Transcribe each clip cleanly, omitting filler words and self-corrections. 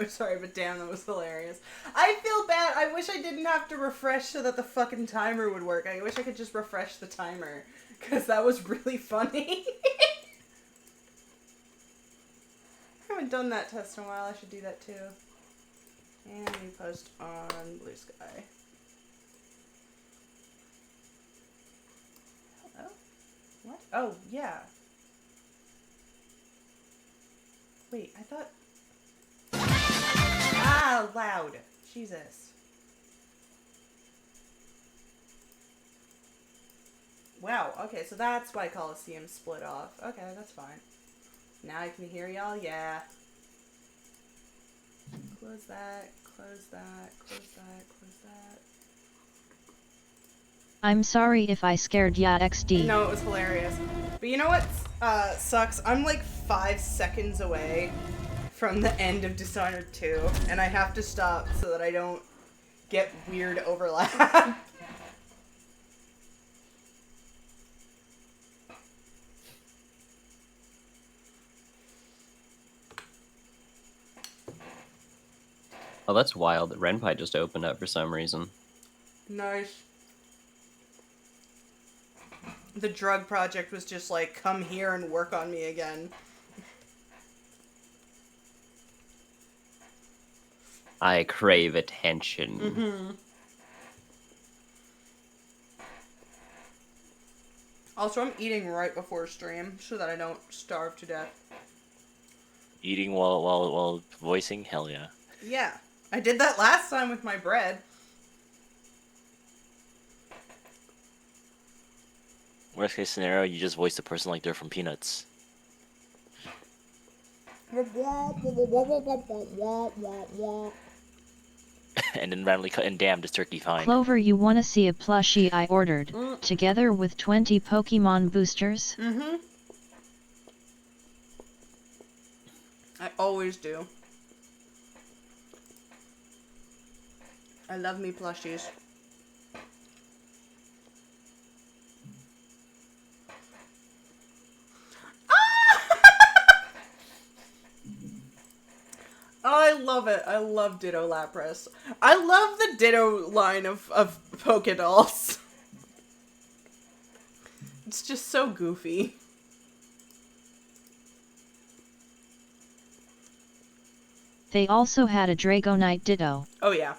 Sorry, but damn, that was hilarious. I feel bad. I wish I didn't have to refresh so that the fucking timer would work. I wish I could just refresh the timer. Because that was really funny. I haven't done that test in a while. I should do that too. And we post on Blue Sky. Hello? What? Oh, yeah. Wait, I thought... Ah, loud. Jesus. Wow, okay, so that's why Coliseum split off. Okay, that's fine. Now I can hear y'all, yeah. Close that, close that, close that, close that. I'm sorry if I scared ya XD. No, it was hilarious. But you know what sucks? I'm like 5 seconds away from the end of Dishonored 2, and I have to stop so that I don't get weird overlap. Oh, that's wild. Renpai just opened up for some reason. Nice. The drug project was just like, come here and work on me again. I crave attention. Mm-hmm. Also, I'm eating right before stream so that I don't starve to death. Eating while voicing? Hell yeah. Yeah. I did that last time with my bread. Worst case scenario, you just voice the person like they're from Peanuts. And then randomly cut and damn, this turkey fine. Clover, you wanna see a plushie I ordered, together with 20 Pokemon boosters? Mm-hmm. I always do. I love me plushies. I love it. I love Ditto Lapras. I love the Ditto line of Pokedolls. It's just so goofy. They also had a Dragonite Ditto. Oh yeah.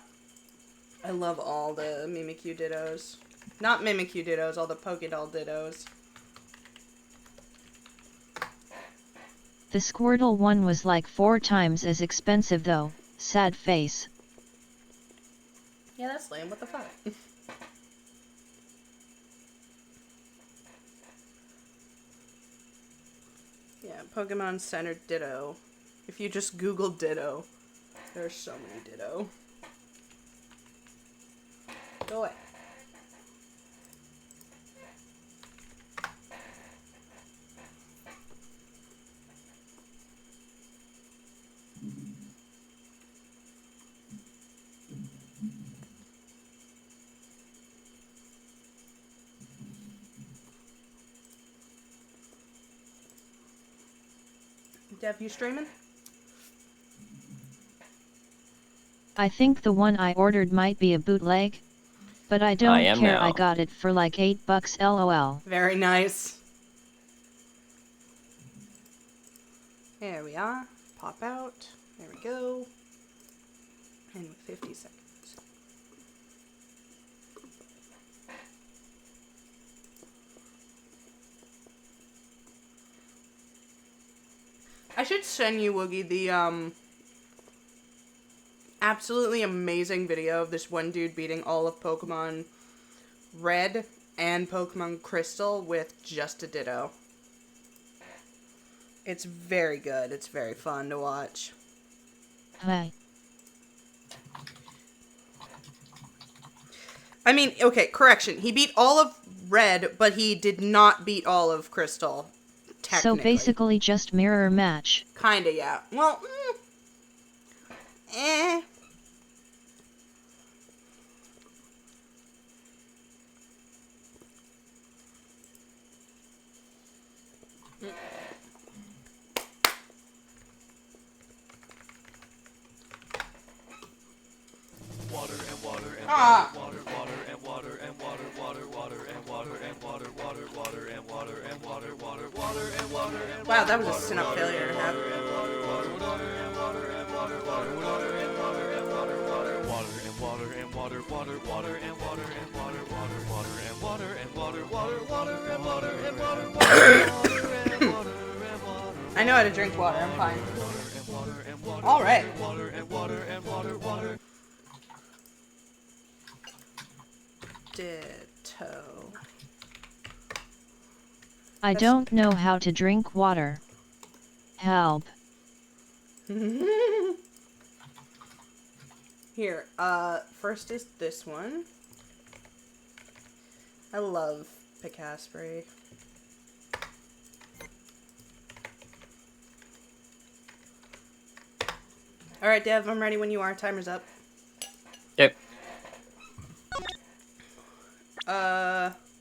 I love all the Mimikyu Dittos. Not Mimikyu Dittos, all the Pokédoll Dittos. The Squirtle one was like 4 times as expensive though, sad face. Yeah, that's lame, what the fuck? Yeah, Pokemon Center Ditto. If you just Google Ditto, there's so many Ditto. Go away. Dev, you streaming? I think the one I ordered might be a bootleg, but I don't care. Now. I got it for like $8 LOL. Very nice. There we are. Pop out. There we go. And 50 seconds. I should send you, Woogie, the, absolutely amazing video of this one dude beating all of Pokemon Red and Pokemon Crystal with just a Ditto. It's very good. It's very fun to watch. Hi. I mean, okay, correction. He beat all of Red, but he did not beat all of Crystal. So basically just mirror match. Kinda, yeah. Well, Ah. Wow, that was a synop failure to have. I know how to drink water, I'm fine. Alright. Ditto. I don't know how to drink water. Help. Here, first is this one. I love Picaspre. Alright, Dev, I'm ready when you are. Timer's up. Yep.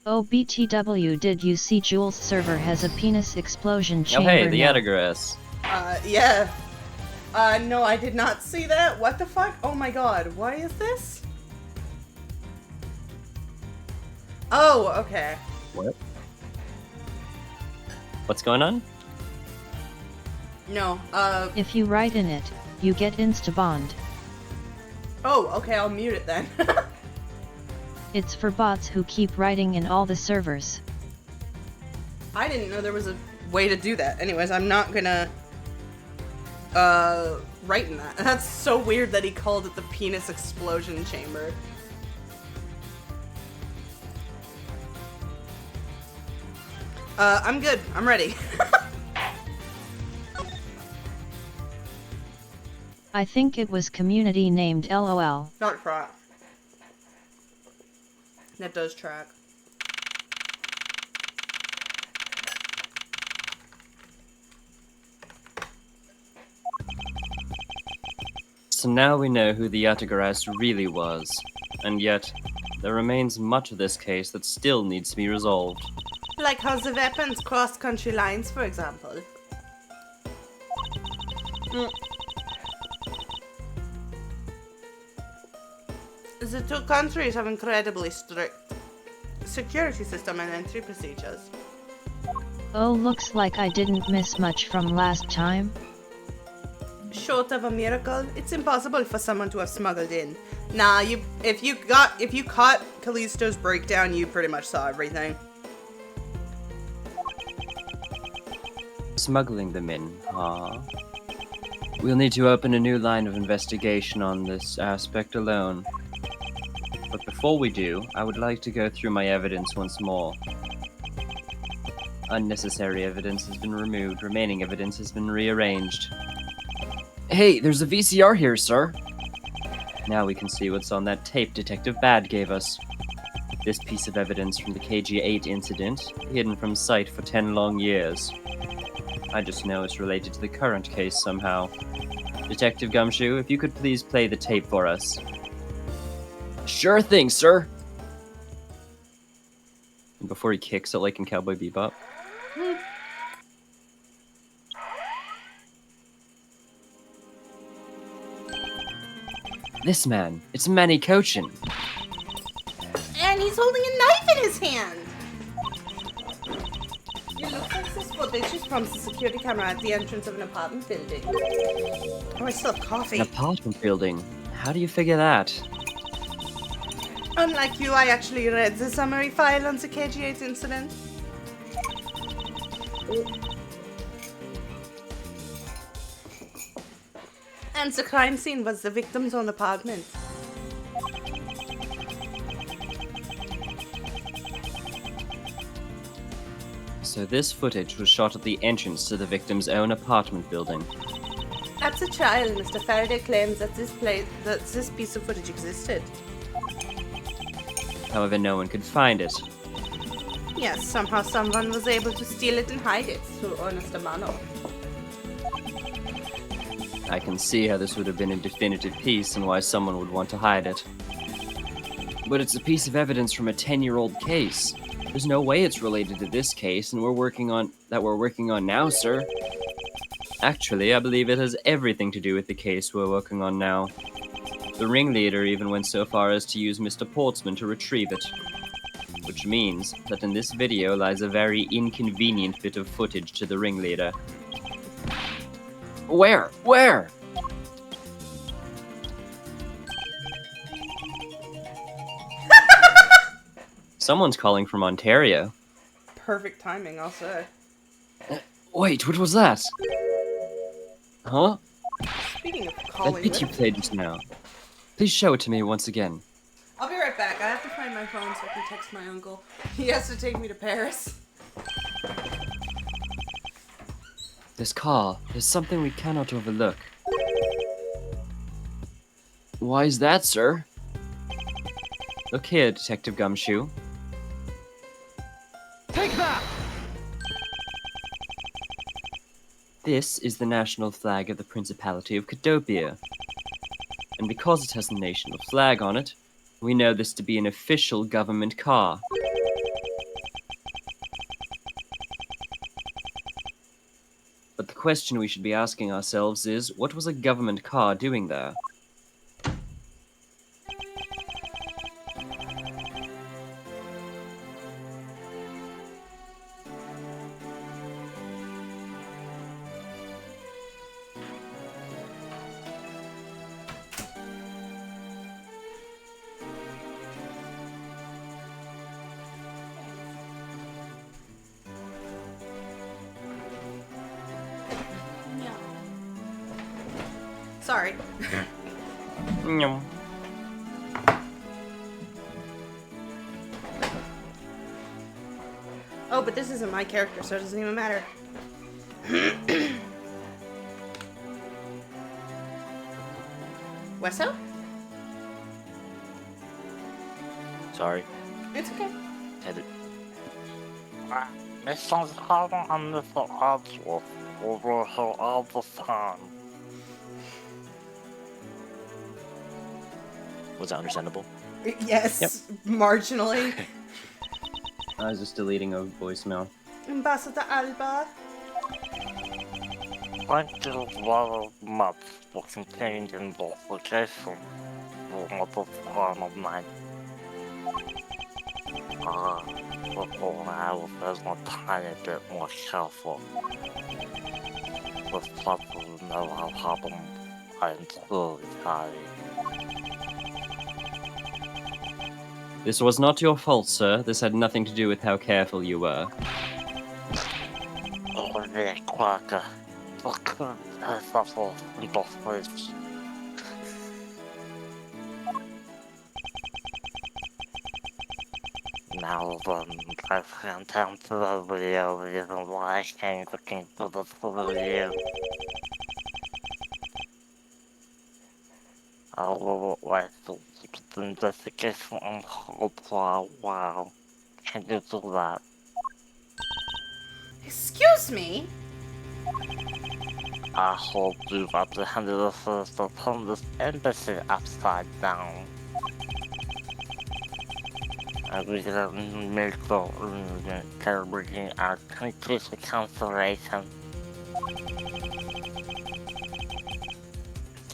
Oh BTW, did you see Jules' server has a penis explosion chamber Oh hey, the now? Atagrass. Yeah. No, I did not see that. What the fuck? Oh my god, why is this? Oh, okay. What? What's going on? No, If you write in it, you get insta-bond. oh, okay, I'll mute it then. It's for bots who keep writing in all the servers. I didn't know there was a way to do that. Anyways, I'm not gonna, write in that. That's so weird that he called it the penis explosion chamber. I'm good. I'm ready. I think it was community named LOL. Not track. That does track. So now we know who the Atagrass really was, and yet there remains much of this case that still needs to be resolved. Like how the weapons cross country lines, for example. The two countries have incredibly strict security system and entry procedures. Oh, looks like I didn't miss much from last time. Short of a miracle, it's impossible for someone to have smuggled in. Nah, if you caught Callisto's breakdown, you pretty much saw everything. Smuggling them in, huh? We'll need to open a new line of investigation on this aspect alone. But before we do, I would like to go through my evidence once more. Unnecessary evidence has been removed, remaining evidence has been rearranged. Hey, there's a VCR here, sir! Now we can see what's on that tape Detective Bad gave us. This piece of evidence from the KG-8 incident, hidden from sight for 10 long years. I just know it's related to the current case somehow. Detective Gumshoe, if you could please play the tape for us. Sure thing, sir! And before he kicks it like in Cowboy Bebop. This man, it's Manny Cochin. And he's holding a knife in his hand! It looks like this footage is from the security camera at the entrance of an apartment building. Oh, I still have coffee. An apartment building. How do you figure that? Unlike you, I actually read the summary file on the KG-8 incident. And the crime scene was the victim's own apartment. So this footage was shot at the entrance to the victim's own apartment building. At the trial, Mr. Faraday claims that this piece of footage existed. However, no one could find it. Yes, somehow someone was able to steal it and hide it through honest manner. I can see how this would have been a definitive piece and why someone would want to hide it. But it's a piece of evidence from a 10-year-old case. There's no way it's related to this case, and we're working on now, sir. Actually, I believe it has everything to do with the case we're working on now. The ringleader even went so far as to use Mr. Portsman to retrieve it. Which means that in this video lies a very inconvenient bit of footage to the ringleader. Where? Where? Someone's calling from Ontario. Perfect timing, I'll say. Wait, what was that? Huh? Speaking of That calling bit you with, played just now. Please show it to me once again. I'll be right back. I have to find my phone so I can text my uncle. He has to take me to Paris. This car is something we cannot overlook. Why is that, sir? Look here, Detective Gumshoe. Take that! This is the national flag of the Principality of Cadopia. And because it has the national flag on it, we know this to be an official government car. But the question we should be asking ourselves is, what was a government car doing there? Sorry. Nyum. Oh, but this isn't my character, so it doesn't even matter. Wesso? Sorry. It's okay. Edit. Missions having a little Adsworth over here all the time. Was that understandable? Yes, Yep. marginally. I was just deleting a voicemail. Ambassador Alba. Thank you very much for continuing the investigation for this time of night. Before I was a tiny bit more careful. This stuff will never happen. I'm truly sorry. This was not your fault, sir. This had nothing to do with how careful you were. Oh, yeah, Quercus. Look at this simple face. Now then, let's get down to the real reason why I came looking for this review. I will wait to keep the investigation on hold for a while. Can you do that? Excuse me? I hope you've apprehended the first to turn this embassy upside down. And we can make the celebrating our country's consolation.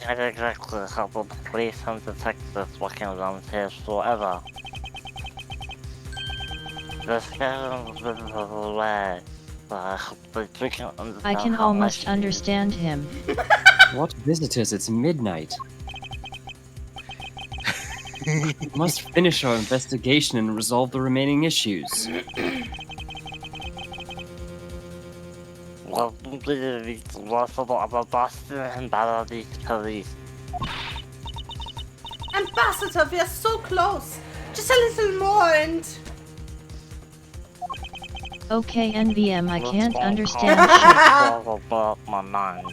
Can't exactly help the police and detectives working around here forever. The scaring is away, but I hope that you can understand I can how almost much understand him. What visitors? It's midnight. We must finish our investigation and resolve the remaining issues. Well, the possible of a Boston and Baladi police. Ambassador, we are so close. Just a little more and... Okay, NVM, I can't understand shit. All about my mind.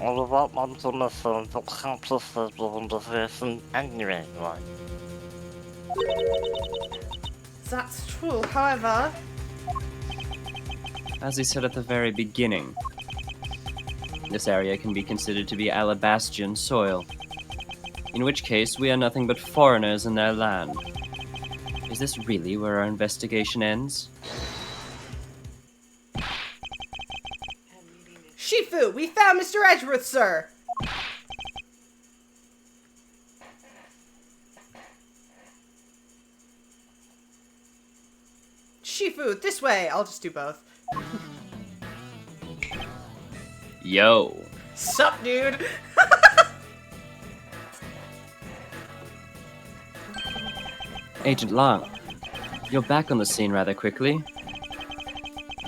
All about my submission to accomplices with investigation anyway, right? That's true, however... As he said at the very beginning, this area can be considered to be Alabastian soil, in which case we are nothing but foreigners in their land. Is this really where our investigation ends? Shifu, we found Mr. Edgeworth, sir! Shifu, this way! I'll just do both. Yo. Sup, dude? Agent Long, you're back on the scene rather quickly.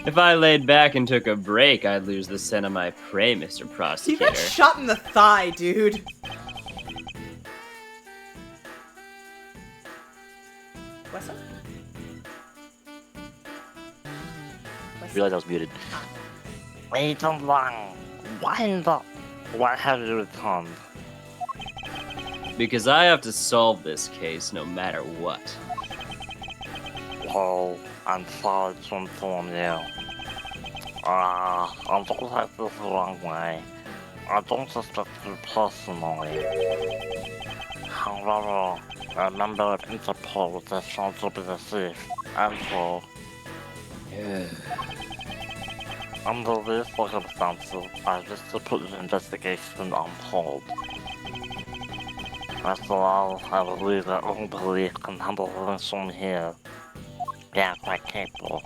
If I laid back and took a break, I'd lose the scent of my prey, Mr. You Prosecutor. got shot in the thigh, dude. What's up? Realized I was muted. Agent Long, why have you returned? Because I have to solve this case no matter what. Well, I'm sorry to inform you. I don't like this the wrong way. I don't suspect you personally. However, a member of Interpol is shown to be the thief, and so, under these circumstances, I wish to put the investigation on hold. After all, I believe that own police can handle things from here. They are quite capable.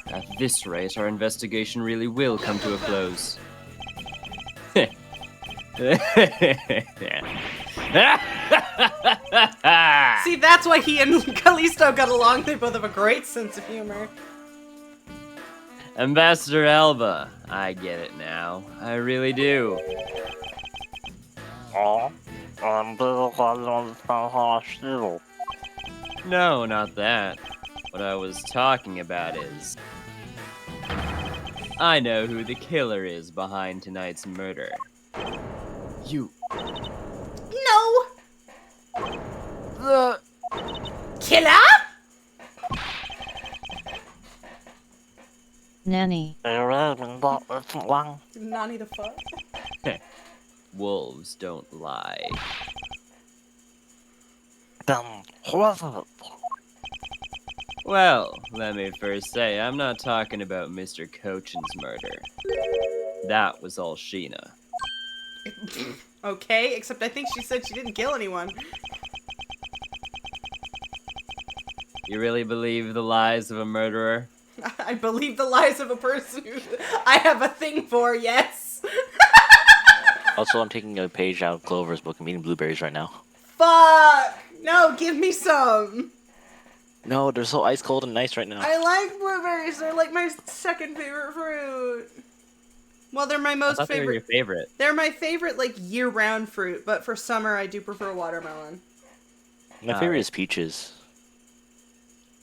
At this rate, our investigation really will come to a close. See, that's why he and Callisto got along. They both have a great sense of humor. Ambassador Alba, I get it now. I really do. Oh, I'm better glad you understand how I feel. No, not that. What I was talking about is... I know who the killer is behind tonight's murder. You. No! The... Killer? Nanny. You're having that Agent Long. Nani the fuck? Wolves don't lie. Then, who is it? Well, let me first say, I'm not talking about Mr. Cochin's murder. That was all Sheena. Okay, except I think she said she didn't kill anyone. You really believe the lies of a murderer? I believe the lies of a person who I have a thing for, yes. Also, I'm taking a page out of Clover's book. I'm eating blueberries right now. Fuck! No, give me some. No, they're so ice cold and nice right now. I like blueberries. They're like my second favorite fruit. Well, they're my I most thought they were your favorite. favorite. They're my favorite, like, year-round fruit, but for summer, I do prefer watermelon. My favorite is peaches.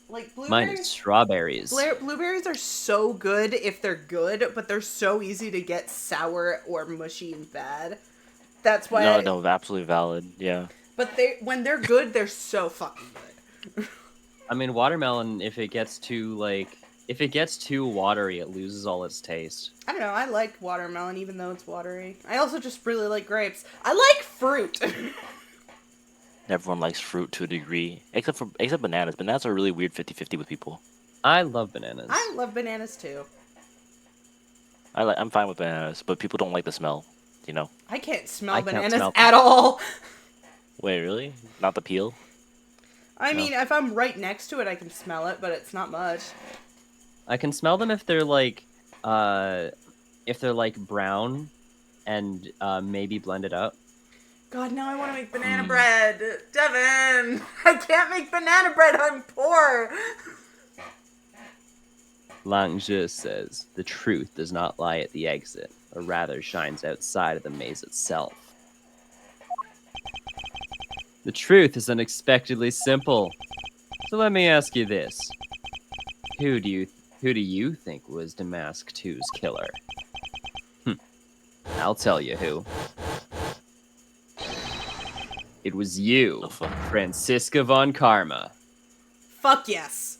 Like, Mine blueberries... is strawberries. Blueberries are so good if they're good, but they're so easy to get sour or mushy and bad. That's why No, absolutely valid. Yeah. But when they're good, they're so fucking good. I mean, watermelon, if it gets too watery, it loses all its taste. I don't know, I like watermelon even though it's watery. I also just really like grapes. I like fruit! Everyone likes fruit to a degree, except bananas. Bananas are really weird 50-50 with people. I love bananas. I love bananas too. I'm fine with bananas, but people don't like the smell. You know. I can't smell I can't bananas smell them. at all. Wait, really? Not the peel? I No. mean, if I'm right next to it, I can smell it, but it's not much. I can smell them if they're like brown and maybe blended up. God, now I want to make banana bread. Devin! I can't make banana bread, I'm poor! Langzhe says, the truth does not lie at the exit, or rather shines outside of the maze itself. The truth is unexpectedly simple. So let me ask you this. Who do you think was Damask 2's killer? I'll tell you who. It was you, The fuck? Franziska von Karma. Fuck yes.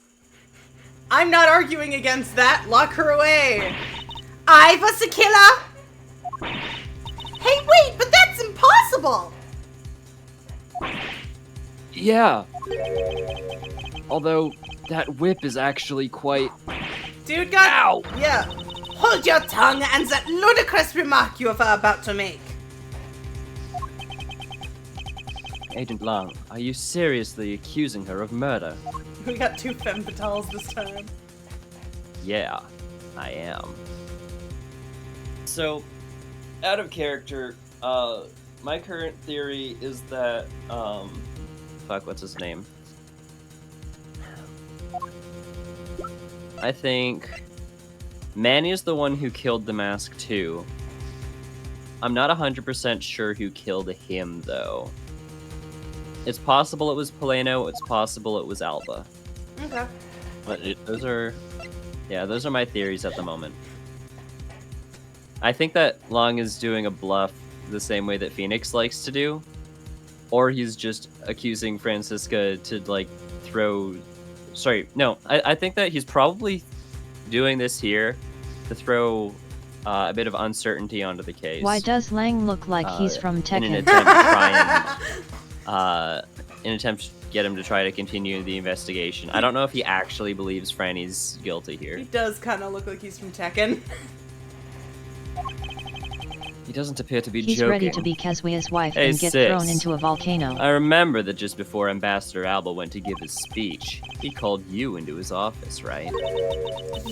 I'm not arguing against that. Lock her away. I was the killer. Hey, wait, but that's impossible. Yeah. Although, that whip is actually quite Dude got... Ow! Yeah. Hold your tongue and that ludicrous remark you are about to make. Agent Long, are you seriously accusing her of murder? We got 2 femme fatales this time. Yeah, I am. So, out of character, my current theory is that, fuck, what's his name? I think Manny is the one who killed the mask too. I'm not 100% sure who killed him, though. It's possible it was Poleno, it's possible it was Alba. Okay. But Those are my theories at the moment. I think that Long is doing a bluff the same way that Phoenix likes to do. Or he's just accusing Francisca to, like, throw... Sorry, no. I think that he's probably doing this here to throw a bit of uncertainty onto the case. Why does Lang look like he's from In an Tekken? attempt to try and... in an attempt to get him to try to continue the investigation. I don't know if he actually believes Franny's guilty here. He does kind of look like he's from Tekken. He doesn't appear to be He's joking. ready to be Kazuya's wife Hey, and get sis. thrown into a volcano. I remember that just before Ambassador Alba went to give his speech, he called you into his office, right?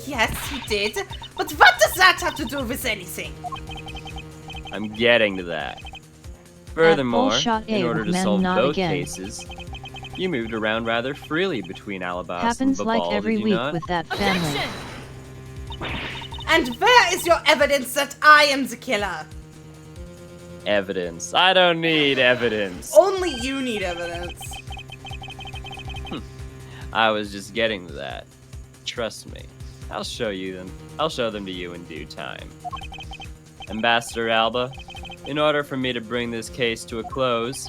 Yes, he did. But what does that have to do with anything? I'm getting to that. Furthermore, shot in A order with to men solve not both again. cases, you moved around rather freely between Alabas Happens and like Babal, every did you week not? with that family. And where is your evidence that I am the killer? Evidence. I don't need evidence. Only you need evidence. I was just getting to that. Trust me. I'll show them to you in due time. Ambassador Alba, in order for me to bring this case to a close,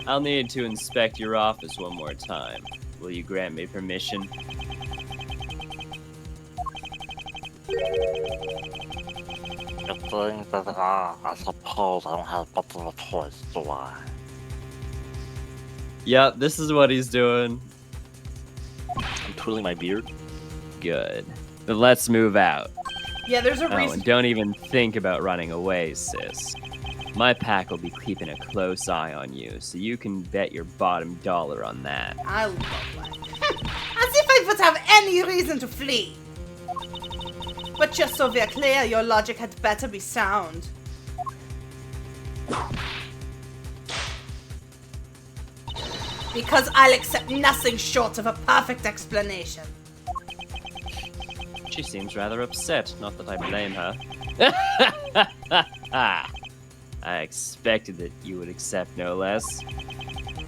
I'll need to inspect your office one more time. Will you grant me permission? Good thing that I suppose I don't have much of a choice, do I? Yep, this is what he's doing. I'm twiddling my beard. Good. Then let's move out. Yeah, there's a Oh, reason. and don't even think about running away, sis. My pack will be keeping a close eye on you, so you can bet your bottom dollar on that. I love that. As if I would have any reason to flee. But just so we're clear, your logic had better be sound. Because I'll accept nothing short of a perfect explanation. She seems rather upset, not that I blame her. I expected that you would accept no less.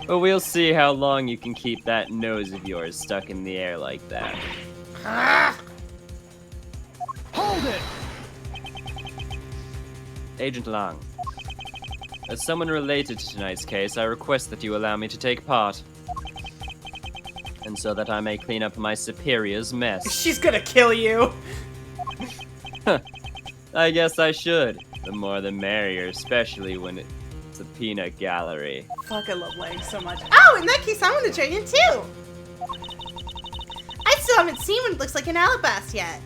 But we'll see how long you can keep that nose of yours stuck in the air like that. Hold it! Agent Lang, as someone related to tonight's case, I request that you allow me to take part. And so that I may clean up my superior's mess. She's gonna kill you. I guess I should. The more the merrier, especially when it's a peanut gallery. Fuck, I love Lang so much. Oh, in that case, I'm gonna train in too. I still haven't seen what it looks like in Alabas yet.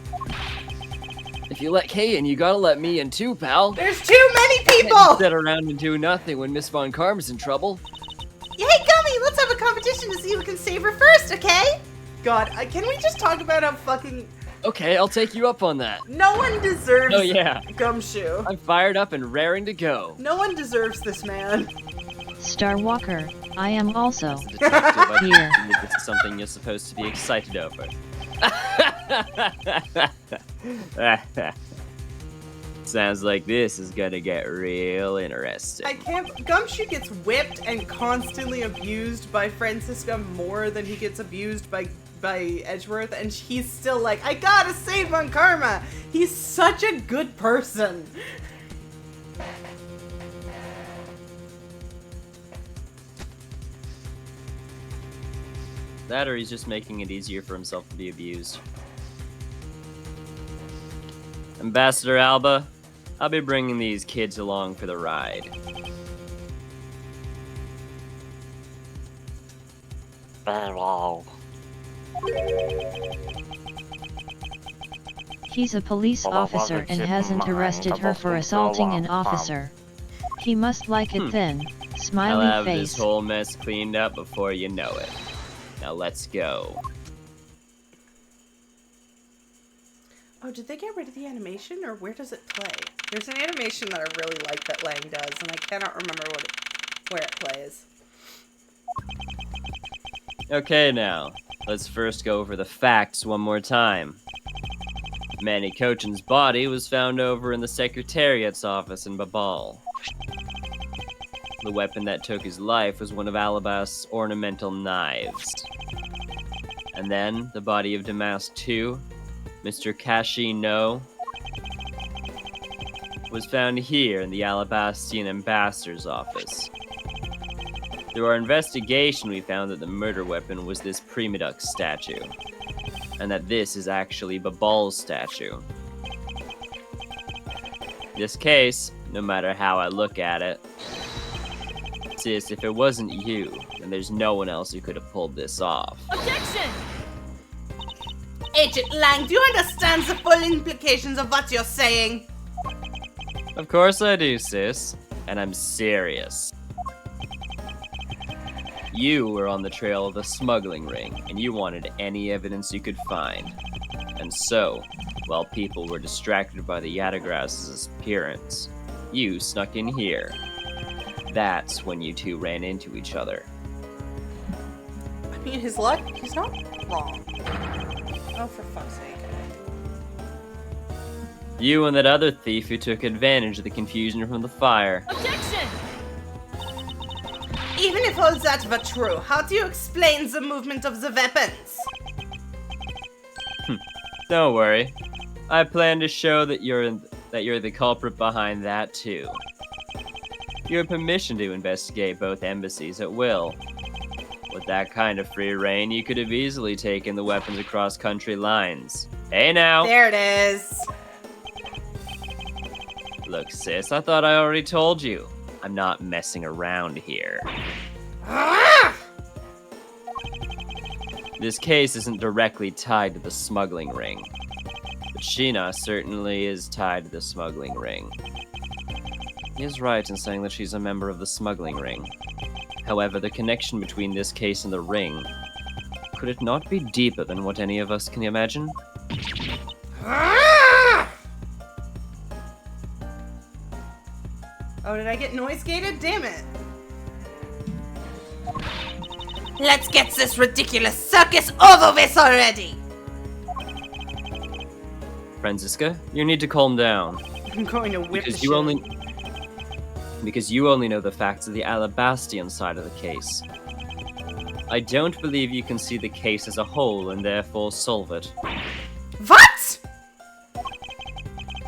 If you let Kay in, you gotta let me in too, pal. There's too many people! Sit around and do nothing when Miss Von Karm's in trouble. Hey, Gummy, let's have a competition to see who can save her first, okay? God, can we just talk about how fucking... Okay, I'll take you up on that. No one deserves Oh, yeah. Gumshoe. I'm fired up and raring to go. No one deserves this man. Star Walker, I am also. As a detective, I Here. believe this is something you're supposed to be excited over. Sounds like this is gonna get real interesting. I can't... Gumshoe gets whipped and constantly abused by Francisca more than he gets abused by Edgeworth, and he's still like, I gotta save Von Karma! He's such a good person. That or he's just making it easier for himself to be abused. Ambassador Alba, I'll be bringing these kids along for the ride. Very well. He's a police officer and hasn't arrested her for assaulting an officer. He must like it then. I'll Smiley have face. this whole mess cleaned up before you know it. Now let's go. Oh, did they get rid of the animation, or where does it play? There's an animation that I really like that Lang does, and I cannot remember where it plays. Okay now, let's first go over the facts one more time. Manny Cochin's body was found over in the Secretariat's office in Babal. The weapon that took his life was one of Alabast's ornamental knives. And then, the body of Damask II, Mr. Kashi No, was found here in the Alabastian ambassador's office. Through our investigation, we found that the murder weapon was this Primadux statue, and that this is actually Babal's statue. This case, no matter how I look at it, sis, if it wasn't you, then there's no one else who could have pulled this off. Objection! Agent Lang, do you understand the full implications of what you're saying? Of course I do, sis, and I'm serious. You were on the trail of the smuggling ring, and you wanted any evidence you could find. And so, while people were distracted by the Yatagrass' appearance, you snuck in here. That's when you two ran into each other. I mean, he's not wrong. Oh, for fuck's sake. You and that other thief who took advantage of the confusion from the fire. Objection! Even if all that were true, how do you explain the movement of the weapons? Don't worry. I plan to show that you're the culprit behind that too. You have permission to investigate both embassies at will. With that kind of free reign, you could have easily taken the weapons across country lines. Hey now! There it is. Look, sis, I thought I already told you. I'm not messing around here. This case isn't directly tied to the smuggling ring, but Sheena certainly is tied to the smuggling ring. He is right in saying that she's a member of the smuggling ring. However, the connection between this case and the ring, could it not be deeper than what any of us can imagine? Oh, did I get noise gated? Damn it. Let's get this ridiculous circus over with already! Franziska, you need to calm down. I'm going to whip Because the you only know the facts of the Alabastian side of the case. I don't believe you can see the case as a whole and therefore solve it. What?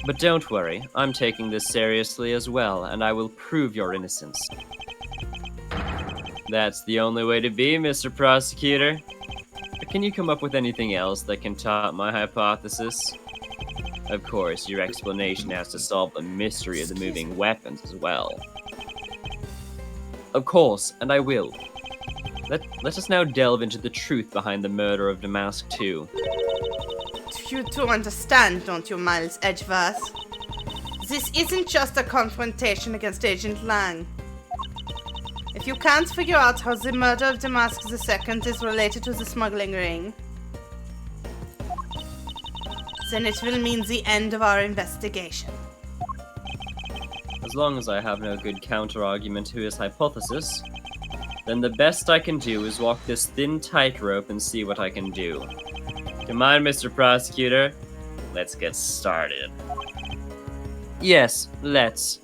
But don't worry, I'm taking this seriously as well, and I will prove your innocence. That's the only way to be, Mr. Prosecutor. But can you come up with anything else that can top my hypothesis? Of course, your explanation has to solve the mystery of the moving weapons as well. Of course, and I will. Let us now delve into the truth behind the murder of Damask II. You two understand, don't you, Miles Edgeworth? This isn't just a confrontation against Agent Lang. If you can't figure out how the murder of Damask II is related to the smuggling ring, then it will mean the end of our investigation. As long as I have no good counter-argument to his hypothesis, then the best I can do is walk this thin tightrope and see what I can do. Come on, Mr. Prosecutor. Let's get started. Yes, let's.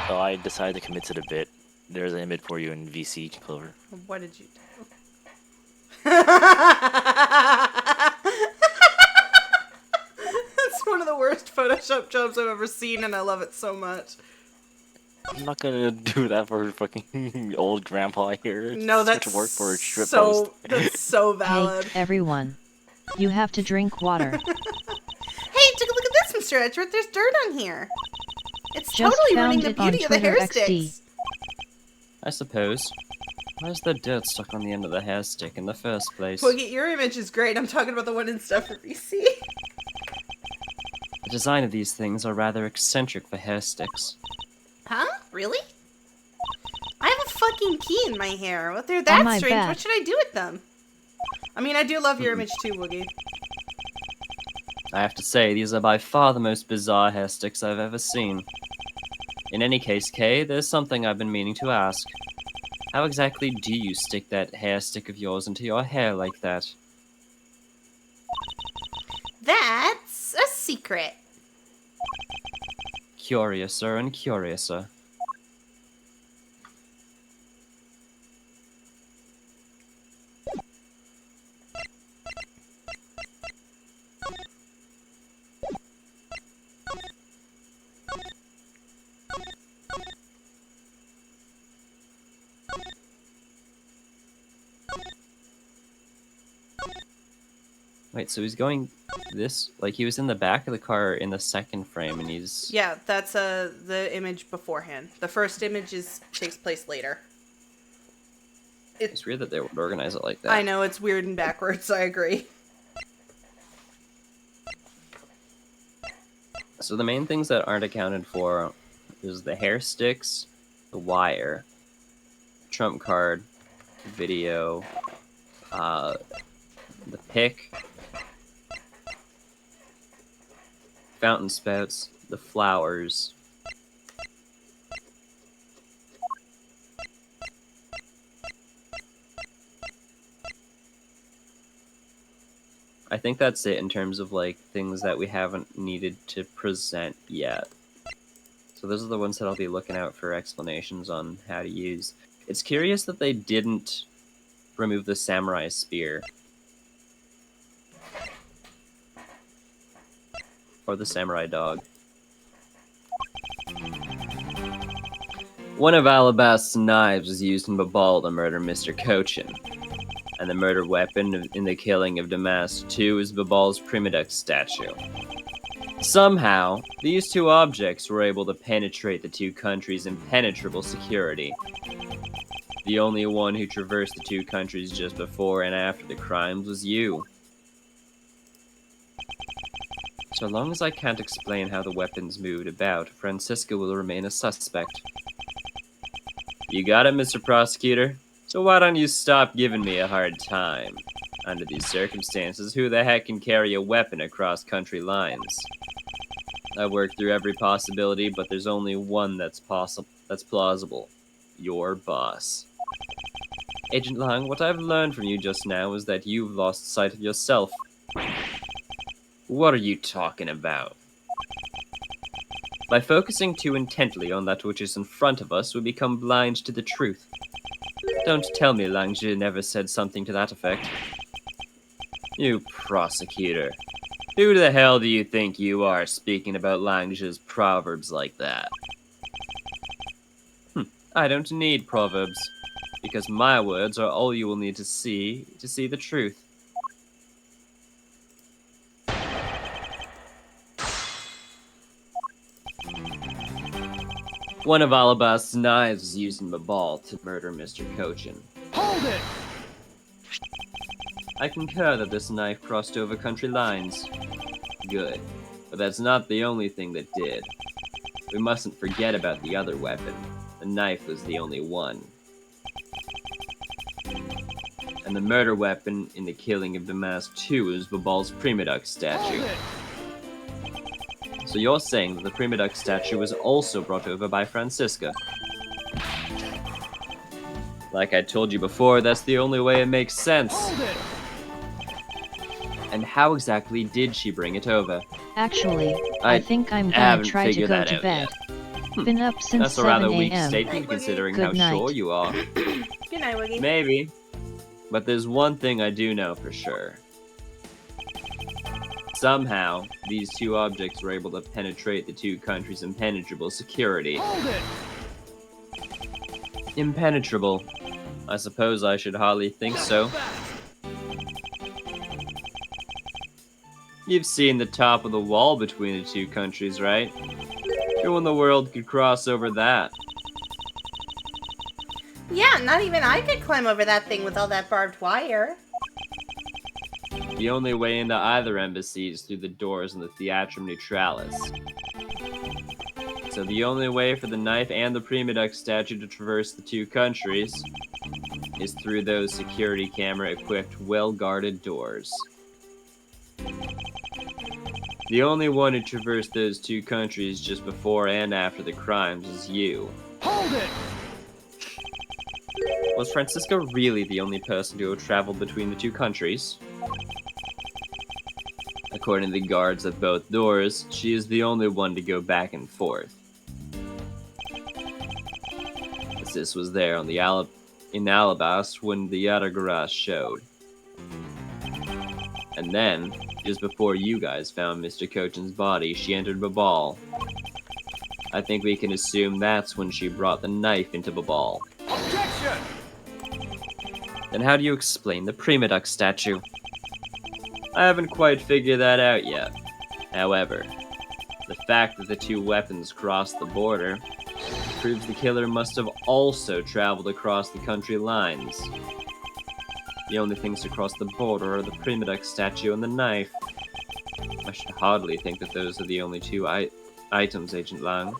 So I decided to commit to the bit. There's an image for you in VC, Clover. What did you do? That's one of the worst Photoshop jobs I've ever seen, and I love it so much. I'm not gonna do that for fucking old grandpa here. No, It's that's such work for a strip so post. that's so valid. Hey, everyone. You have to drink water. Hey, take a look at this, Mr. Edgeworth. There's dirt on here. It's Just totally found ruining the it on beauty of the Twitter hair XD. sticks. I suppose. Why's the dirt stuck on the end of the hair stick in the first place? Twiggy, your image is great. I'm talking about the one in stuff for VC. The design of these things are rather eccentric for hair sticks. Huh? Really? I have a fucking key in my hair. What? They're that my strange. back. What should I do with them? I mean, I do love your image too, Woogie. I have to say, these are by far the most bizarre hair sticks I've ever seen. In any case, Kay, there's something I've been meaning to ask. How exactly do you stick that hair stick of yours into your hair like that? That's a secret. Curiouser and curiouser. Wait, so he's going this, like he was in the back of the car in the second frame and he's... Yeah, that's the image beforehand. The first image takes place later. It's weird that they would organize it like that. I know, it's weird and backwards, I agree. So the main things that aren't accounted for is the hair sticks, the wire, trump card, video, the pick, fountain spouts, the flowers. I think that's it in terms of like things that we haven't needed to present yet. So those are the ones that I'll be looking out for explanations on how to use. It's curious that they didn't remove the samurai spear. Or the samurai dog. One of Alabast's knives was used in Babal to murder Mr. Cochin. And the murder weapon in the killing of Damask 2 is Babal's Primadux statue. Somehow, these two objects were able to penetrate the two countries' impenetrable security. The only one who traversed the two countries just before and after the crimes was you. So long as I can't explain how the weapons moved about, Francisca will remain a suspect. You got it, Mr. Prosecutor? So why don't you stop giving me a hard time? Under these circumstances, who the heck can carry a weapon across country lines? I've worked through every possibility, but there's only one that's plausible. Your boss. Agent Lang, what I've learned from you just now is that you've lost sight of yourself. What are you talking about? By focusing too intently on that which is in front of us, we become blind to the truth. Don't tell me Langzhi never said something to that effect. You prosecutor. Who the hell do you think you are speaking about Langzhi's proverbs like that? I don't need proverbs, because my words are all you will need to see the truth. One of Alabast's knives was used in Babal to murder Mr. Cochin. Hold it! I concur that this knife crossed over country lines. Good. But that's not the only thing that did. We mustn't forget about the other weapon. The knife was the only one. And the murder weapon in the killing of Damask 2 is Babal's Primadux statue. Hold it! So you're saying that the Primadux statue was also brought over by Francisca? Like I told you before, that's the only way it makes sense. Hold it! And how exactly did she bring it over? Actually, I I think I'm gonna haven't try to figured go that to out bed. yet. Been up since That's a 7 rather weak a.m. statement considering Good how night. sure you are. Good night, Woogie. Maybe. But there's one thing I do know for sure. Somehow, these two objects were able to penetrate the two countries' impenetrable security. Hold it! Impenetrable. I suppose I should hardly think so. You've seen the top of the wall between the two countries, right? Who in the world could cross over that? Yeah, not even I could climb over that thing with all that barbed wire. The only way into either embassy is through the doors in the Theatrum Neutralis. So the only way for the knife and the Primaduck statue to traverse the two countries is through those security camera-equipped, well-guarded doors. The only one who traversed those two countries just before and after the crimes is you. Hold it! Was Francisca really the only person to have traveled between the two countries? According to the guards at both doors, she is the only one to go back and forth. As this was there on the in Alabast when the Yatagarash showed. And then, just before you guys found Mr. Cochin's body, she entered Babal. I think we can assume that's when she brought the knife into Babal. Objection! Then how do you explain the Primaduck statue? I haven't quite figured that out yet. However, the fact that the two weapons crossed the border proves the killer must have also traveled across the country lines. The only things to cross the border are the Primaduck statue and the knife. I should hardly think that those are the only two items, Agent Lang.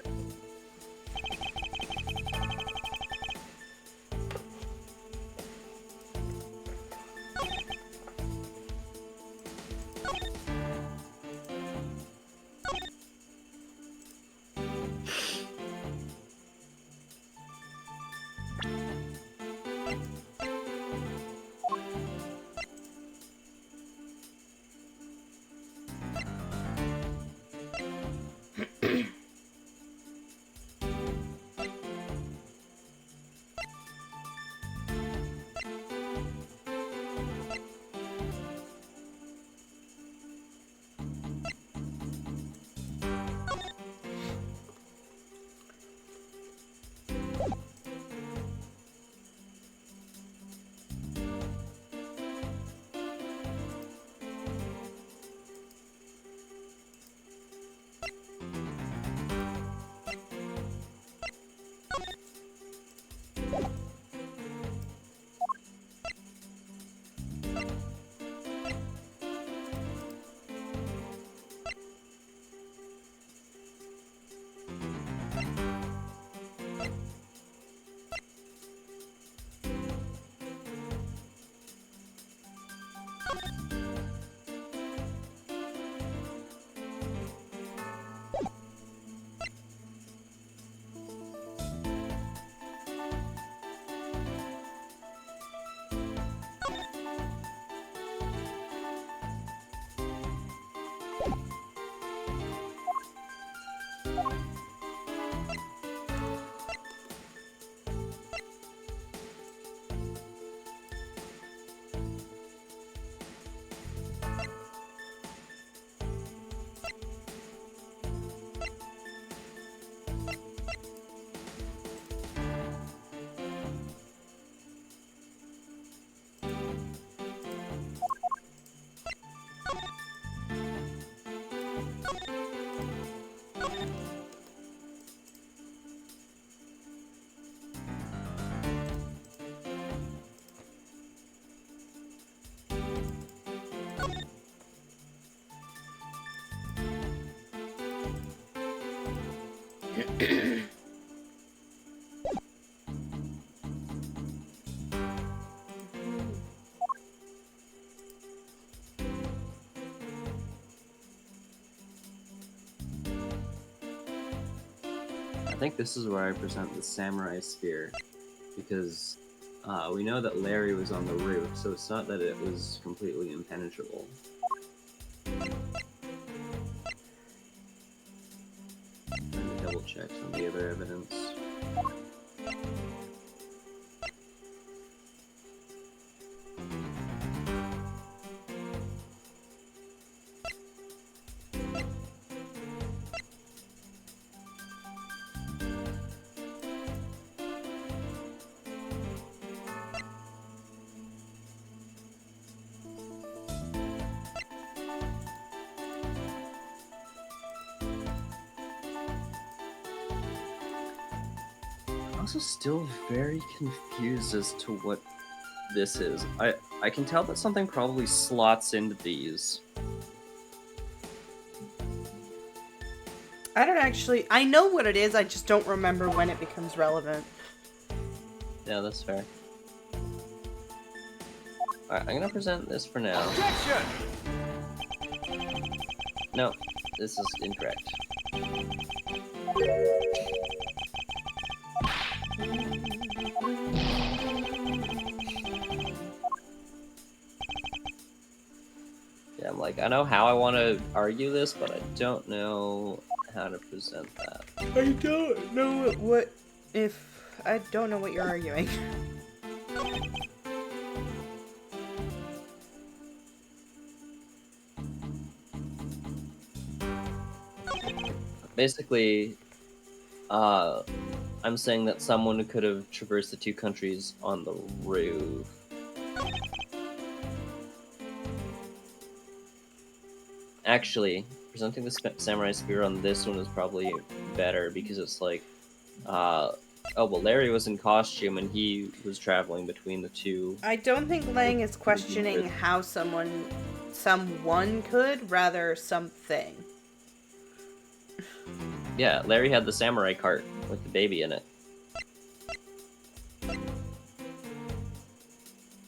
I think this is where I present the Samurai Spear, because we know that Larry was on the roof, so it's not that it was completely impenetrable. Trying to double check some of the other evidence. also still very confused as to what this is. I can tell that something probably slots into these. I know what it is, I just don't remember when it becomes relevant. Yeah, that's fair. Alright, I'm gonna present this for now. Objection! No, this is incorrect. Yeah, I'm like, I know how I want to argue this, but I don't know how to present that. I don't know what I don't know what you're arguing. Basically, I'm saying that someone could have traversed the two countries on the roof. Actually, presenting the samurai spear on this one is probably better because it's like, oh well, Larry was in costume and he was traveling between the two. I don't think Lang is questioning how someone could, rather something. Yeah, Larry had the samurai cart with the baby in it.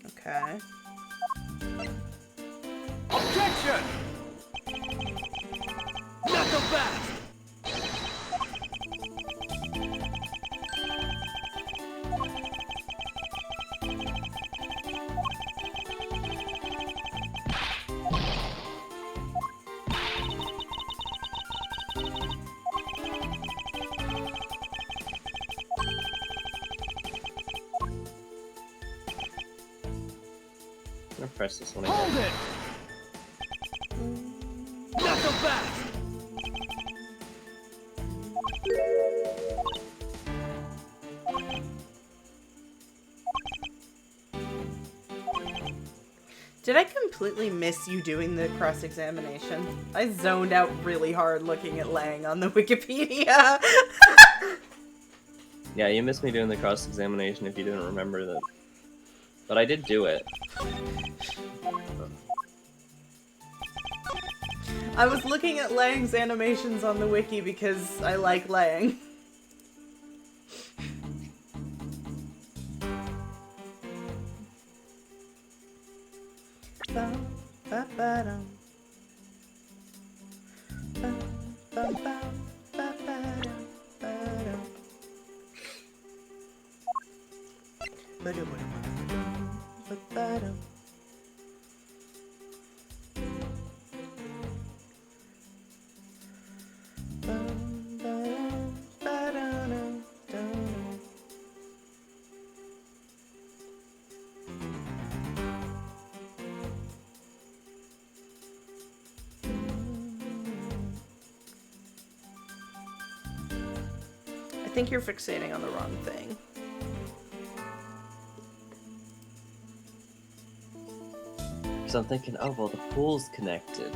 Okay. Objection! Not so fast! I'm gonna press this one Hold again. it! Not so fast! Did I completely miss you doing the cross-examination? I zoned out really hard looking at Lang on the Wikipedia. Yeah, you missed me doing the cross-examination if you didn't remember that. But I did do it. I was looking at Lang's animations on the wiki because I like Lang. Bum, ba, ba, dum. Bum, bum, bum, ba, ba, dum, ba, dum. Ba, dum, ba, dum, ba, ba, dum. Bum, ba, dum, ba, dum, dum, dum. I think you're fixating on the wrong thing. Because I'm thinking, oh well, the pool's connected.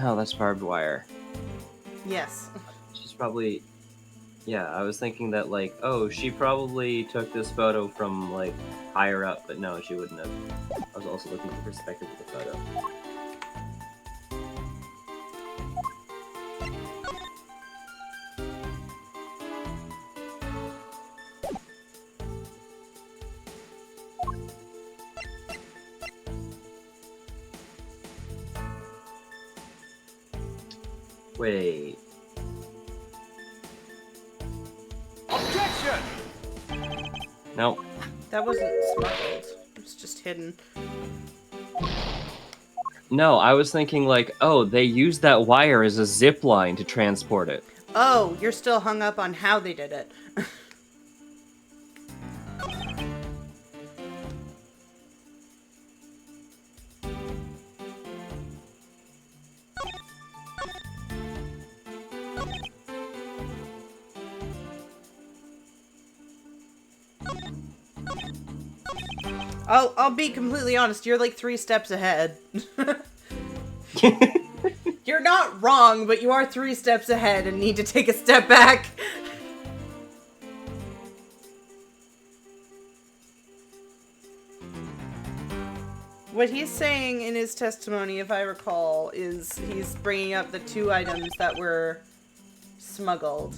Oh, that's barbed wire. Yes. She's probably... Yeah, I was thinking that, like, oh, she probably took this photo from, like, higher up, but no, she wouldn't have. I was also looking at the perspective of the photo. Wait. Objection! Nope. That wasn't smuggled. It was just hidden. No, I was thinking, like, oh, they used that wire as a zip line to transport it. Oh, you're still hung up on how they did it. I'll be completely honest, you're like 3 steps ahead. You're not wrong, but you are 3 steps ahead and need to take a step back. What he's saying in his testimony, if I recall, is he's bringing up the 2 items that were smuggled.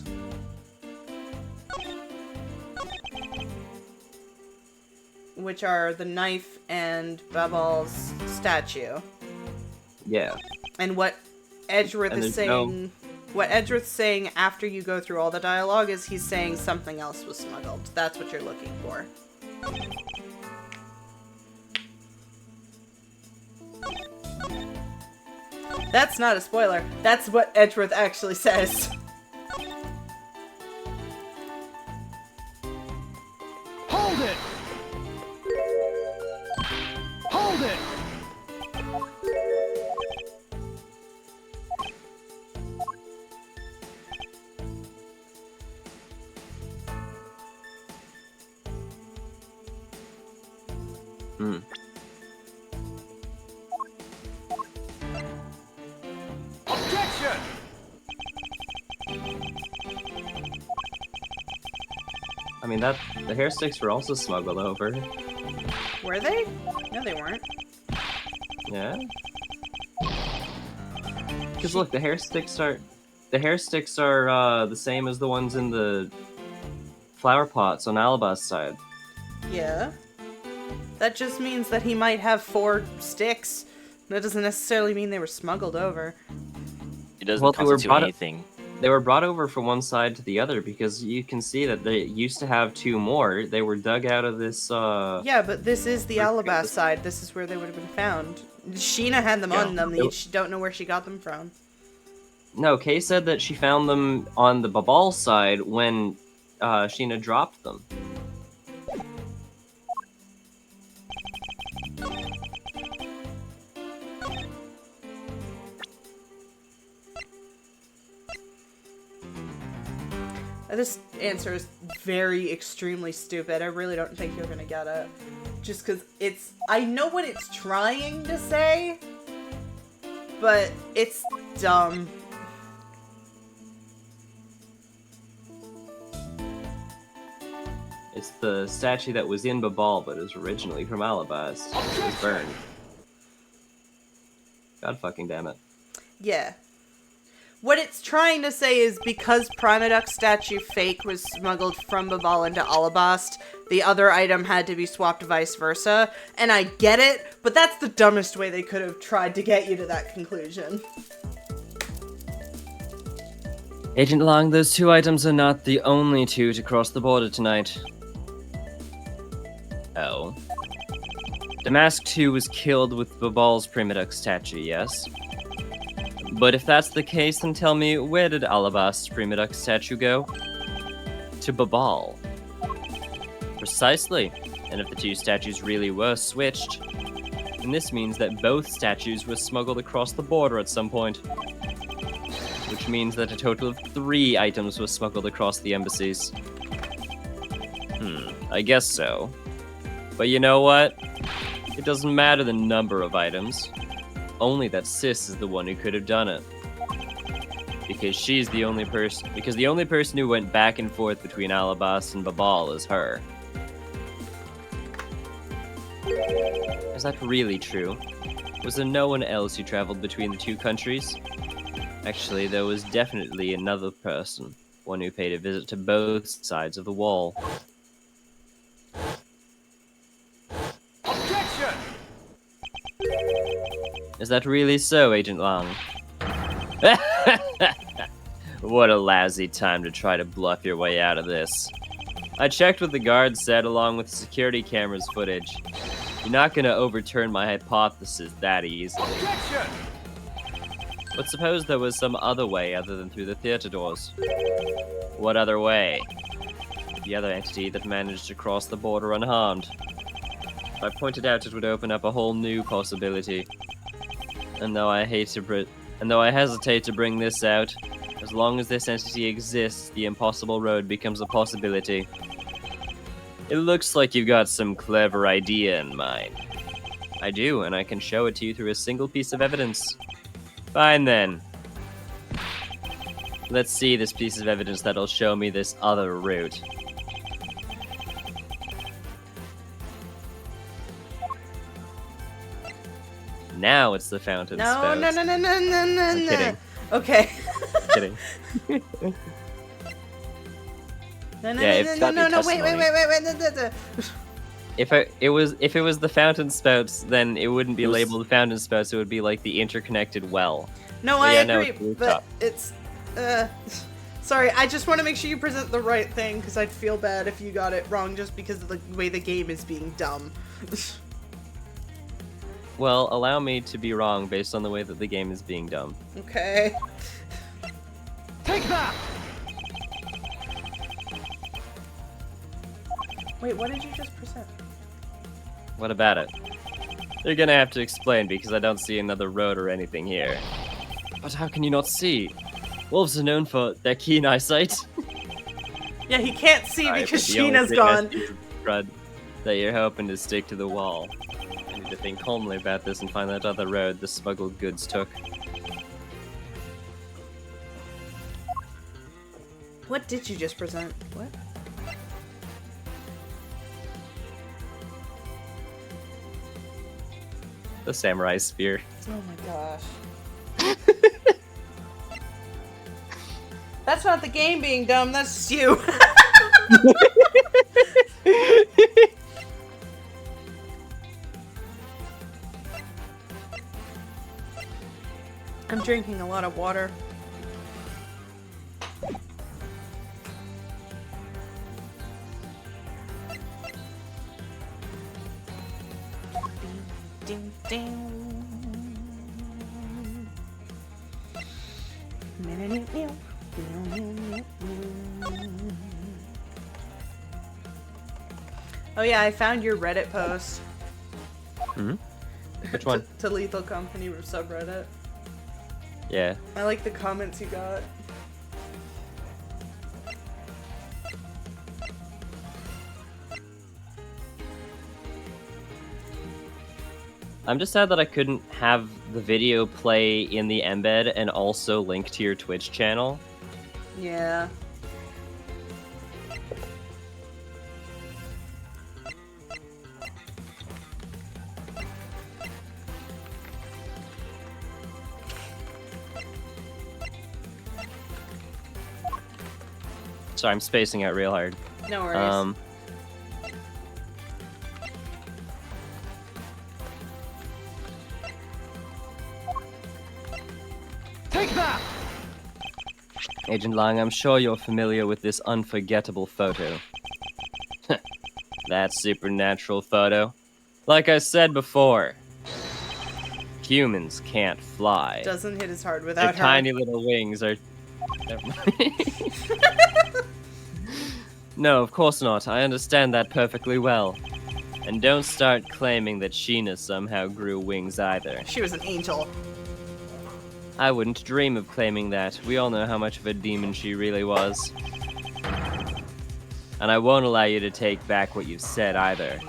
Which are the knife and Babal's statue. Yeah. And what Edgeworth is saying... What Edgeworth's saying after you go through all the dialogue is he's saying something else was smuggled. That's what you're looking for. That's not a spoiler. That's what Edgeworth actually says. Hold it! Hold it! Hmm. Objection! I mean, the hair sticks were also smuggled over. Were they? No, they weren't. Yeah? Because look, the hair sticks are the same as the ones in the flower pots on Alabast's side. Yeah. That just means that he might have 4 sticks. That doesn't necessarily mean they were smuggled over. It doesn't Well, they were constitute brought- anything. They were brought over from one side to the other because you can see that they used to have 2 more. They were dug out of this, Yeah, but this is the Alabast side. This is where they would have been found. Sheena had them Yeah. on them. You don't know where she got them from. No, Kay said that she found them on the Babal side when Sheena dropped them. This answer is very extremely stupid. I really don't think you're gonna get it. Just because I know what it's trying to say, but it's dumb. It's the statue that was in Babal but is originally from Alabast. It was burned. God fucking damn it. Yeah. What it's trying to say is because Primaduck's statue fake was smuggled from Babal into Alabast, the other item had to be swapped vice versa. And I get it, but that's the dumbest way they could have tried to get you to that conclusion. Agent Long, those 2 items are not the only 2 to cross the border tonight. Oh. Damask 2 was killed with Babal's Primaduck statue, yes? But if that's the case, then tell me, where did Alabast's Primaduck statue go? To Babal. Precisely. And if the 2 statues really were switched, And this means that both statues were smuggled across the border at some point. Which means that a total of 3 items were smuggled across the embassies. I guess so. But you know what? It doesn't matter the number of items. Only that Sis is the one who could have done it. Because she's the only person. Because the only person who went back and forth between Alabas and Babal is her. Is that really true? Was there no one else who traveled between the 2 countries? Actually, there was definitely another person. One who paid a visit to both sides of the wall. Objection! Is that really so, Agent Long? What a lousy time to try to bluff your way out of this. I checked what the guards said along with the security camera's footage. You're not gonna overturn my hypothesis that easily. Objection! But suppose there was some other way other than through the theater doors. What other way? The other entity that managed to cross the border unharmed. I pointed out it would open up a whole new possibility. And though I hesitate to bring this out, as long as this entity exists, the impossible road becomes a possibility. It looks like you've got some clever idea in mind. I do, and I can show it to you through a single piece of evidence. Fine then. Let's see this piece of evidence that'll show me this other route. Now it's the fountain No, spout. no, no, no, no, no, no, I'm no. kidding. Okay. Kidding. No, no, Yeah, no, it's no, gotta no, be no, wait, testimony. wait. No, no, no. If it was the fountain spouts, then it wouldn't be It was- labeled fountain spouts. It would be like the interconnected well. No, But I yeah, no, agree, it's the but rooftop. it's, sorry, I just want to make sure you present the right thing, because I'd feel bad if you got it wrong just because of the way the game is being dumb. Well, allow me to be wrong based on the way that the game is being dumb. Okay. Take that! Wait, what did you just present? What about it? You're gonna have to explain because I don't see another road or anything here. But how can you not see? Wolves are known for their keen eyesight. Yeah, he can't see Alright, because but the only Sheena's thing I gone. see is Crud, that you're hoping to stick to the wall. I need to think calmly about this and find that other road the smuggled goods took. What did you just present? What? The samurai spear. Oh my gosh. That's not the game being dumb, that's just you. I'm drinking a lot of water. Ding, ding. Oh yeah, I found your Reddit post. Hmm? Which one? to Lethal Company subreddit. Yeah. I like the comments you got. I'm just sad that I couldn't have the video play in the embed and also link to your Twitch channel. Yeah. Sorry, I'm spacing out real hard. No worries. Take that! Agent Lang, I'm sure you're familiar with this unforgettable photo. That supernatural photo. Like I said before, humans can't fly. Doesn't hit as hard Their without her. tiny little wings are... Never mind. No, of course not. I understand that perfectly well. And don't start claiming that Sheena somehow grew wings either. She was an angel. I wouldn't dream of claiming that. We all know how much of a demon she really was. And I won't allow you to take back what you've said either.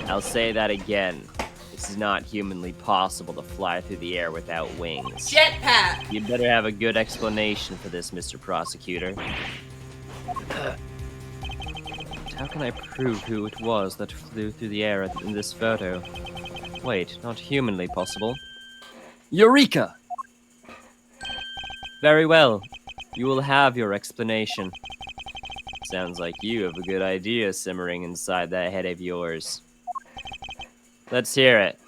I'll say that again. It's not humanly possible to fly through the air without wings. Jetpack! You better have a good explanation for this, Mr. Prosecutor. How can I prove who it was that flew through the air in this photo? Wait, not humanly possible. Eureka! Very well. You will have your explanation. Sounds like you have a good idea simmering inside that head of yours. Let's hear it.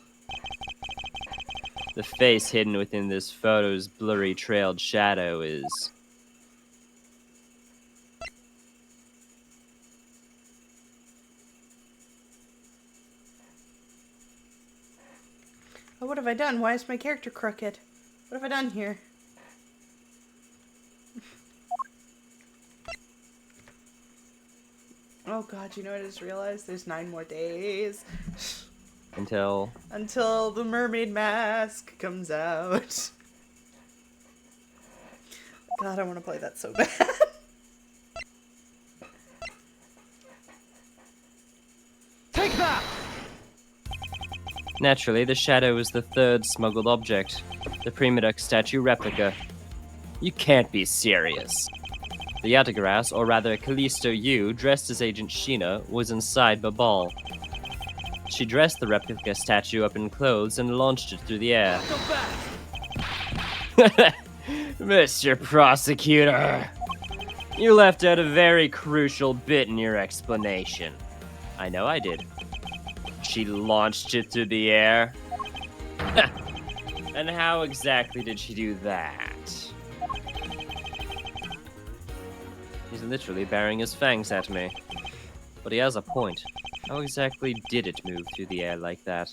The face hidden within this photo's blurry trailed shadow is... Oh, what have I done? Why is my character crooked? What have I done here? Oh god, you know what I just realized? There's 9 more days. Until the mermaid mask comes out. God, I want to play that so bad. Take that! Naturally, the shadow is the third smuggled object, the Prima statue replica. You can't be serious. The Yatagras, or rather Callisto Yu, dressed as Agent Sheena, was inside Babal. She dressed the replica statue up in clothes and launched it through the air. Mr. Prosecutor, you left out a very crucial bit in your explanation. I know I did. She launched it through the air? And how exactly did she do that? He's literally baring his fangs at me. But he has a point. How exactly did it move through the air like that?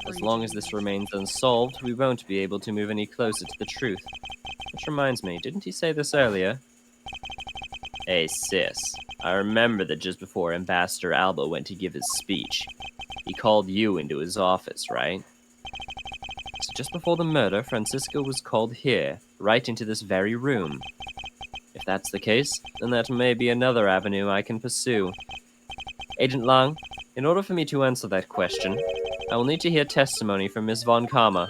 As long as this remains unsolved, we won't be able to move any closer to the truth. Which reminds me, didn't he say this earlier? Hey sis, I remember that just before Ambassador Alba went to give his speech, he called you into his office, right? So just before the murder, Francisco was called here, right into this very room. If that's the case, then that may be another avenue I can pursue. Agent Lang, in order for me to answer that question, I will need to hear testimony from Miss Von Karma.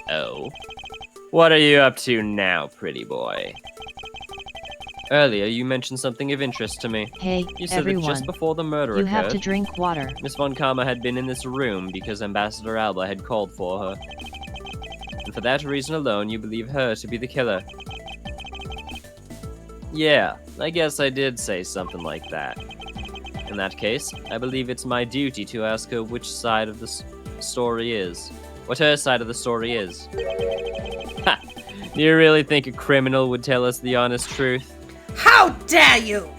Oh? What are you up to now, pretty boy? Earlier, you mentioned something of interest to me. Hey, You said everyone. that just before the murder You occurred, have to drink water. Miss Von Karma had been in this room because Ambassador Alba had called for her. And for that reason alone, you believe her to be the killer. Yeah, I guess I did say something like that. In that case, I believe it's my duty to ask her which side of the story is. What her side of the story is. Ha! Do you really think a criminal would tell us the honest truth? How dare you!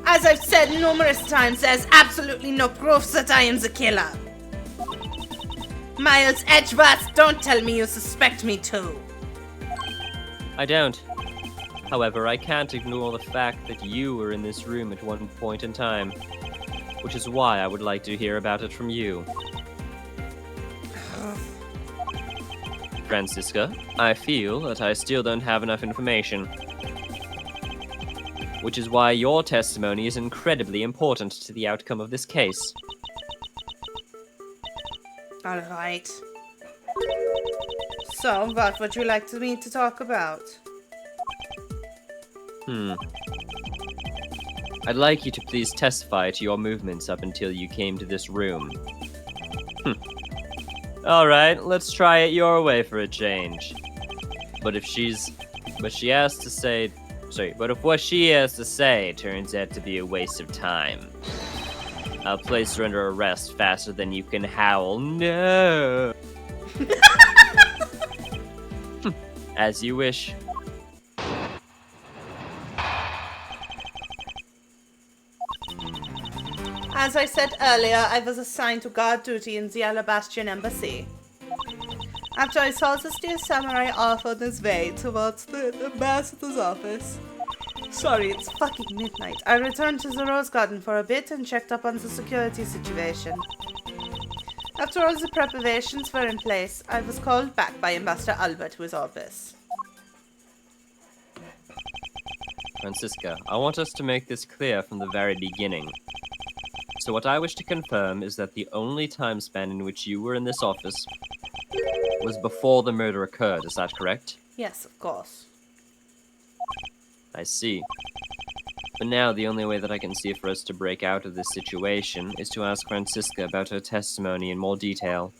As I've said numerous times, there's absolutely no proof that I am the killer. Miles Edgeworth, don't tell me you suspect me too. I don't. However, I can't ignore the fact that you were in this room at one point in time, which is why I would like to hear about it from you. Francisca, I feel that I still don't have enough information, which is why your testimony is incredibly important to the outcome of this case. Alright. So, what would you like me to talk about? I'd like you to please testify to your movements up until you came to this room. Alright, let's try it your way for a change. But if what she has to say turns out to be a waste of time, I'll place her under arrest faster than you can howl, no! As you wish. As I said earlier, I was assigned to guard duty in the Alabastian Embassy. After I saw the steel samurai off on his way towards the ambassador's office, Sorry, it's fucking midnight. I returned to the Rose Garden for a bit and checked up on the security situation. After all the preparations were in place, I was called back by Ambassador Albert to his office. Francisca, I want us to make this clear from the very beginning. So what I wish to confirm is that the only time span in which you were in this office was before the murder occurred, is that correct? Yes, of course. I see. But now the only way that I can see for us to break out of this situation is to ask Francisca about her testimony in more detail.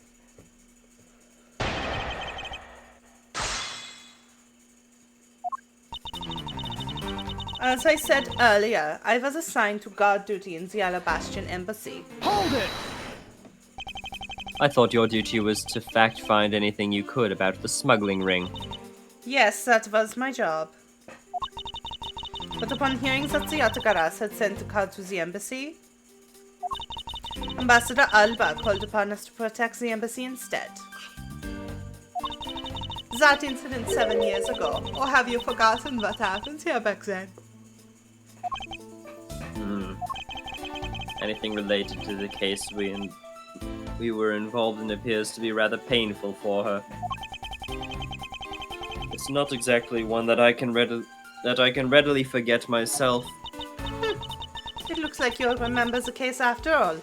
As I said earlier, I was assigned to guard duty in the Alabastion Embassy. Hold it! I thought your duty was to fact-find anything you could about the smuggling ring. Yes, that was my job. But upon hearing that the Atagaras had sent a card to the embassy, Ambassador Alba called upon us to protect the embassy instead. That incident 7 years ago, or have you forgotten what happened here back then? Anything related to the case we were involved in appears to be rather painful for her. It's not exactly one that I can readily forget myself. It looks like you remember the case after all.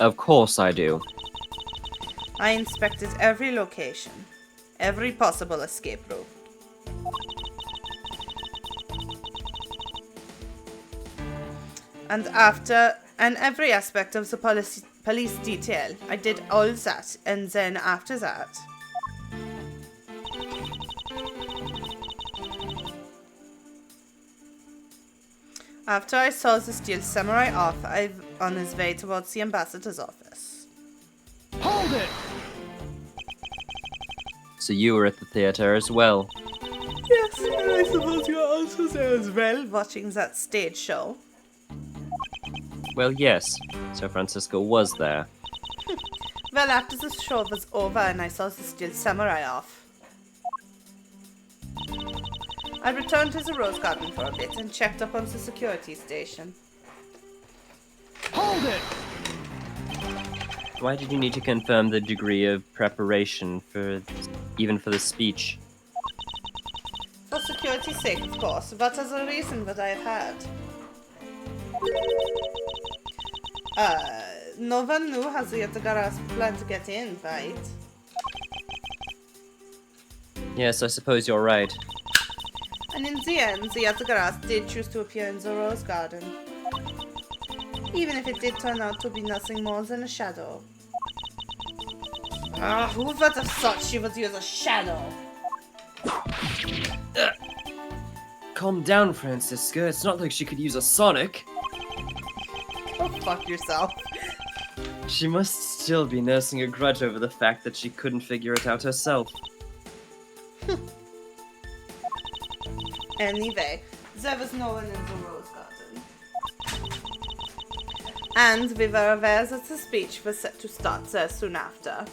Of course I do. I inspected every location, every possible escape route. And every aspect of the police detail. I did all that, and then after that... After I saw the steel samurai off, I'm on his way towards the ambassador's office. Hold it! So you were at the theater as well. Yes, and I suppose you're also there as well, watching that stage show. Well, yes. So Francisco was there. Well, after the show was over and I saw the steel samurai off, I returned to the Rose Garden for a bit and checked up on the security station. Hold it! Why did you need to confirm the degree of preparation even for the speech? For security's sake, of course, but as a reason that I've had. No one knew how the Yatagaras planned to get in, right? Yes, I suppose you're right. And in the end, the Yatagaras did choose to appear in the Rose Garden. Even if it did turn out to be nothing more than a shadow. Who would have thought she would use a shadow? Calm down, Francisca. It's not like she could use a sonic. Go fuck yourself. She must still be nursing a grudge over the fact that she couldn't figure it out herself. Anyway, there was no one in the Rose Garden. And we were aware that the speech was set to start there soon after.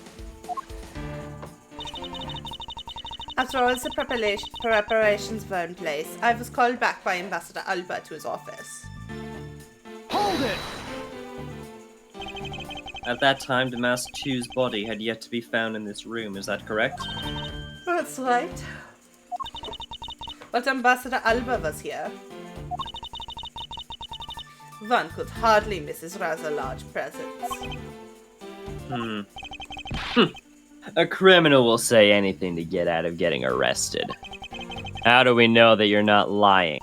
After all the preparations were in place, I was called back by Ambassador Albert to his office. Hold it! At that time, Damas II's body had yet to be found in this room, is that correct? That's right. But Ambassador Alba was here. One could hardly miss his rather large presence. A criminal will say anything to get out of getting arrested. How do we know that you're not lying?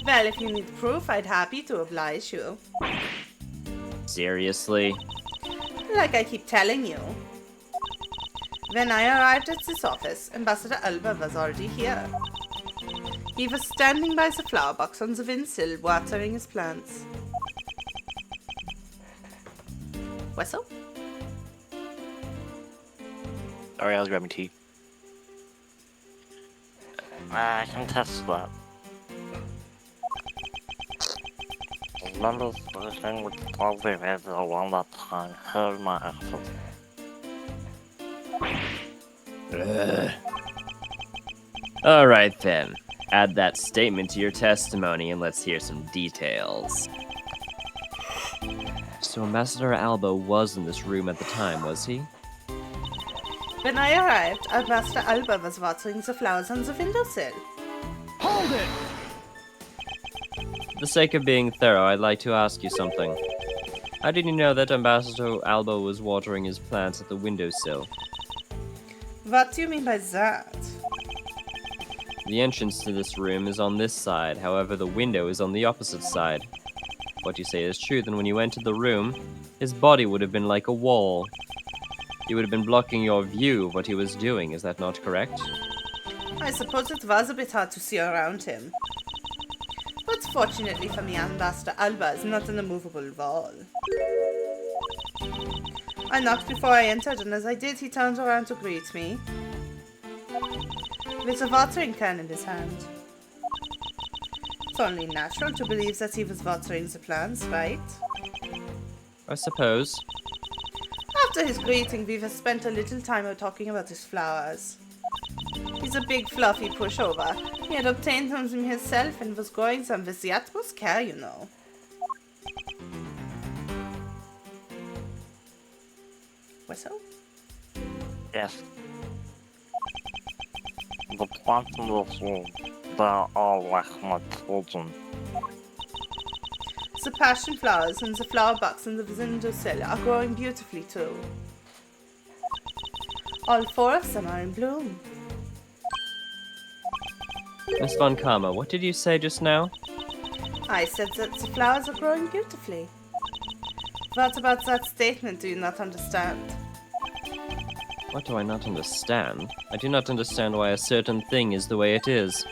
Well, if you need proof, I'd happy to oblige you. Seriously? Like I keep telling you. When I arrived at this office, Ambassador Alba was already here. He was standing by the flower box on the windsill, watering his plants. Whistle? Sorry, I was grabbing tea. I can test that. Remember the thing with the probably read around that time, heard my accent. Alright then. Add that statement to your testimony and let's hear some details. So Ambassador Alba was in this room at the time, was he? When I arrived, Ambassador Alba was watering the flowers on the windowsill. Hold it! For the sake of being thorough, I'd like to ask you something. How did you know that Ambassador Alba was watering his plants at the windowsill? What do you mean by that? The entrance to this room is on this side, however the window is on the opposite side. What you say is true, then when you entered the room, his body would have been like a wall. He would have been blocking your view of what he was doing, is that not correct? I suppose it was a bit hard to see around him. But fortunately for me, Ambassador Alba is not an immovable wall. I knocked before I entered, and as I did, he turned around to greet me with a watering can in his hand. It's only natural to believe that he was watering the plants, right? I suppose. After his greeting, we spent a little time talking about his flowers. He's a big fluffy pushover. He had obtained them himself and was growing them with the utmost care, you know. Whistle? Yes. The plants in this room, they're all like my children. The passion flowers and the flower box in the windowsill are growing beautifully too. All 4 of them are in bloom. Miss Von Karma, what did you say just now? I said that the flowers are growing beautifully. What about that statement do you not understand? What do I not understand? I do not understand why a certain thing is the way it is.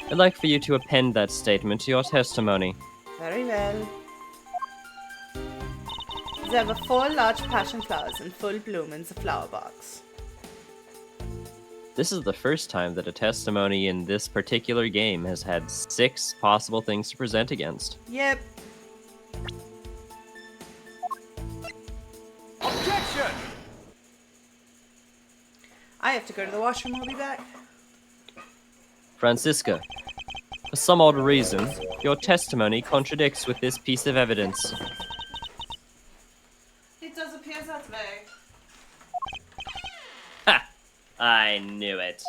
I'd like for you to append that statement to your testimony. Very well. There were 4 large passion flowers in full bloom in the flower box. This is the first time that a testimony in this particular game has had 6 possible things to present against. Yep. Objection! I have to go to the washroom. I'll be back. Francisca, for some odd reason, your testimony contradicts with this piece of evidence. It does appear that way. Ha! I knew it.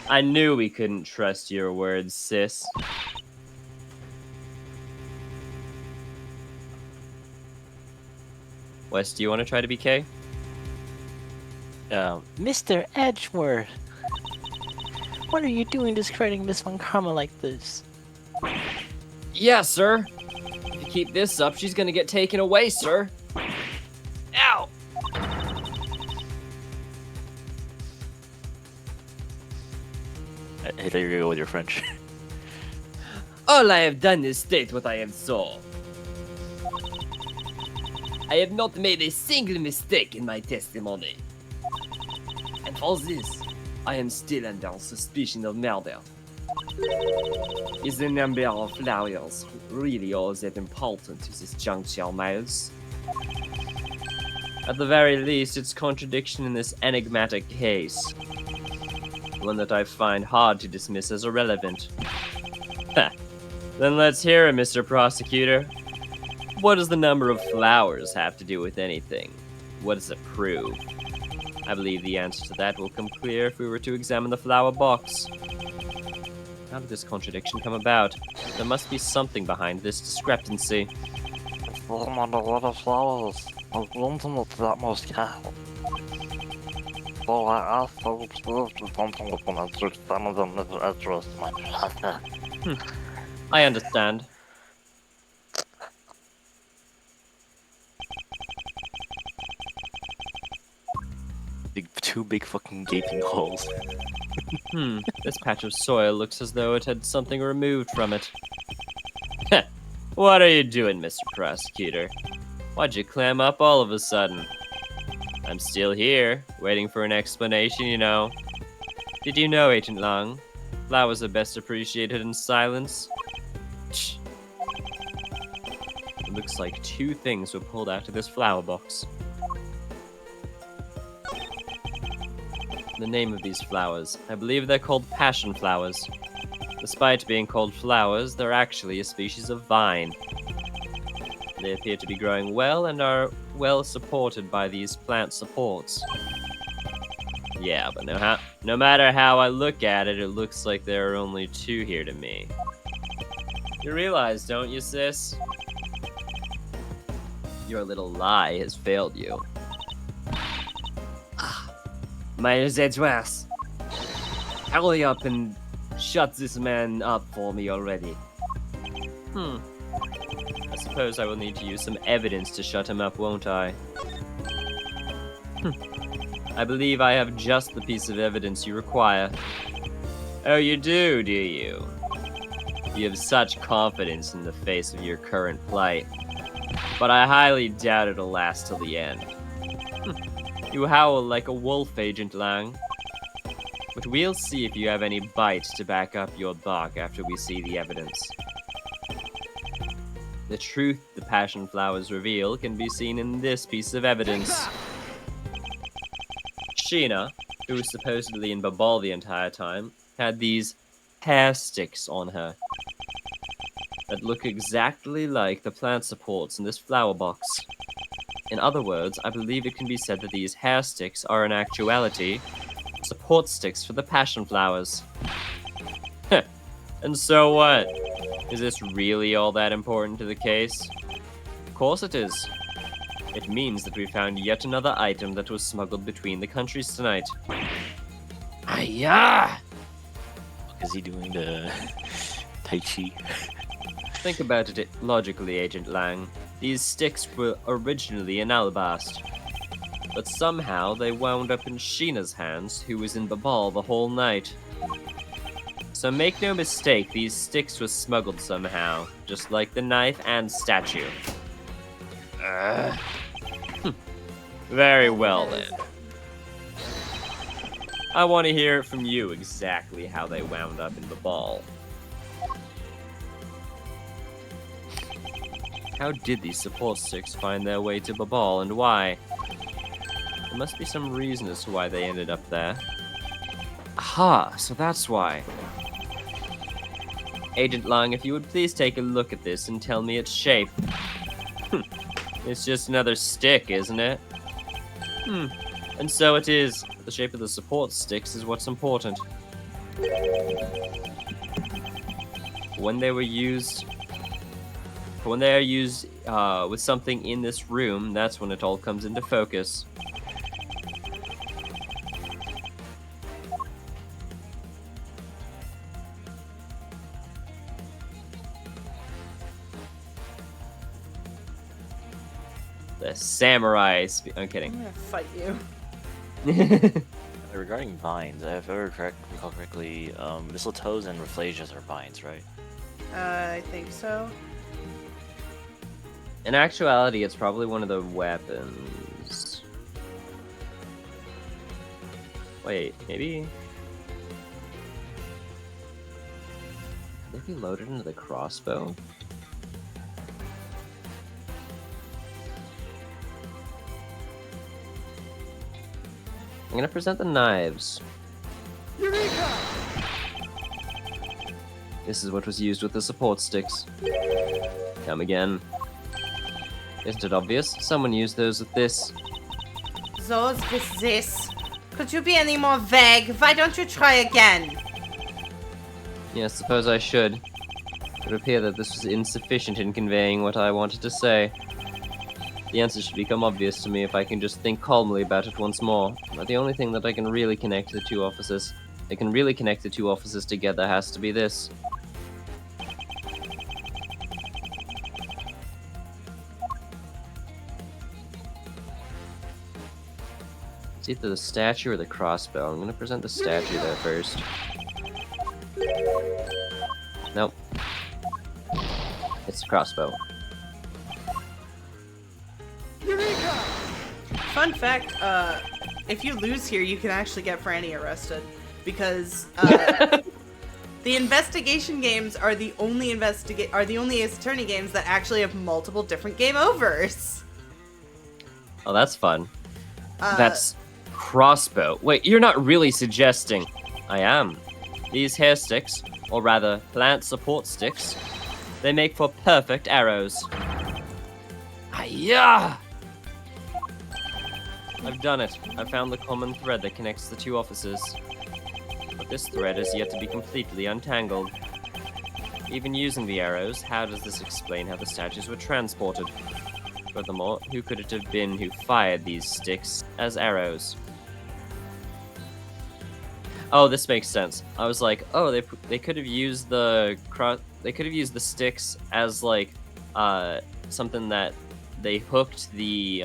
I knew we couldn't trust your words, sis. Wes, do you want to try to be K? Mr. Edgeworth, what are you doing discrediting Miss Von Karma like this? Yeah, sir. If you keep this up, she's gonna get taken away, sir. Ow! I thought you were gonna go with your French. All I have done is state what I have saw. I have not made a single mistake in my testimony. And for this, I am still under suspicion of murder. Is the number of flowers really all that important to this juncture, Miles? At the very least, it's contradiction in this enigmatic case. One that I find hard to dismiss as irrelevant. Ha! Then let's hear it, Mr. Prosecutor. What does the number of flowers have to do with anything? What does it prove? I believe the answer to that will come clear if we were to examine the flower box. How did this contradiction come about? There must be something behind this discrepancy. It's bloom on a lot of flowers. I've bloomed them with the utmost care. So I asked to observe the something with an answer some of them Mr. Edgeworth, my brother. I understand. Two big fucking gaping holes. This patch of soil looks as though it had something removed from it. Heh, what are you doing, Mr. Prosecutor? Why'd you clam up all of a sudden? I'm still here, waiting for an explanation, you know. Did you know, Agent Long? Flowers are best appreciated in silence. Shh. It looks like 2 things were pulled out of this flower box. The name of these flowers. I believe they're called passion flowers. Despite being called flowers, they're actually a species of vine. They appear to be growing well and are well supported by these plant supports. Yeah, but no matter how I look at it, it looks like there are only 2 here to me. You realize, don't you, sis? Your little lie has failed you. My Wherequs. Hurry up and shut this man up for me already. I suppose I will need to use some evidence to shut him up, won't I? I believe I have just the piece of evidence you require. Oh, you do you? You have such confidence in the face of your current plight. But I highly doubt it'll last till the end. You howl like a wolf, Agent Lang. But we'll see if you have any bite to back up your bark after we see the evidence. The truth the passion flowers reveal can be seen in this piece of evidence. Sheena, who was supposedly in Babal the entire time, had these hair sticks on her that look exactly like the plant supports in this flower box. In other words, I believe it can be said that these hair sticks are in actuality support sticks for the passion flowers. And so what? Is this really all that important to the case? Of course it is. It means that we found yet another item that was smuggled between the countries tonight. Ayah! Is he doing the Tai Chi? Think about it logically, Agent Lang. These sticks were originally in Alabast, but somehow they wound up in Sheena's hands, who was in Babal the whole night. So make no mistake, these sticks were smuggled somehow, just like the knife and statue. Very well then. I want to hear it from you exactly how they wound up in Babal. How did these support sticks find their way to Babal, and why? There must be some reason as to why they ended up there. Aha, so that's why. Agent Lang, if you would please take a look at this and tell me its shape. It's just another stick, isn't it? And so it is. The shape of the support sticks is what's important. When they are used with something in this room, that's when it all comes into focus. The samurai. I'm kidding. I'm gonna fight you. Regarding vines, if I recall correctly, mistletoes and rafflesias are vines, right? I think so. In actuality, it's probably one of the weapons. Wait, maybe? Could they be loaded into the crossbow? I'm gonna present the knives. Eureka! This is what was used with the support sticks. Come again. Isn't it obvious? Someone used those with this. Those with this. Could you be any more vague? Why don't you try again? Yes, suppose I should. It would appear that this was insufficient in conveying what I wanted to say. The answer should become obvious to me if I can just think calmly about it once more. But the only thing that I can really connect the two offices together has to be this. It's either the statue or the crossbow. I'm gonna present the statue there first. Nope. It's the crossbow. Eureka! Fun fact, if you lose here, you can actually get Franny arrested. Because, the investigation games are the only Ace Attorney games that actually have multiple different game overs. Oh, that's fun. That's crossbow. Wait, you're not really suggesting... I am. These hair sticks, or rather plant support sticks, they make for perfect arrows. Hi-ya! I've done it. I've found the common thread that connects the two offices. But this thread is yet to be completely untangled. Even using the arrows, how does this explain how the statues were transported? Furthermore, who could it have been who fired these sticks as arrows? Oh, this makes sense. I was like, oh, they could have used the sticks as like something that they hooked the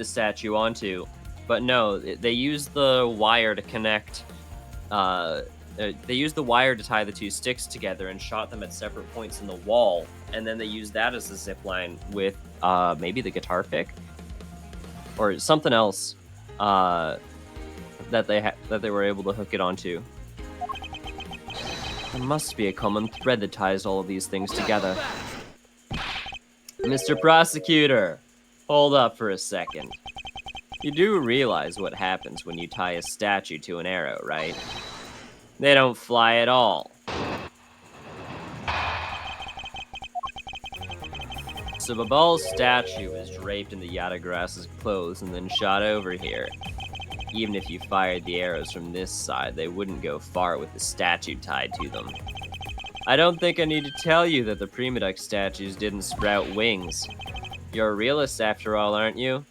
statue onto, but no, they used the wire to connect. They used the wire to tie the two sticks together and shot them at separate points in the wall, and then they used that as a zip line with maybe the guitar pick or something else that they were able to hook it onto. There must be a common thread that ties all of these things together. Mr. Prosecutor, hold up for a second. You do realize what happens when you tie a statue to an arrow, right? They don't fly at all. So Babal's statue is draped in the Yatagrass's clothes and then shot over here. Even if you fired the arrows from this side, they wouldn't go far with the statue tied to them. I don't think I need to tell you that the Primaduck statues didn't sprout wings. You're a realist after all, aren't you?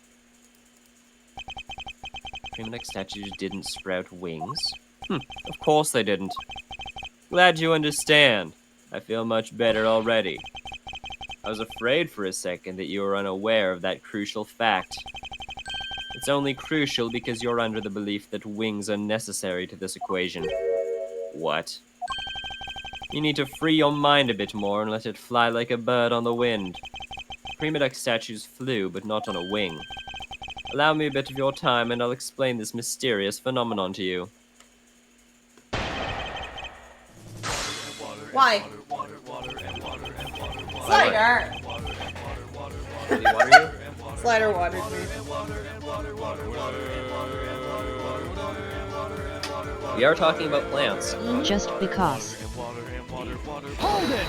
Primaduck statues didn't sprout wings? Of course they didn't. Glad you understand. I feel much better already. I was afraid for a second that you were unaware of that crucial fact. It's only crucial because you're under the belief that wings are necessary to this equation. What? You need to free your mind a bit more and let it fly like a bird on the wind. Primaduck statues flew, but not on a wing. Allow me a bit of your time and I'll explain this mysterious phenomenon to you. Why? Slider! Did he water you? Slider watered me. We are talking about plants. Just because. Hold it!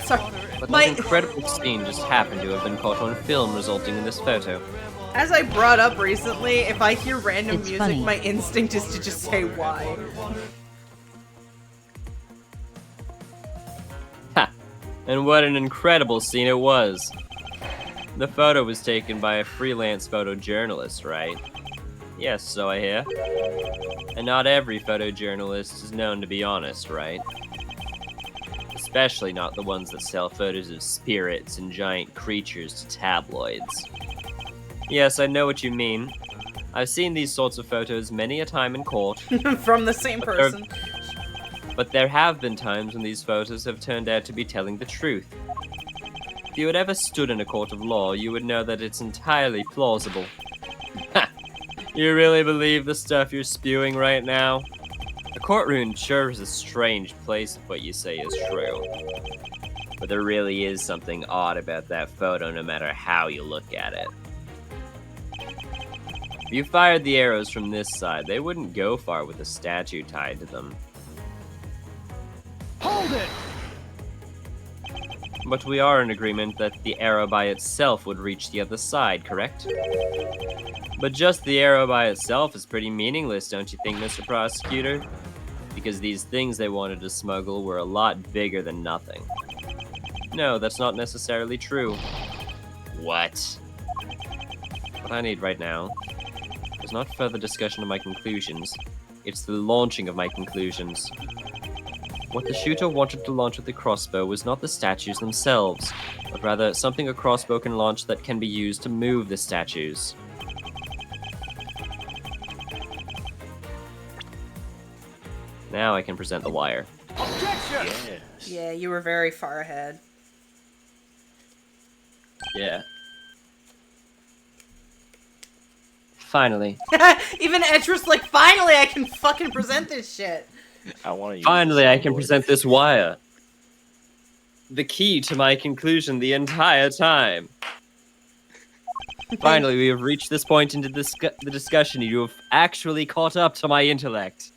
Sorry. But My- this incredible scene just happened to have been caught on film, resulting in this photo. As I brought up recently, if I hear random It's music, funny. my instinct is to just say why. Ha! And what an incredible scene it was! The photo was taken by a freelance photojournalist, right? Yes, so I hear. And not every photojournalist is known to be honest, right? Especially not the ones that sell photos of spirits and giant creatures to tabloids. Yes, I know what you mean. I've seen these sorts of photos many a time in court, From the same person. but there have been times when these photos have turned out to be telling the truth. If you had ever stood in a court of law, you would know that it's entirely plausible. Ha! You really believe the stuff you're spewing right now? A courtroom sure is a strange place if what you say is true. But there really is something odd about that photo no matter how you look at it. If you fired the arrows from this side, they wouldn't go far with a statue tied to them. Hold it! But we are in agreement that the arrow by itself would reach the other side, correct? But just the arrow by itself is pretty meaningless, don't you think, Mr. Prosecutor? Because these things they wanted to smuggle were a lot bigger than nothing. No, that's not necessarily true. What? What I need right now is not further discussion of my conclusions. It's the launching of my conclusions. What the shooter wanted to launch with the crossbow was not the statues themselves, but rather something a crossbow can launch that can be used to move the statues. Now I can present the wire. Objection! Yes. Yeah, you were very far ahead. Yeah. Finally. Even Etrus like, finally I can fucking present this shit. I want to use Finally, this I can soundboard. present this wire. The key to my conclusion the entire time. Finally, we have reached this point into the discussion. You have actually caught up to my intellect.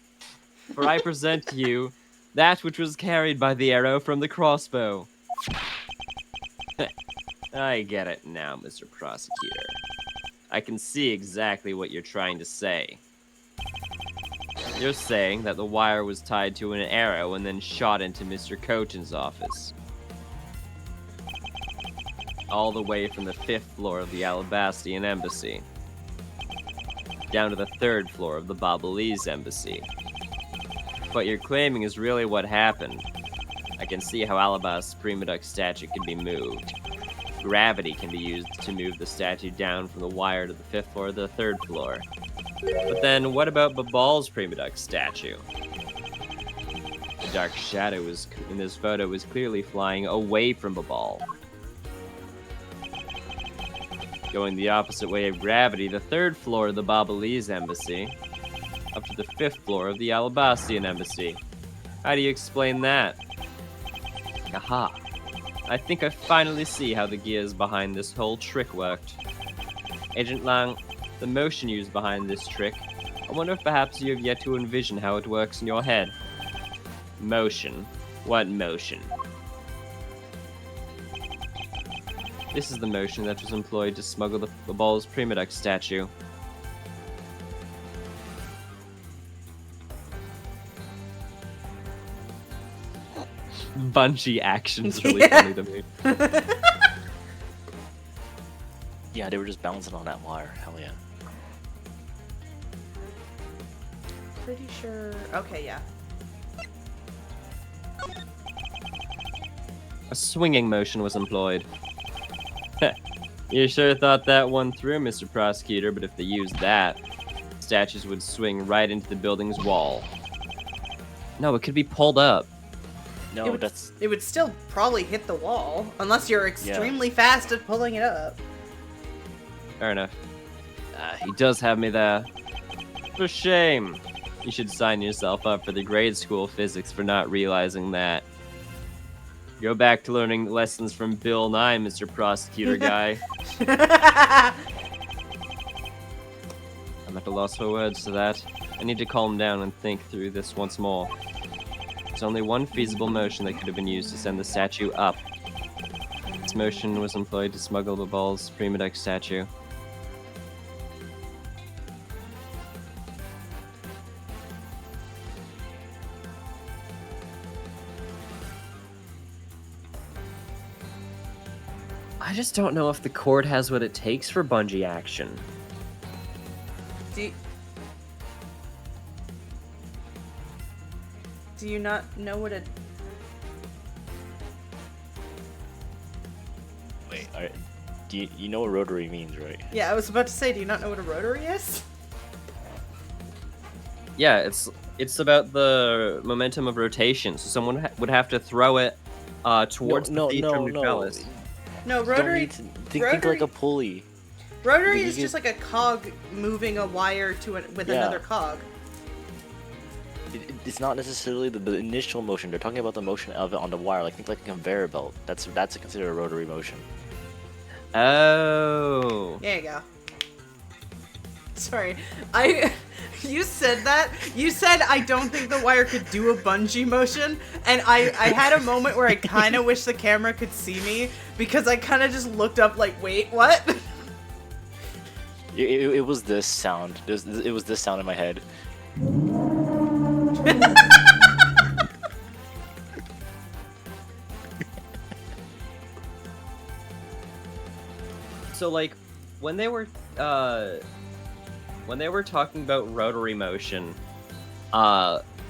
For I present to you that which was carried by the arrow from the crossbow. I get it now, Mr. Prosecutor. I can see exactly what you're trying to say. You're saying that the wire was tied to an arrow and then shot into Mr. Coton's office. All the way from the 5th floor of the Alabastian Embassy down to the 3rd floor of the Babalese Embassy. What you're claiming is really what happened. I can see how Alabast's Prima Duck statue can be moved. Gravity can be used to move the statue down from the wire to the 5th floor or the 3rd floor. But then, what about Babal's Prima Duck statue? The dark shadow in this photo was clearly flying away from Babal. Going the opposite way of gravity, the 3rd floor of the Babalese Embassy, up to the 5th floor of the Alabastian Embassy. How do you explain that? Aha. I think I finally see how the gears behind this whole trick worked. Agent Lang, the motion used behind this trick, I wonder if perhaps you have yet to envision how it works in your head. Motion? What motion? This is the motion that was employed to smuggle the Babal's Prima Duck statue. Bungee action's really funny to me. Yeah, they were just bouncing on that wire. Hell yeah. Pretty sure. Okay, yeah. A swinging motion was employed. You sure thought that one through, Mr. Prosecutor, but if they used that, statues would swing right into the building's wall. No, it could be pulled up. No, It would still probably hit the wall, unless you're extremely fast at pulling it up. Fair enough. He does have me there. For shame. You should sign yourself up for the grade school physics for not realizing that. Go back to learning lessons from Bill Nye, Mr. Prosecutor guy. I'm at a loss for words to that. I need to calm down and think through this once more. There's only one feasible motion that could have been used to send the statue up. This motion was employed to smuggle Babal's Prima Duck statue. I just don't know if the court has what it takes for bungee action. Do you not know what a... Wait, alright. Do you know what rotary means, right? Yeah, I was about to say, do you not know what a rotary is? Yeah, it's about the momentum of rotation. So someone would have to throw it towards the theatrum neutralis. No, rotary... Think like a pulley. Rotary is just like a cog moving a wire to with another cog. It's not necessarily the initial motion. They're talking about the motion of it on the wire. Like think like a conveyor belt. That's considered a rotary motion. Oh. There you go. Sorry, you said that. You said I don't think the wire could do a bungee motion, and I had a moment where I kind of wish the camera could see me because I kind of just looked up like, wait, what? It was this sound. It was this sound in my head. So like when they were talking about rotary motion,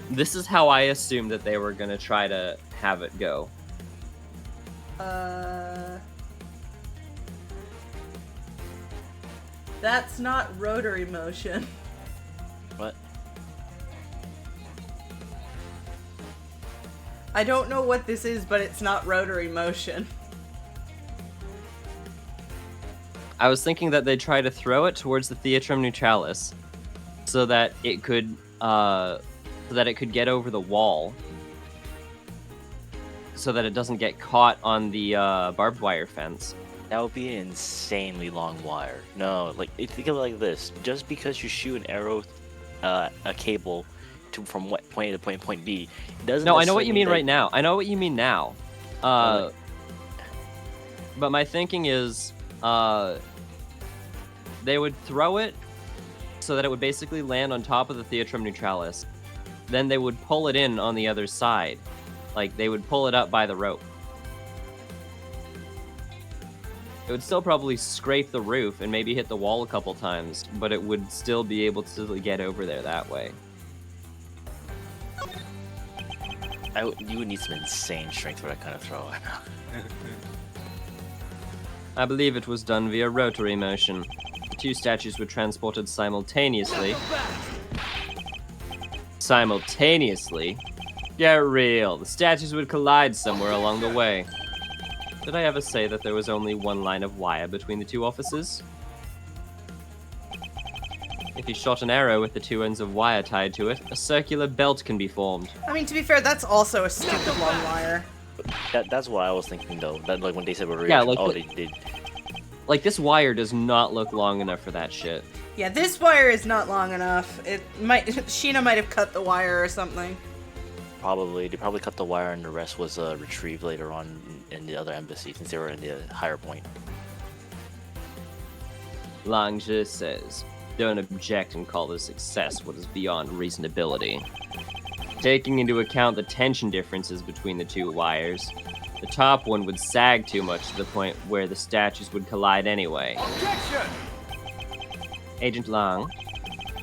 this is how I assumed that they were gonna try to have it go. That's not rotary motion. What? I don't know what this is, but it's not rotary motion. I was thinking that they'd try to throw it towards the theatrum neutralis, so that it could get over the wall, so that it doesn't get caught on the barbed wire fence. That would be an insanely long wire. No, like think of it like this: just because you shoot an arrow, a cable, from point A to point B, it doesn't. No, I know what you necessarily mean right now. I know what you mean now. like- But my thinking is, they would throw it so that it would basically land on top of the Theatrum Neutralis. Then they would pull it in on the other side. Like, they would pull it up by the rope. It would still probably scrape the roof and maybe hit the wall a couple times, but it would still be able to get over there that way. you would need some insane strength for that kind of throw. I believe it was done via rotary motion. The two statues were transported simultaneously. Simultaneously? Get real. The statues would collide somewhere along the way. Did I ever say that there was only one line of wire between the two offices? If you shot an arrow with the two ends of wire tied to it, a circular belt can be formed. I mean, to be fair, that's also a stupid long wire. That's what I was thinking though. That like when they said rotary, Yeah, like oh, the- they did. Like, this wire does not look long enough for that shit. Yeah, this wire is not long enough. It might Sheena might have cut the wire or something. Probably they probably cut the wire and the rest was retrieved later on in the other embassy since they were in the higher point. Lange says, don't object and call this success what is beyond reasonability. Taking into account the tension differences between the two wires, the top one would sag too much to the point where the statues would collide anyway. Objection! Agent Lang,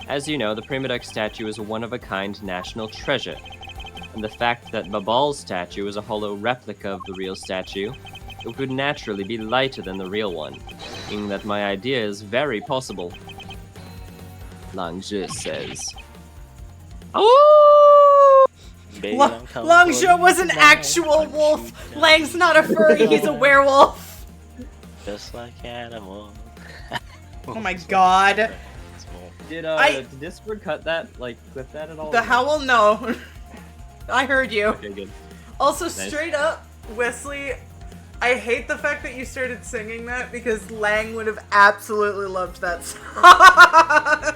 as you know, the Primaduck statue is a one-of-a-kind national treasure, and the fact that Babal's statue is a hollow replica of the real statue, it would naturally be lighter than the real one, meaning that my idea is very possible. Lange says, "Oh!" Baby, I'm coming Longjaw for was you an tonight. actual Punch wolf. you down. Lang's not a furry, he's a werewolf. Just like animals. Oh my god. Did Discord cut that, like, clip that at all? The howl, no. I heard you. Okay, good. Also, Nice. straight up, Wesley, I hate the fact that you started singing that because Lang would have absolutely loved that song.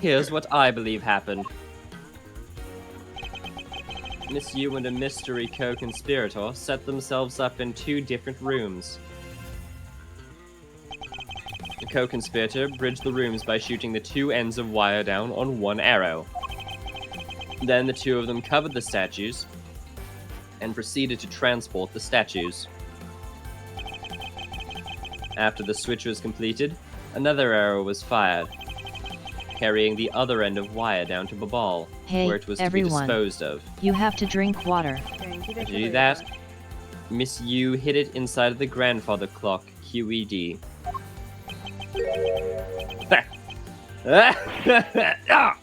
Here's what I believe happened. Miss Yu and a mystery co-conspirator set themselves up in two different rooms. The co-conspirator bridged the rooms by shooting the two ends of wire down on one arrow. Then the two of them covered the statues and proceeded to transport the statues. After the switch was completed, another arrow was fired, carrying the other end of wire down to Babal, Hey, where it was everyone. to be disposed of. You have to drink water. To do that, Miss Yu hid it inside of the grandfather clock, QED. Ah!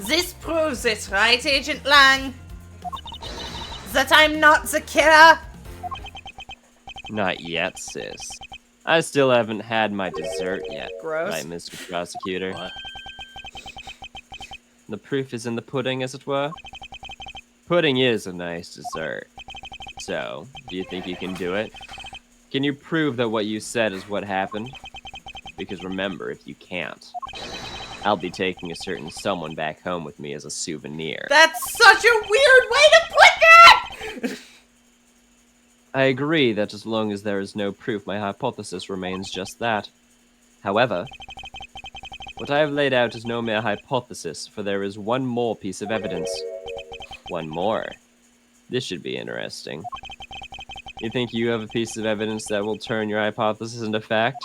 This proves it, right, Agent Lang? That I'm not the killer? Not yet, sis. I still haven't had my dessert yet. Gross. Right, Mr. Prosecutor. What? The proof is in the pudding, as it were. Pudding is a nice dessert. So, do you think you can do it? Can you prove that what you said is what happened? Because remember, if you can't, I'll be taking a certain someone back home with me as a souvenir. That's such a weird way to put that! I agree that as long as there is no proof, my hypothesis remains just that. However, what I have laid out is no mere hypothesis, for there is one more piece of evidence. One more. This should be interesting. You think you have a piece of evidence that will turn your hypothesis into fact?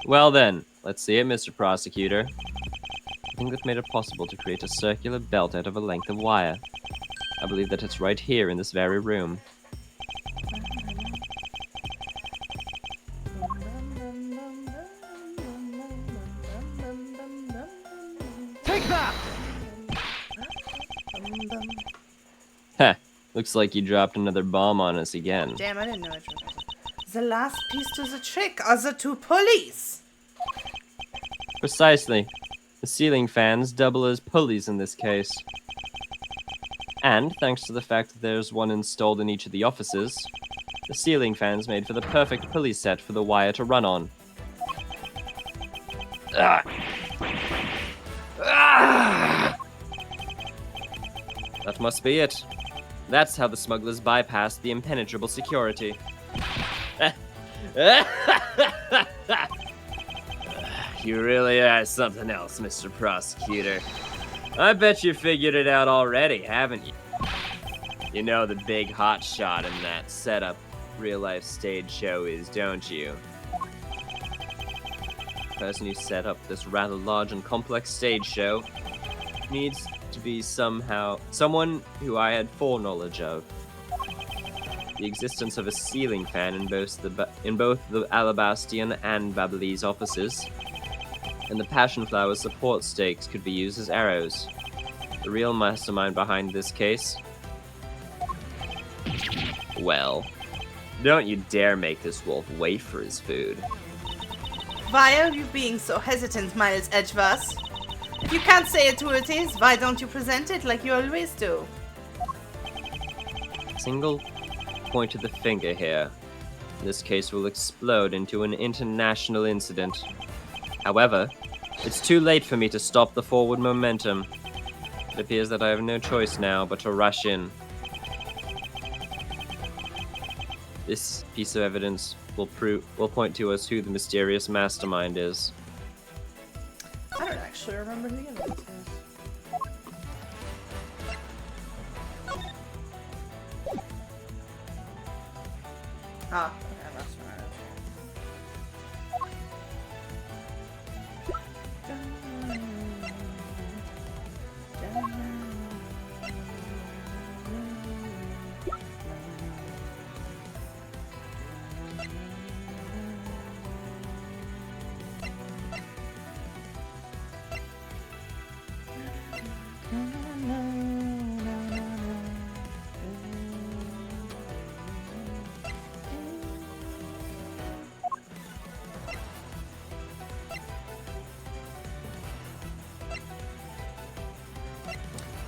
Well then, let's see it, Mr. Prosecutor. I think that made it possible to create a circular belt out of a length of wire. I believe that it's right here in this very room. Take that! Heh, looks like you dropped another bomb on us again. Damn, I didn't know it. The last piece to the trick are the two pulleys. Precisely. The ceiling fans double as pulleys in this case. And thanks to the fact that there's one installed in each of the offices, the ceiling fan's made for the perfect pulley set for the wire to run on. Ah. Ah. That must be it. That's how the smugglers bypassed the impenetrable security. You really are something else, Mr. Prosecutor. I bet you figured it out already, haven't you? You know the big hot shot in that setup real-life stage show is, don't you? The person who set up this rather large and complex stage show needs to be someone who I had foreknowledge of. The existence of a ceiling fan in both the Alabastian and Babyliss offices, and the Passion Flower support stakes could be used as arrows. The real mastermind behind this case? Well, don't you dare make this wolf wait for his food. Why are you being so hesitant, Miles Edgeworth? If you can't say it who it is, why don't you present it like you always do? Single point of the finger here. This case will explode into an international incident. However, it's too late for me to stop the forward momentum. It appears that I have no choice now but to rush in. This piece of evidence will point to us who the mysterious mastermind is. I don't actually remember who the evidence is. Ah, okay, that's right.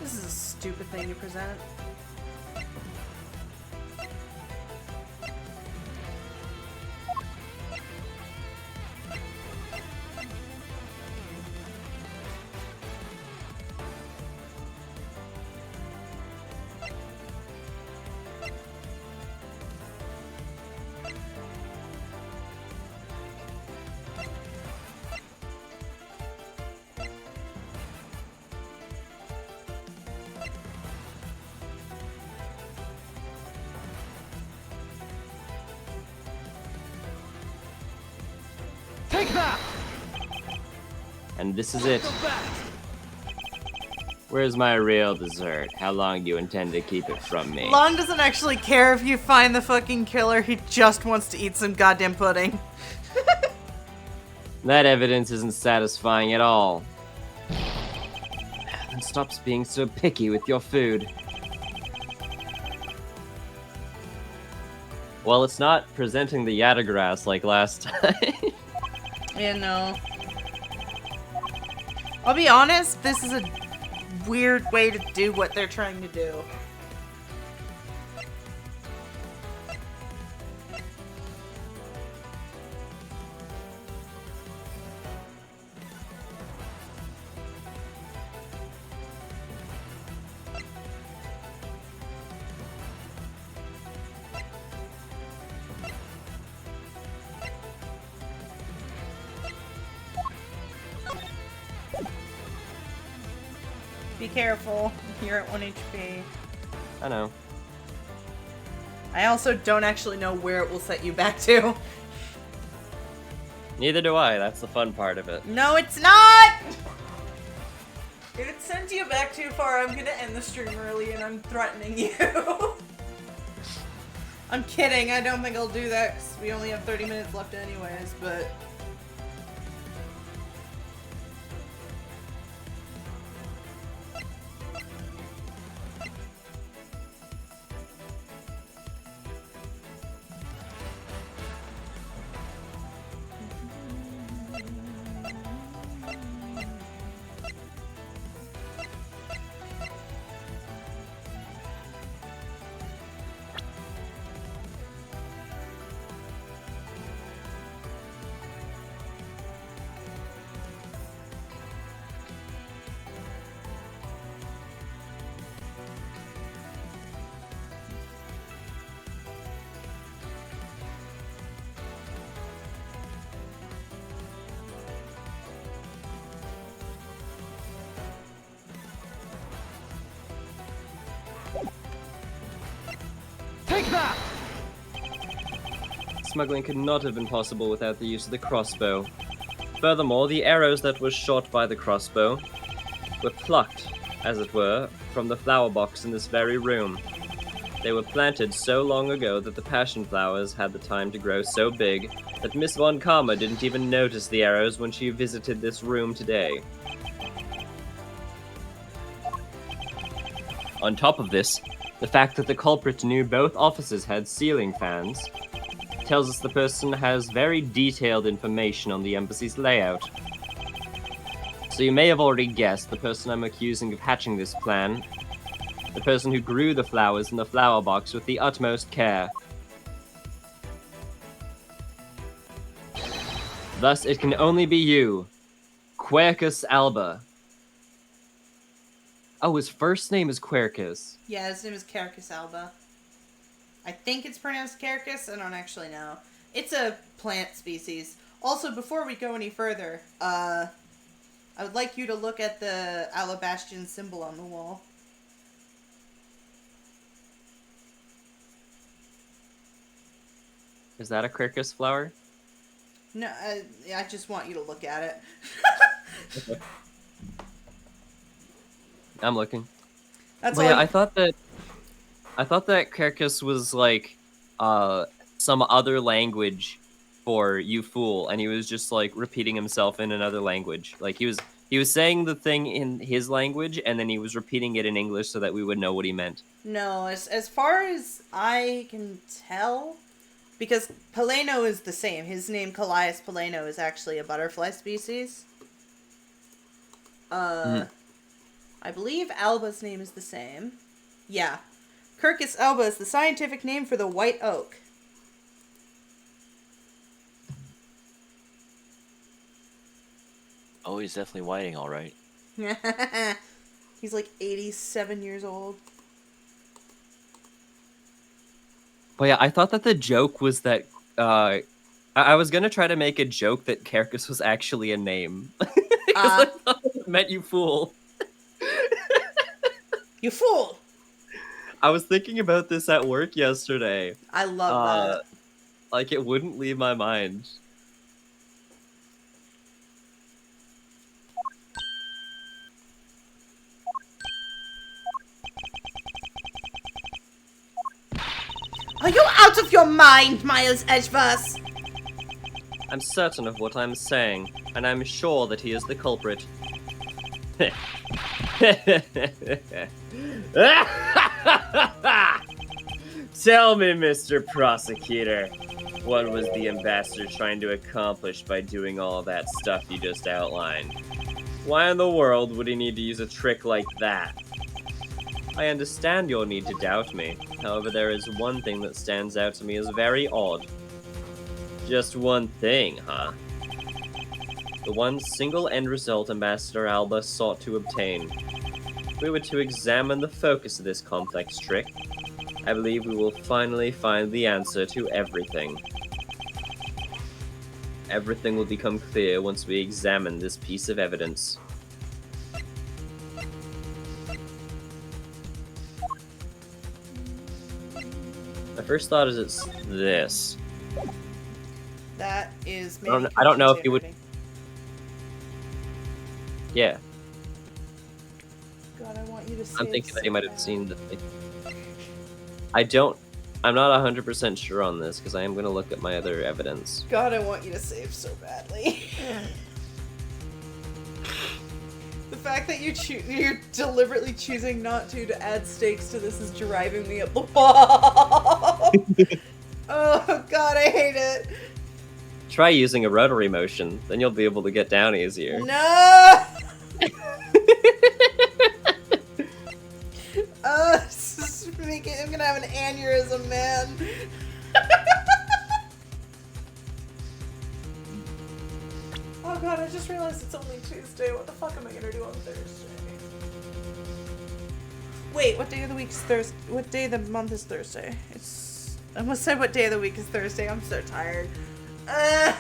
This is a stupid thing to present. Take that! And this is it. Where's my real dessert? How long do you intend to keep it from me? Long doesn't actually care if you find the fucking killer, he just wants to eat some goddamn pudding. That evidence isn't satisfying at all. Then stop being so picky with your food. Well, it's not presenting the Yatagrass like last time. Yeah, no. I'll be honest, this is a weird way to do what they're trying to do. Be careful, you're at 1 HP. I know. I also don't actually know where it will set you back to. Neither do I. That's the fun part of it. No, it's not! If it sends you back too far, I'm gonna end the stream early and I'm threatening you. I'm kidding, I don't think I'll do that because we only have 30 minutes left anyways, but... smuggling could not have been possible without the use of the crossbow. Furthermore, the arrows that were shot by the crossbow were plucked, as it were, from the flower box in this very room. They were planted so long ago that the passion flowers had the time to grow so big that Miss Von Karma didn't even notice the arrows when she visited this room today. On top of this, the fact that the culprit knew both offices had ceiling fans tells us the person has very detailed information on the embassy's layout. So you may have already guessed the person I'm accusing of hatching this plan, the person who grew the flowers in the flower box with the utmost care. Thus, it can only be you, Quercus Alba. Oh, his first name is Quercus. Yeah, his name is Quercus Alba. I think it's pronounced Quercus. I don't actually know. It's a plant species. Also, before we go any further, I would like you to look at the Alabastian symbol on the wall. Is that a Quercus flower? No, I just want you to look at it. Okay. I'm looking. That's Well, all. yeah, I thought that Quercus was like some other language for you fool, and he was just like repeating himself in another language. Like he was saying the thing in his language, and then he was repeating it in English so that we would know what he meant. No, as far as I can tell, because Paleno is the same. His name, Callias Paleno, is actually a butterfly species. I believe Alba's name is the same. Yeah. Quercus alba is the scientific name for the white oak. Oh, he's definitely whiting, all right. He's like 87 years old. But yeah, I thought that the joke was that I was gonna try to make a joke that Quercus was actually a name. Because I thought it meant you fool. You fool! I was thinking about this at work yesterday. I love that. Like, it wouldn't leave my mind. Are you out of your mind, Miles Edgeverse? I'm certain of what I'm saying, and I'm sure that he is the culprit. Tell me, Mr. Prosecutor, what was the ambassador trying to accomplish by doing all that stuff you just outlined? Why in the world would he need to use a trick like that? I understand your need to doubt me. However, there is one thing that stands out to me as very odd. Just one thing, huh? The one single end result Ambassador Alba sought to obtain. If we were to examine the focus of this complex trick, I believe we will finally find the answer to everything. Everything will become clear once we examine this piece of evidence. My first thought is it's this. That is I don't know if you would. Yeah. God, I want you to say I'm thinking that you might have seen the thing. I'm not 100% sure on this, because I am going to look at my other evidence. God, I want you to save so badly. The fact that you're deliberately choosing not to add stakes to this is driving me up the wall. Oh God, I hate it. Try using a rotary motion, then you'll be able to get down easier. No! I'm gonna have an aneurysm, man. Oh God, I just realized it's only Tuesday. What the fuck am I gonna do on Thursday? Wait, what day of the week is Thursday? What day of the month is Thursday? I almost said what day of the week is Thursday. I'm so tired. The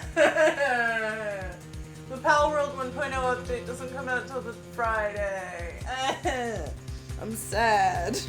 Pal World 1.0 update doesn't come out till this Friday. I'm sad.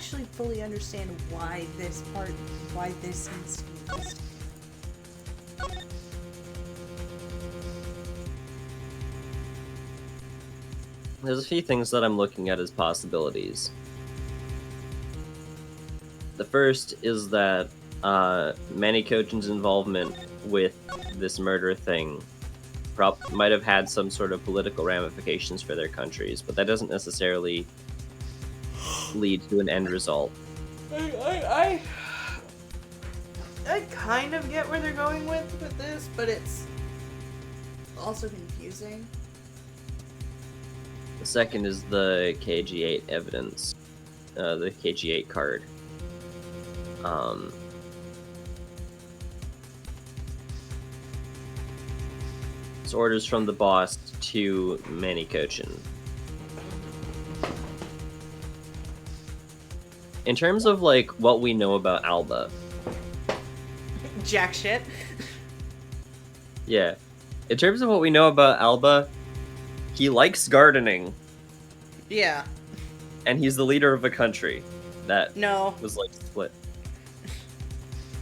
actually fully understand why this needs to be investigated. There's a few things that I'm looking at as possibilities. The first is that Manny Kochin's involvement with this murder thing might have had some sort of political ramifications for their countries, but that doesn't necessarily lead to an end result. I kind of get where they're going with this, but it's also confusing. The second is the KG8 evidence, the KG8 card. It's orders from the boss to Manny Kochin. In terms of like what we know about Alba, Jack shit. yeah. In terms of what we know about Alba, he likes gardening, Yeah. and he's the leader of a country that No. was like split.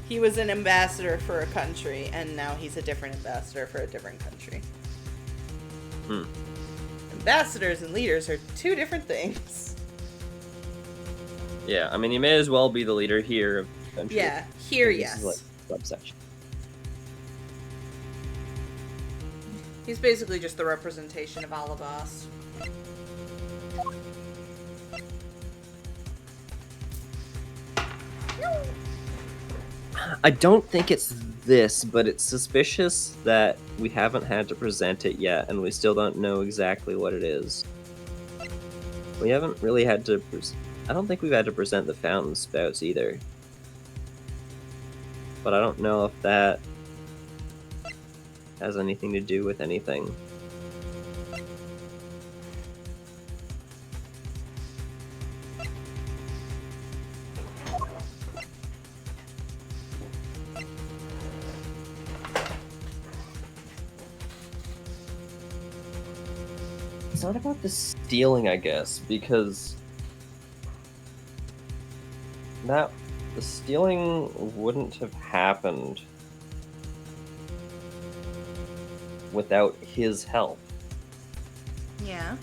He was an ambassador for a country, and now he's a different ambassador for a different country. Ambassadors and leaders are two different things. Yeah, I mean, he may as well be the leader here of the country. Yeah, here, This yes. is, like, subsection. He's basically just the representation of Alabas. I don't think it's this, but it's suspicious that we haven't had to present it yet, and we still don't know exactly what it is. We haven't really had to... I don't think we've had to present the fountain spouts either. But I don't know if that has anything to do with anything. It's not about the stealing, I guess, because the stealing wouldn't have happened without his help. Yeah.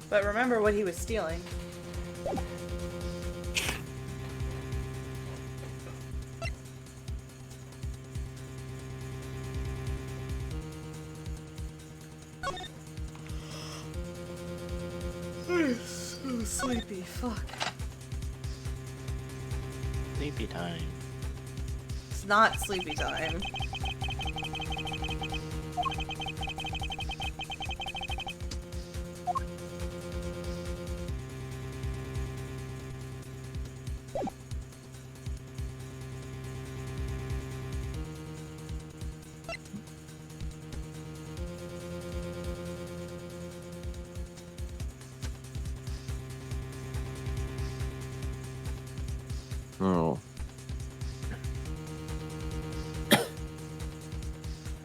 But remember what he was stealing. I'm so sleepy, fuck. Sleepy time. It's not sleepy time. Oh.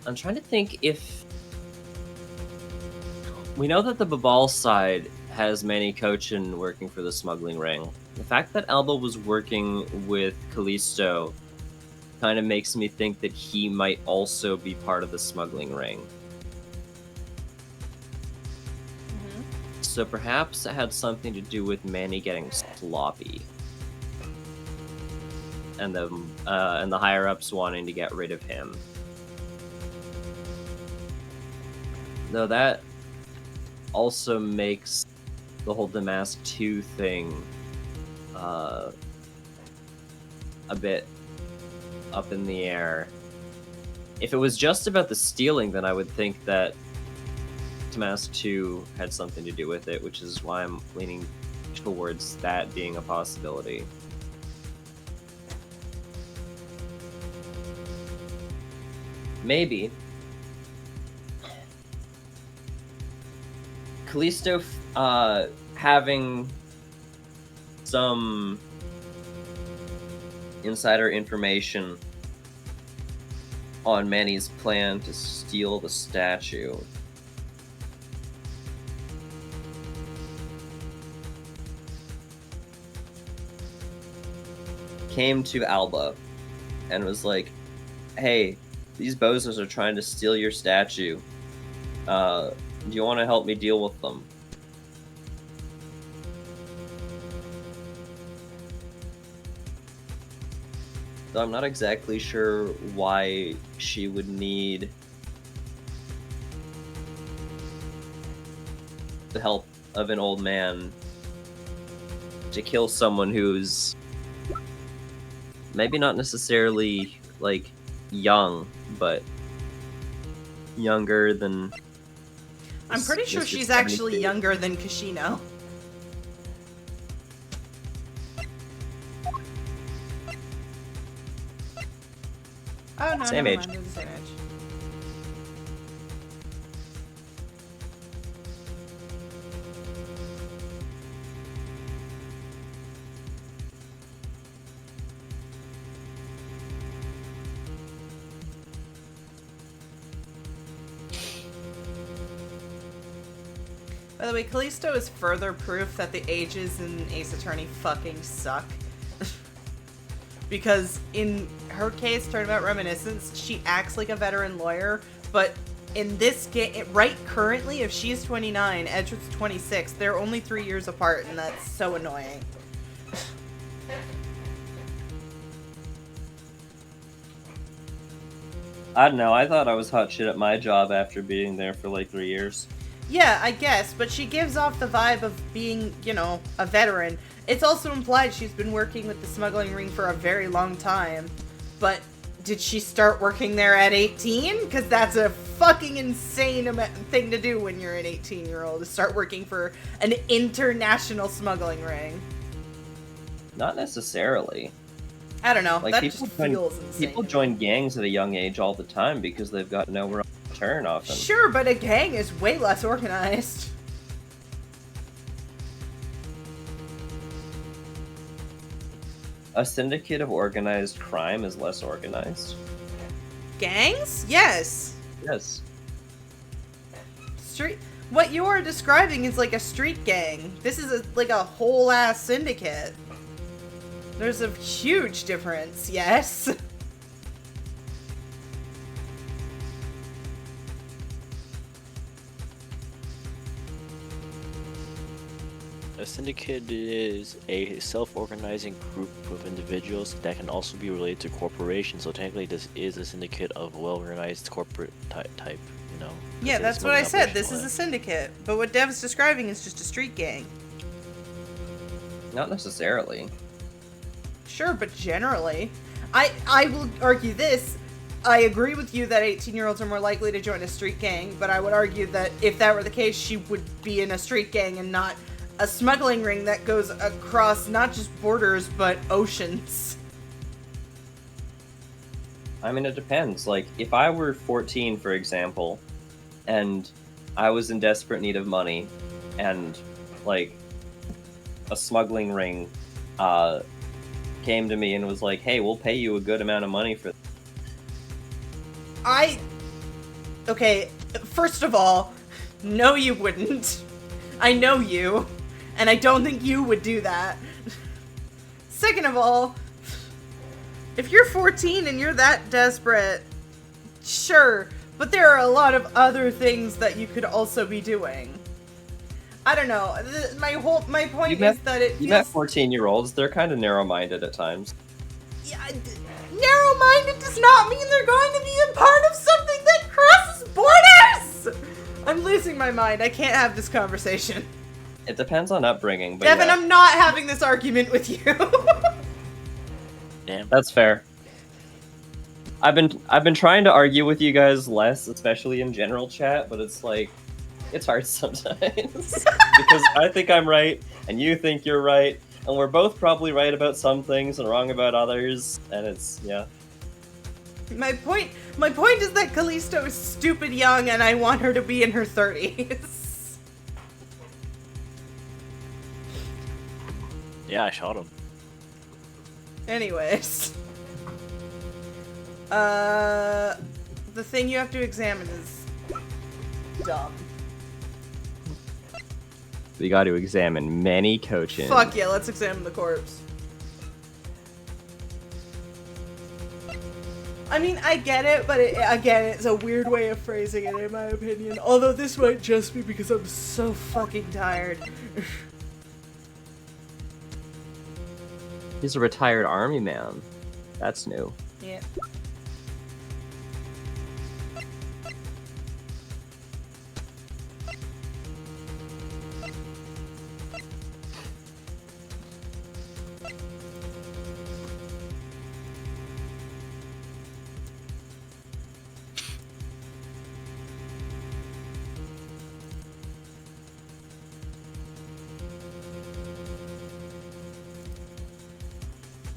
I'm trying to think if... We know that the Babal side has Manny Kochin working for the smuggling ring. The fact that Alba was working with Callisto kind of makes me think that he might also be part of the smuggling ring. So perhaps it had something to do with Manny getting sloppy. And the higher-ups wanting to get rid of him. Though that also makes the whole Damask 2 thing a bit up in the air. If it was just about the stealing, then I would think that Damask 2 had something to do with it, which is why I'm leaning towards that being a possibility. Maybe. Callisto having some insider information on Manny's plan to steal the statue. Came to Alba and was like, hey, these bozos are trying to steal your statue. Do you want to help me deal with them? So I'm not exactly sure why she would need the help of an old man to kill someone who's maybe not necessarily, like, young, but younger than... I'm pretty sure Mr. she's actually 72. younger than Kashino. Oh no, Same never age. mind, they're the same age. By the way, Callisto is further proof that the ages in Ace Attorney fucking suck. Because in her case, Turnabout Reminiscence, she acts like a veteran lawyer, but in this game, right currently, if she's 29, Edgeworth's 26, they're only 3 years apart, and that's so annoying. I don't know, I thought I was hot shit at my job after being there for like 3 years. Yeah, I guess, but she gives off the vibe of being, you know, a veteran. It's also implied she's been working with the smuggling ring for a very long time. But did she start working there at 18? Because that's a fucking insane thing to do when you're an 18-year-old, to start working for an international smuggling ring. Not necessarily. I don't know, Like, that just feels insane. people join gangs at a young age all the time because they've got nowhere else to turn often. Sure, but a gang is way less organized. A syndicate of organized crime is less organized. Gangs? Yes. Yes. Street. What you are describing is like a street gang. This is like a whole ass syndicate. There's a huge difference, yes. A syndicate is a self-organizing group of individuals that can also be related to corporations. So technically, this is a syndicate of well-organized corporate type, you know. Yeah, It's that's what I smuggling said. operation This and is all a that. syndicate. But what Dev's describing is just a street gang. Not necessarily. Sure, but generally. I will argue this. I agree with you that 18-year-olds are more likely to join a street gang, but I would argue that if that were the case, she would be in a street gang and not a smuggling ring that goes across not just borders, but oceans. I mean, it depends. Like, if I were 14, for example, and I was in desperate need of money, and, like, a smuggling ring came to me and was like, hey, we'll pay you a good amount of money for Okay, first of all, no you wouldn't. I know you, and I don't think you would do that. Second of all, if you're 14 and you're that desperate, sure, but there are a lot of other things that you could also be doing. I don't know. My point is that it You met feels 14-year-olds, they're kind of narrow-minded at times. yeah, narrow-minded does not mean they're going to be a part of something that crosses borders! I'm losing my mind. I can't have this conversation. It depends on upbringing, but Devin, yeah, I'm not having this argument with you. Damn. that's fair. I've been trying to argue with you guys less, especially in general chat, but it's like, it's hard sometimes. Because I think I'm right, and you think you're right, and we're both probably right about some things and wrong about others, and it's, yeah. My point is that Callisto is stupid young and I want her to be in her 30s. Yeah, I shot him. Anyways. The thing you have to examine is dumb. We got to examine many coaches. Fuck yeah, let's examine the corpse. I mean, I get it, but again, it's a weird way of phrasing it, in my opinion. Although this might just be because I'm so fucking tired. He's a retired army man. That's new. Yeah.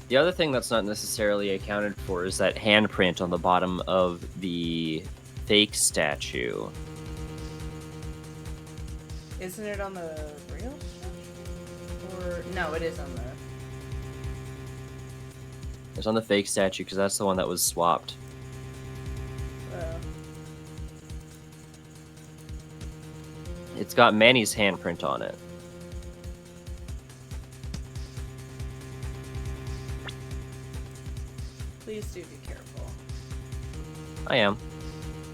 The other thing that's not necessarily accounted for is that handprint on the bottom of the fake statue. Isn't it on the real statue? Or no, it is on the. It's on the fake statue because that's the one that was swapped. It's got Manny's handprint on it. Please do be careful. I am.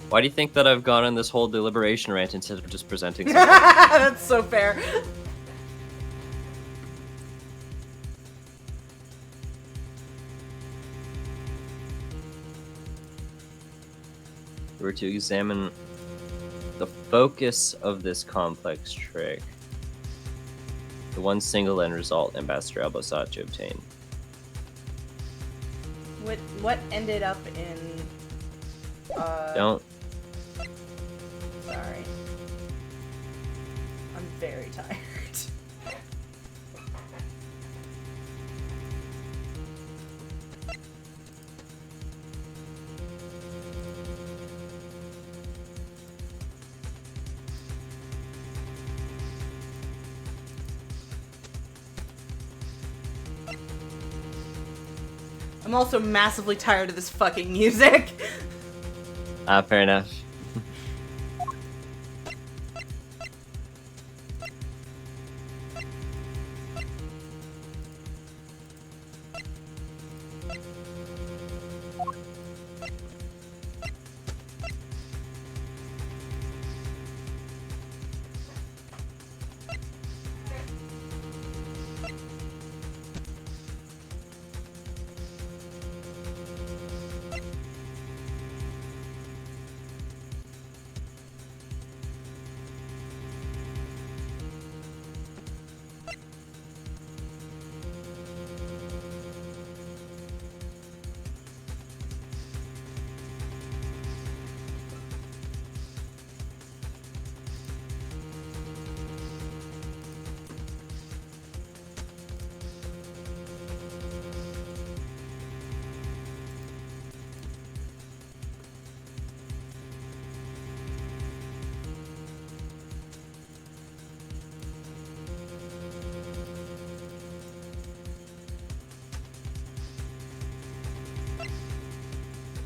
Why do you think that I've gone on this whole deliberation rant instead of just presenting something? That's so fair. We were to examine the focus of this complex trick. The one single end result Ambassador Elbow sought to obtain. What ended up in Don't. Sorry. I'm very tired. I'm also massively tired of this fucking music. Fair enough.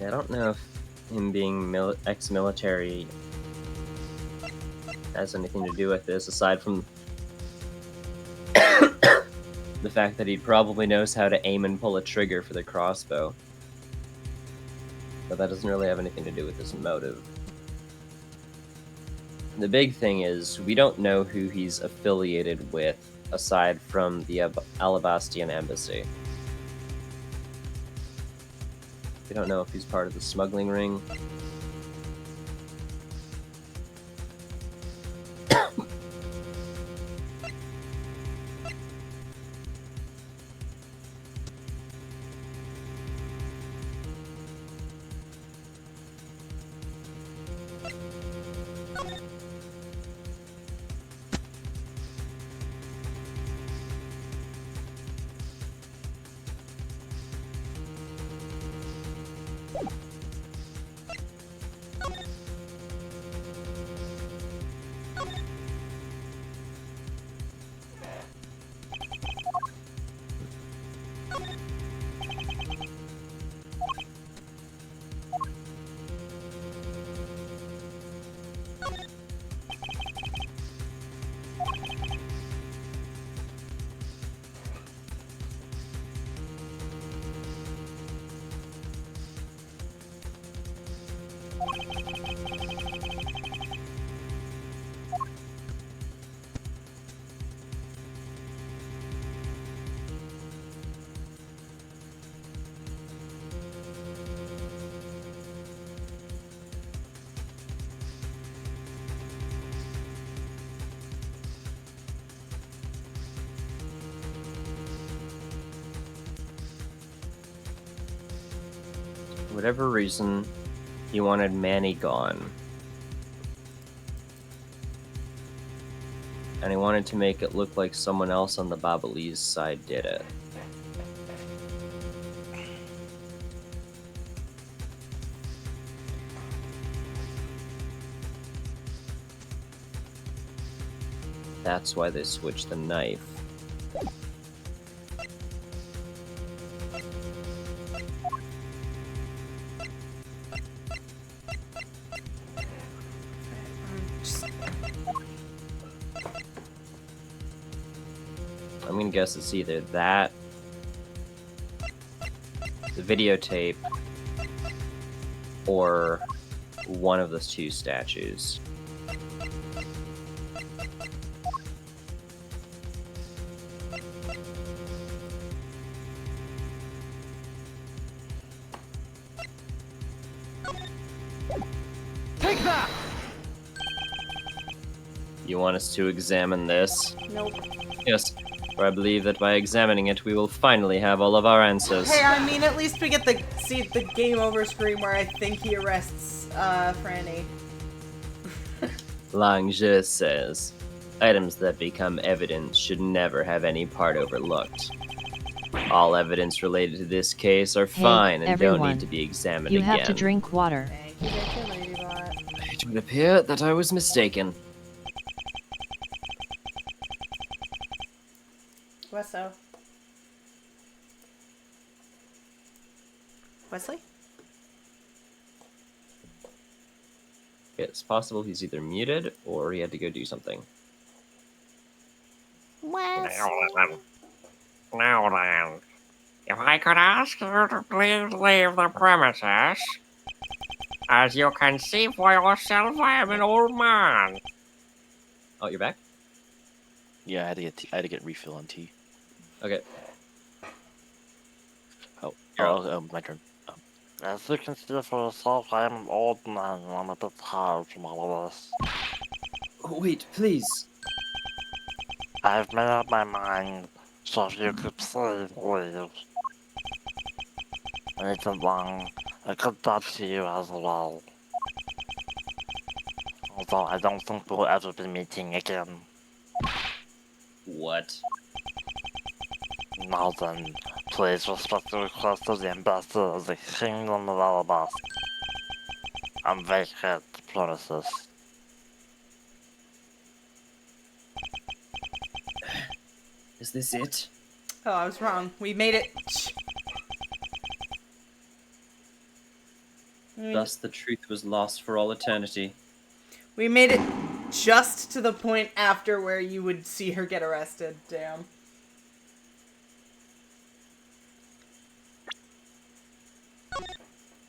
I don't know if him being ex-military has anything to do with this, aside from the fact that he probably knows how to aim and pull a trigger for the crossbow. But that doesn't really have anything to do with his motive. The big thing is, we don't know who he's affiliated with, aside from the Alabastian embassy. We don't know if he's part of the smuggling ring. For whatever reason, he wanted Manny gone. And he wanted to make it look like someone else on the Babalese side did it. That's why they switched the knife. I'm gonna guess it's either that, the videotape, or one of those two statues. Take that! You want us to examine this? Nope. Yes, for I believe that by examining it, we will finally have all of our answers. Hey, I mean, at least we get the see the game over screen where I think he arrests Franny. Lange says, items that become evidence should never have any part overlooked. All evidence related to this case are Hey, fine and don't everyone. need to be examined You again. have to drink water. Thank you, Ladybot. It would appear that I was mistaken. Wesso. Wesley? It's possible he's either muted or he had to go do something. Now then, if I could ask you to please leave the premises. As you can see for yourself, I am an old man. Oh, you're back? Yeah, I had to get refill on tea. Okay. Oh, You're up. my turn. As you can see for yourself, I am an old man and I'm a bit tired from all of this. Oh, wait, please. I've made up my mind, so if you could please leave. And it's long, a good job to you as well. Although I don't think we'll ever be meeting again. What? Now then, please respect the request of the ambassador of the Kingdom of Alabas. And vacate the premises. Is this it? Oh, I was wrong. We made it. Thus the truth was lost for all eternity. We made it just to the point after where you would see her get arrested. Damn.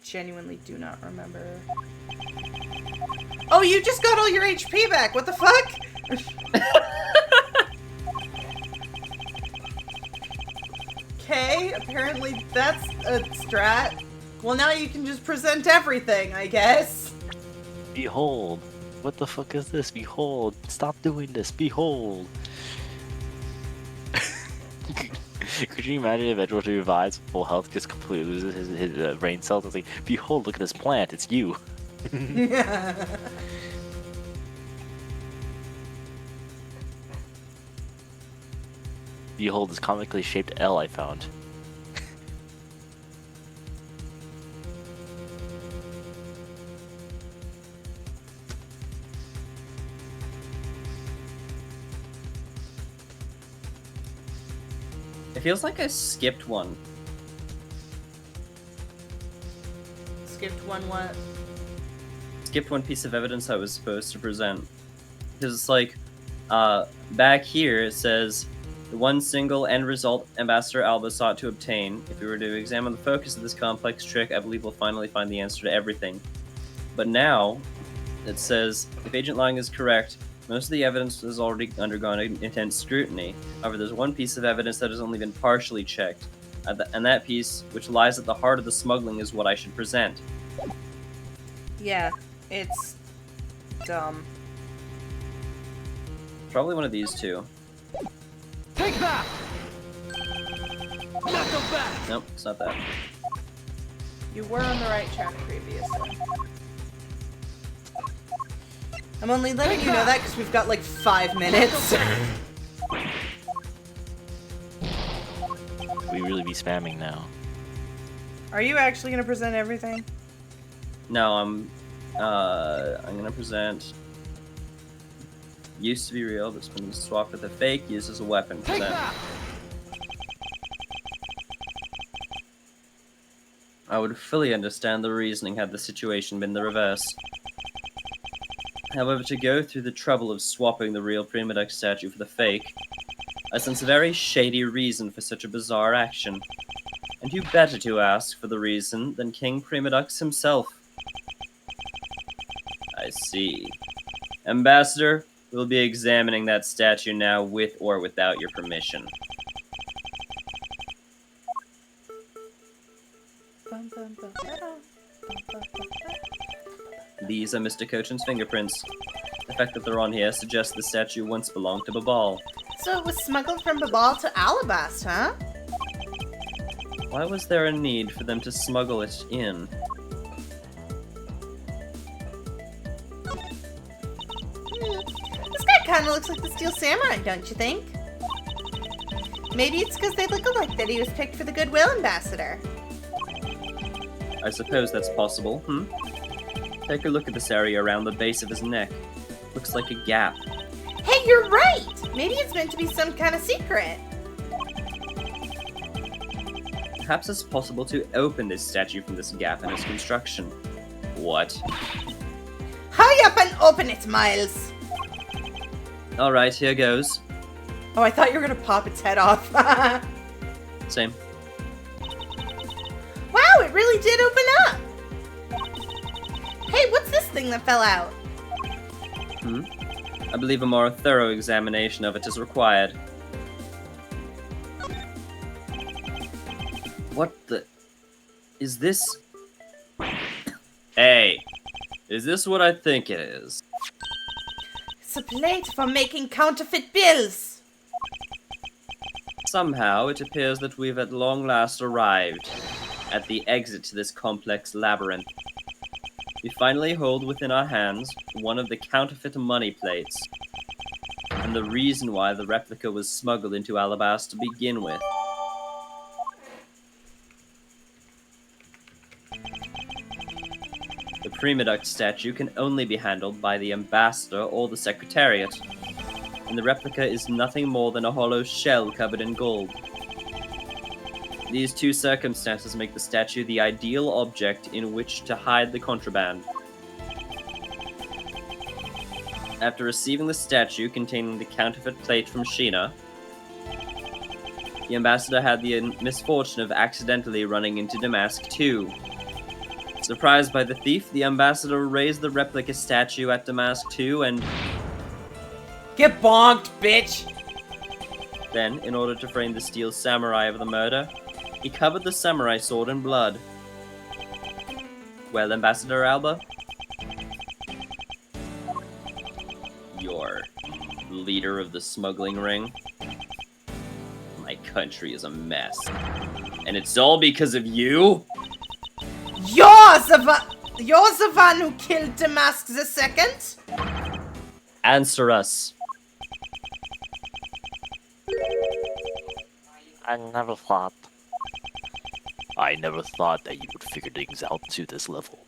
Genuinely do not remember. Oh, you just got all your HP back. What the fuck? Okay, apparently that's a strat. Well, now you can just present everything, I guess. Behold! What the fuck is this? Behold! Stop doing this! Behold! Could you imagine if Edward revives full health, just completely loses his brain cells? It's like, behold, look at this plant, it's you! Behold, this comically shaped L I found. It feels like I skipped one. Skipped one what? Skipped one piece of evidence I was supposed to present. Because it's like, back here it says, the one single end result Ambassador Alba sought to obtain. If we were to examine the focus of this complex trick, I believe we'll finally find the answer to everything. But now, it says, if Agent Lang is correct, most of the evidence has already undergone intense scrutiny. However, there's one piece of evidence that has only been partially checked. And that piece, which lies at the heart of the smuggling, is what I should present. Yeah, it's dumb. Probably one of these two. Take that! Knock them back! Nope, it's not that. You were on the right track previously. I'm only letting you know that because we've got like 5 minutes. We really be spamming now. Are you actually going to present everything? No, I'm gonna present used to be real, that's been swapped with a fake, used as a weapon. Take Present. that! I would fully understand the reasoning had the situation been the reverse. However, to go through the trouble of swapping the real Prima Duck statue for the fake, I sense a very shady reason for such a bizarre action. And who better to ask for the reason than King Prima Dux himself? I see. Ambassador, we'll be examining that statue now with or without your permission. These are Mr. Cochin's fingerprints. The fact that they're on here suggests the statue once belonged to Babal. So it was smuggled from Babal to Alabast, huh? Why was there a need for them to smuggle it in? This guy kind of looks like the Steel Samurai, don't you think? Maybe it's because they look alike that he was picked for the Goodwill Ambassador. I suppose that's possible, Take a look at this area around the base of his neck. Looks like a gap. Hey, you're right! Maybe it's meant to be some kind of secret. Perhaps it's possible to open this statue from this gap in its construction. What? Hurry up and open it, Miles! Alright, here goes. Oh, I thought you were gonna pop its head off. Same. Wow, it really did open up! Hey, what's this thing that fell out? I believe a more thorough examination of it is required. What the... Is this... Hey! Is this what I think it is? It's a plate for making counterfeit bills! Somehow, it appears that we've at long last arrived at the exit to this complex labyrinth. We finally hold within our hands one of the counterfeit money plates, and the reason why the replica was smuggled into Alabast to begin with. The Prima Duct statue can only be handled by the ambassador or the secretariat, and the replica is nothing more than a hollow shell covered in gold. These two circumstances make the statue the ideal object in which to hide the contraband. After receiving the statue containing the counterfeit plate from Sheena, the ambassador had the misfortune of accidentally running into Damask too. Surprised by the thief, the ambassador raised the replica statue at Damask too and... Get bonked, bitch! Then, in order to frame the steel samurai of the murder, he covered the samurai sword in blood. Well, Ambassador Alba? You're leader of the smuggling ring? My country is a mess. And it's all because of you? You're the one who killed Damask II? Answer us. I never thought that you would figure things out to this level.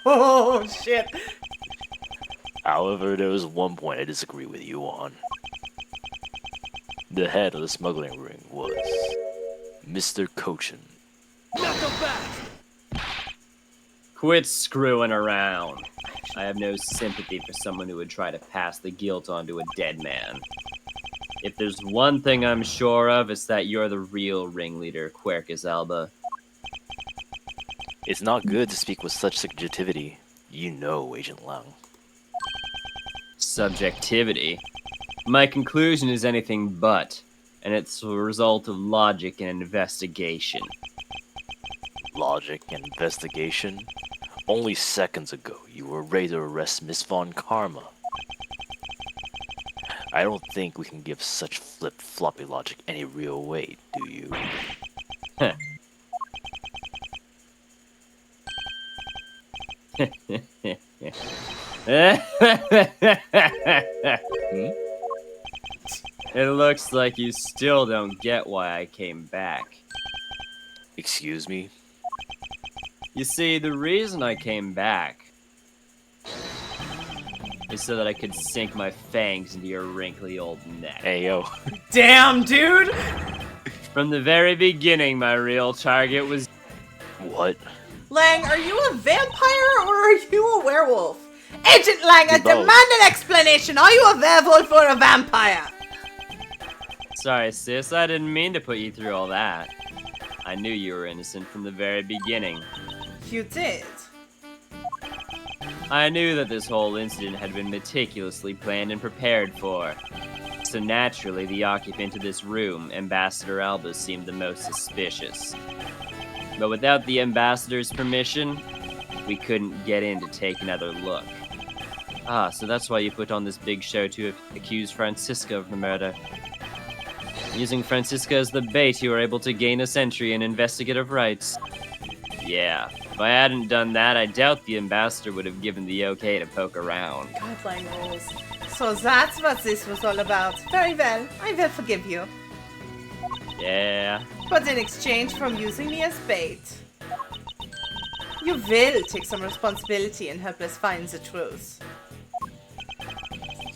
Oh, shit. However, there was one point I disagree with you on. The head of the smuggling ring was Mr. Cochin. Knock them back! Quit screwing around. I have no sympathy for someone who would try to pass the guilt on to a dead man. If there's one thing I'm sure of, it's that you're the real ringleader, Quercus Alba. It's not good to speak with such subjectivity. You know, Agent Lang. Subjectivity. My conclusion is anything but, and it's a result of logic and investigation. Logic and investigation? Only seconds ago, you were ready to arrest Miss Von Karma. I don't think we can give such flip-floppy logic any real weight, do you? Heh. It looks like you still don't get why I came back. Excuse me? You see, the reason I came back is so that I could sink my fangs into your wrinkly old neck. Hey, yo. Damn, dude! From the very beginning, my real target was... What? Lang, are you a vampire or are you a werewolf? Agent Lang, I Do both. demand an explanation. Are you a werewolf or a vampire? Sorry, sis, I didn't mean to put you through all that. I knew you were innocent from the very beginning. You did. I knew that this whole incident had been meticulously planned and prepared for. So naturally, the occupant of this room, Ambassador Alba, seemed the most suspicious. But without the Ambassador's permission, we couldn't get in to take another look. Ah, so that's why you put on this big show to accuse Francisca of the murder. Using Francisca as the bait, you were able to gain us entry and investigative rights. Yeah, if I hadn't done that, I doubt the Ambassador would have given the okay to poke around. God, Lang rules. So that's what this was all about. Very well, I will forgive you. Yeah. But in exchange from using me as bait, you will take some responsibility and help us find the truth.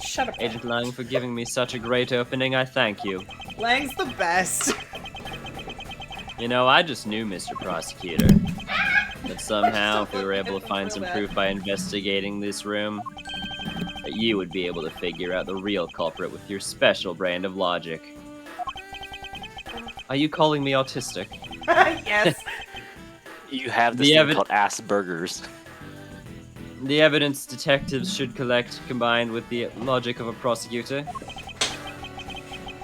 Shut up, Agent Lang, for giving me such a great opening, I thank you. Lang's the best. You know, I just knew, Mr. Prosecutor, that somehow, if we were able to find some proof by investigating this room, that you would be able to figure out the real culprit with your special brand of logic. Are you calling me autistic? Yes. You have this The thing called Asperger's. The evidence detectives should collect combined with the logic of a prosecutor.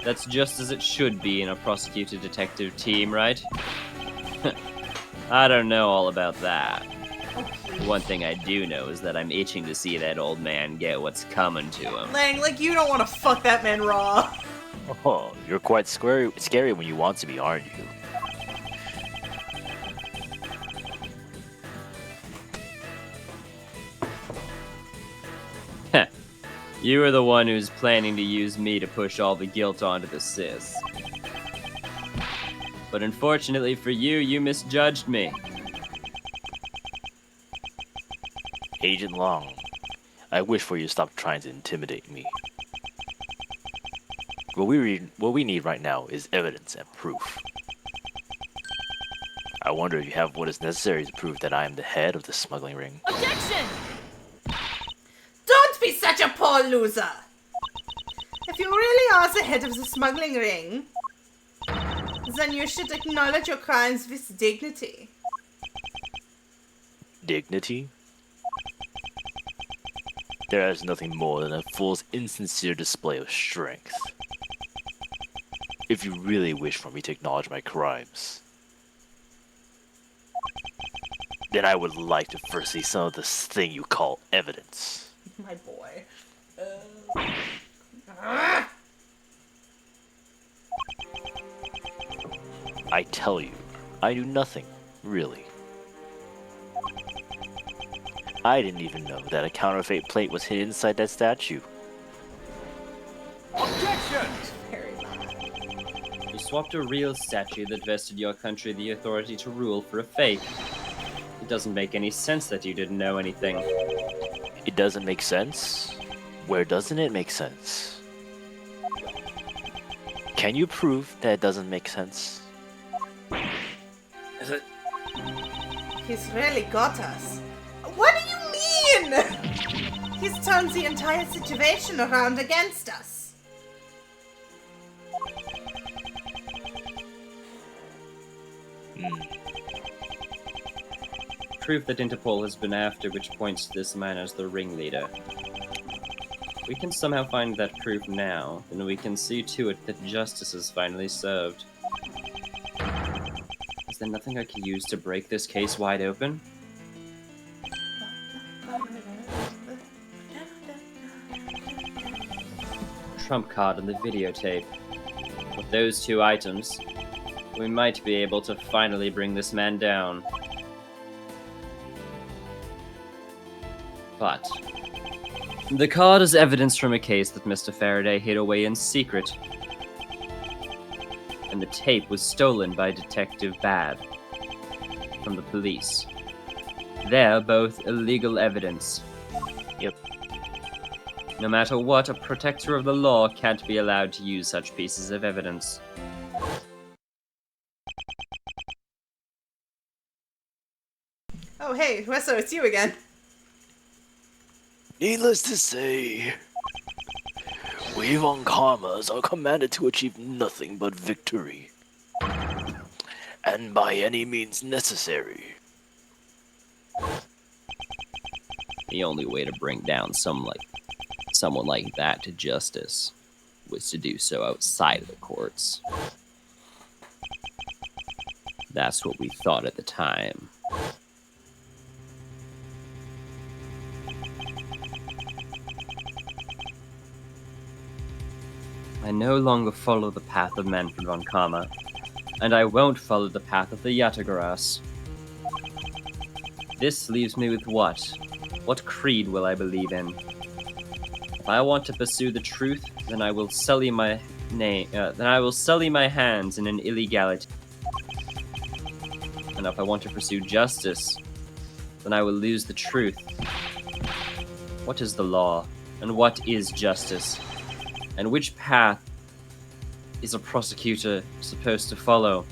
That's just as it should be in a prosecutor detective team, right? I don't know all about that. One thing I do know is that I'm itching to see that old man get what's coming to him. Lang, like you don't want to fuck that man raw. Oh, you're quite scary when you want to be, aren't you? Heh. You were the one who's planning to use me to push all the guilt onto the sis. But unfortunately for you, you misjudged me. Agent Long, I wish for you to stop trying to intimidate me. What we need right now is evidence and proof. I wonder if you have what is necessary to prove that I am the head of the smuggling ring. Objection! Don't be such a poor loser. If you really are the head of the smuggling ring, then you should acknowledge your crimes with dignity. Dignity? There is nothing more than a fool's insincere display of strength. If you really wish for me to acknowledge my crimes, then I would like to first see some of this thing you call evidence. My boy. I tell you, I do nothing, really. I didn't even know that a counterfeit plate was hidden inside that statue. Objection! Very bad. You swapped a real statue that vested your country the authority to rule for a fake. It doesn't make any sense that you didn't know anything. It doesn't make sense? Where doesn't it make sense? Can you prove that it doesn't make sense? He's really got us. What do you mean? He's turned the entire situation around against us. proof that Interpol has been after, which points to this man as the ringleader. If we can somehow find that proof now, then we can see to it that justice is finally served. Is there nothing I can use to break this case wide open? Trump card and the videotape. With those two items, we might be able to finally bring this man down. But the card is evidence from a case that Mr. Faraday hid away in secret. And the tape was stolen by Detective Bad from the police. They're both illegal evidence. Yep. No matter what, a protector of the law can't be allowed to use such pieces of evidence. Oh, hey, Wesso, it's you again. Needless to say, we Von Karmas are commanded to achieve nothing but victory. And by any means necessary. The only way to bring down someone like that to justice was to do so outside of the courts. That's what we thought at the time. I no longer follow the path of Manfred von Karma, and I won't follow the path of the Yatagarasu. This leaves me with what? What creed will I believe in? If I want to pursue the truth, then I will sully my hands in an illegality. And if I want to pursue justice, then I will lose the truth. What is the law? And what is justice? And which path is a prosecutor supposed to follow?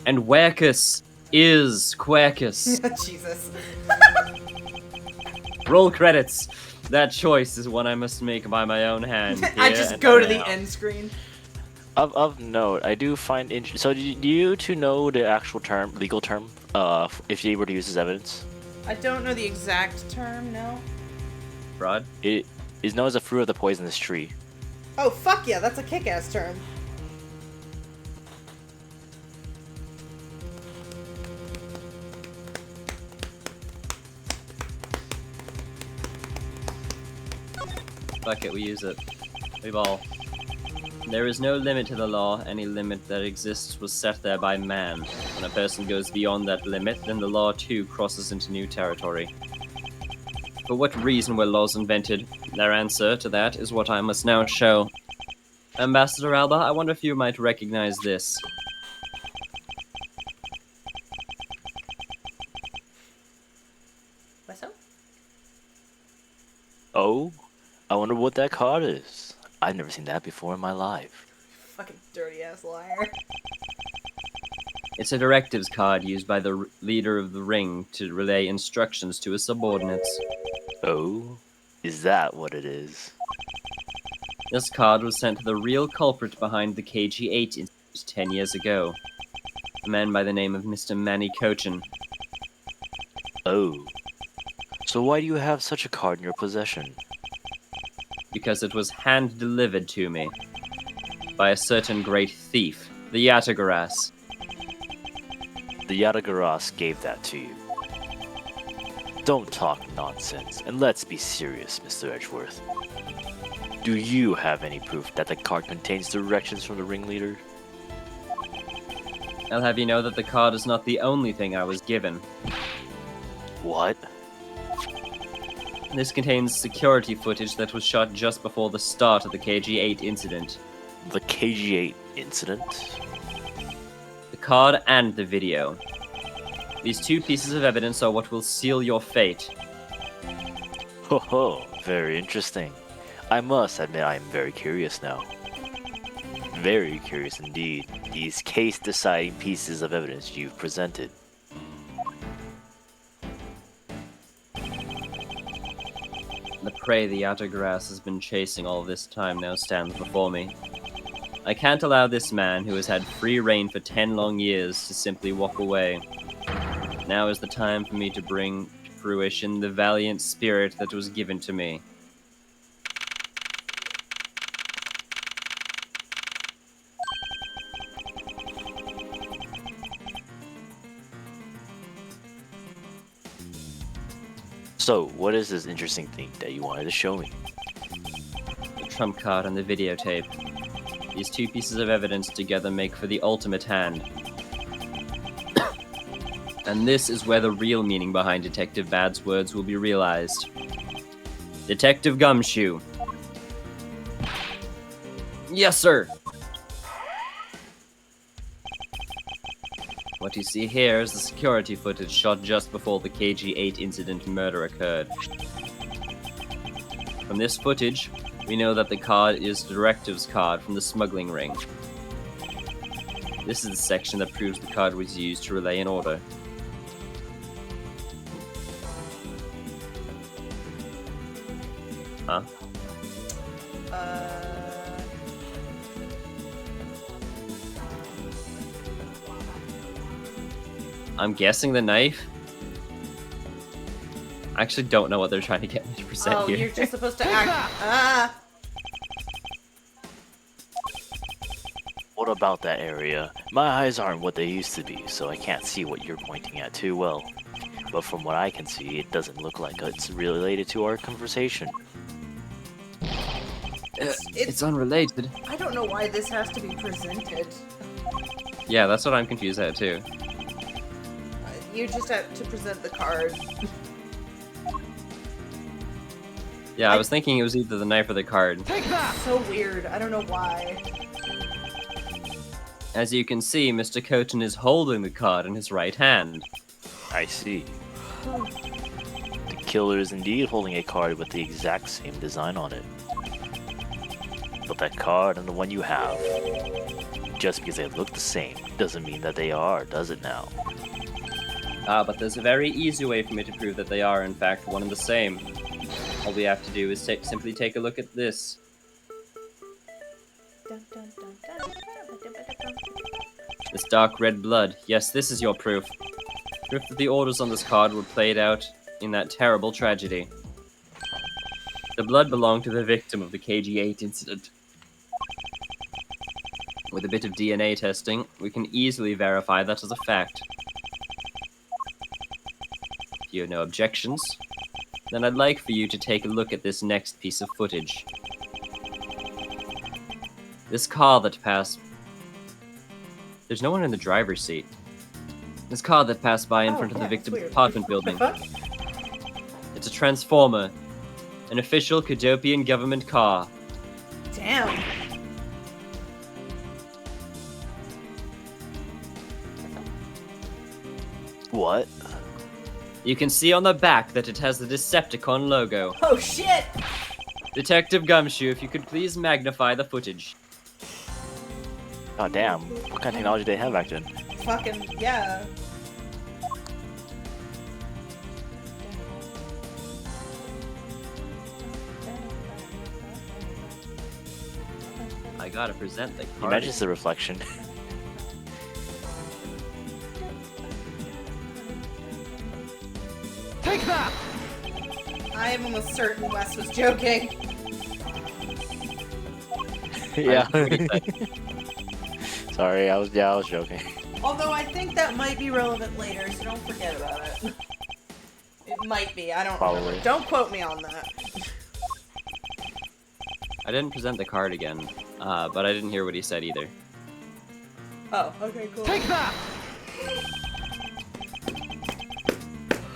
And Wherequs is Quercus. Jesus. Roll credits. That choice is one I must make by my own hand. I just go to the end screen. Of note, I do find so do you two know the actual term, legal term, if you were to use as evidence? I don't know the exact term, no. Fraud? It is known as a fruit of the poisonous tree. Oh, fuck yeah, that's a kick-ass term. Fuck it, we use it. We ball. There is no limit to the law. Any limit that exists was set there by man. When a person goes beyond that limit, then the law too crosses into new territory. For what reason were laws invented? Their answer to that is what I must now show. Ambassador Alba, I wonder if you might recognize this. What's up? Oh, I wonder what that card is. I've never seen that before in my life. Fucking dirty-ass liar. It's a directives card used by the leader of the ring to relay instructions to his subordinates. Oh, is that what it is? This card was sent to the real culprit behind the KG-8 incident 10 years ago. A man by the name of Mr. Manny Cochin. Oh. So why do you have such a card in your possession? Because it was hand-delivered to me by a certain great thief, the Yatagarasu. The Yatagarasu gave that to you. Don't talk nonsense, and let's be serious, Mr. Edgeworth. Do you have any proof that the card contains directions from the ringleader? I'll have you know that the card is not the only thing I was given. What? This contains security footage that was shot just before the start of the KG-8 incident. The KG-8 incident? The card and the video. These two pieces of evidence are what will seal your fate. Ho ho, very interesting. I must admit I am very curious now. Very curious indeed, these case-deciding pieces of evidence you've presented. The prey the Yatagarasu has been chasing all this time now stands before me. I can't allow this man, who has had free reign for 10 long years, to simply walk away. Now is the time for me to bring to fruition the valiant spirit that was given to me. So, what is this interesting thing that you wanted to show me? The trump card and the videotape. These two pieces of evidence together make for the ultimate hand. And this is where the real meaning behind Detective Bad's words will be realized. Detective Gumshoe. Yes, sir. What you see here is the security footage shot just before the KG-8 incident murder occurred. From this footage, we know that the card is the directives card from the smuggling ring. This is the section that proves the card was used to relay an order. Huh? I'm guessing the knife? I actually don't know what they're trying to get me to present Oh, here. you're just supposed to act. Ah! What about that area? My eyes aren't what they used to be, so I can't see what you're pointing at too well. But from what I can see, it doesn't look like it's related to our conversation. It's unrelated. I don't know why this has to be presented. Yeah, that's what I'm confused at too. You just have to present the card. Yeah, I was thinking it was either the knife or the card. Take that! So weird. I don't know why. As you can see, Mr. Coton is holding the card in his right hand. I see. The killer is indeed holding a card with the exact same design on it. But that card and the one you have, just because they look the same, doesn't mean that they are, does it now? But there's a very easy way for me to prove that they are, in fact, one and the same. All we have to do is simply take a look at this. This dark red blood. Yes, this is your proof. Proof that the orders on this card were played out in that terrible tragedy. The blood belonged to the victim of the KG-8 incident. With a bit of DNA testing, we can easily verify that as a fact. If you have no objections, then I'd like for you to take a look at this next piece of footage. This car that passed... There's no one in the driver's seat. This car that passed by in front of the victim's apartment building. It's a transformer. An official Cadopian government car. Damn. What? You can see on the back that it has the Decepticon logo. Oh shit! Detective Gumshoe, if you could please magnify the footage. God damn, what kind of technology did they have back then? Fucking yeah. I gotta present the card. Imagine it's the reflection. Take that! I am almost certain Wes was joking. Yeah. I'm pretty Sorry, I was joking. Although I think that might be relevant later, so don't forget about it. It might be, I don't Probably. remember. Don't quote me on that. I didn't present the card again, but I didn't hear what he said either. Oh, okay, cool. Take that!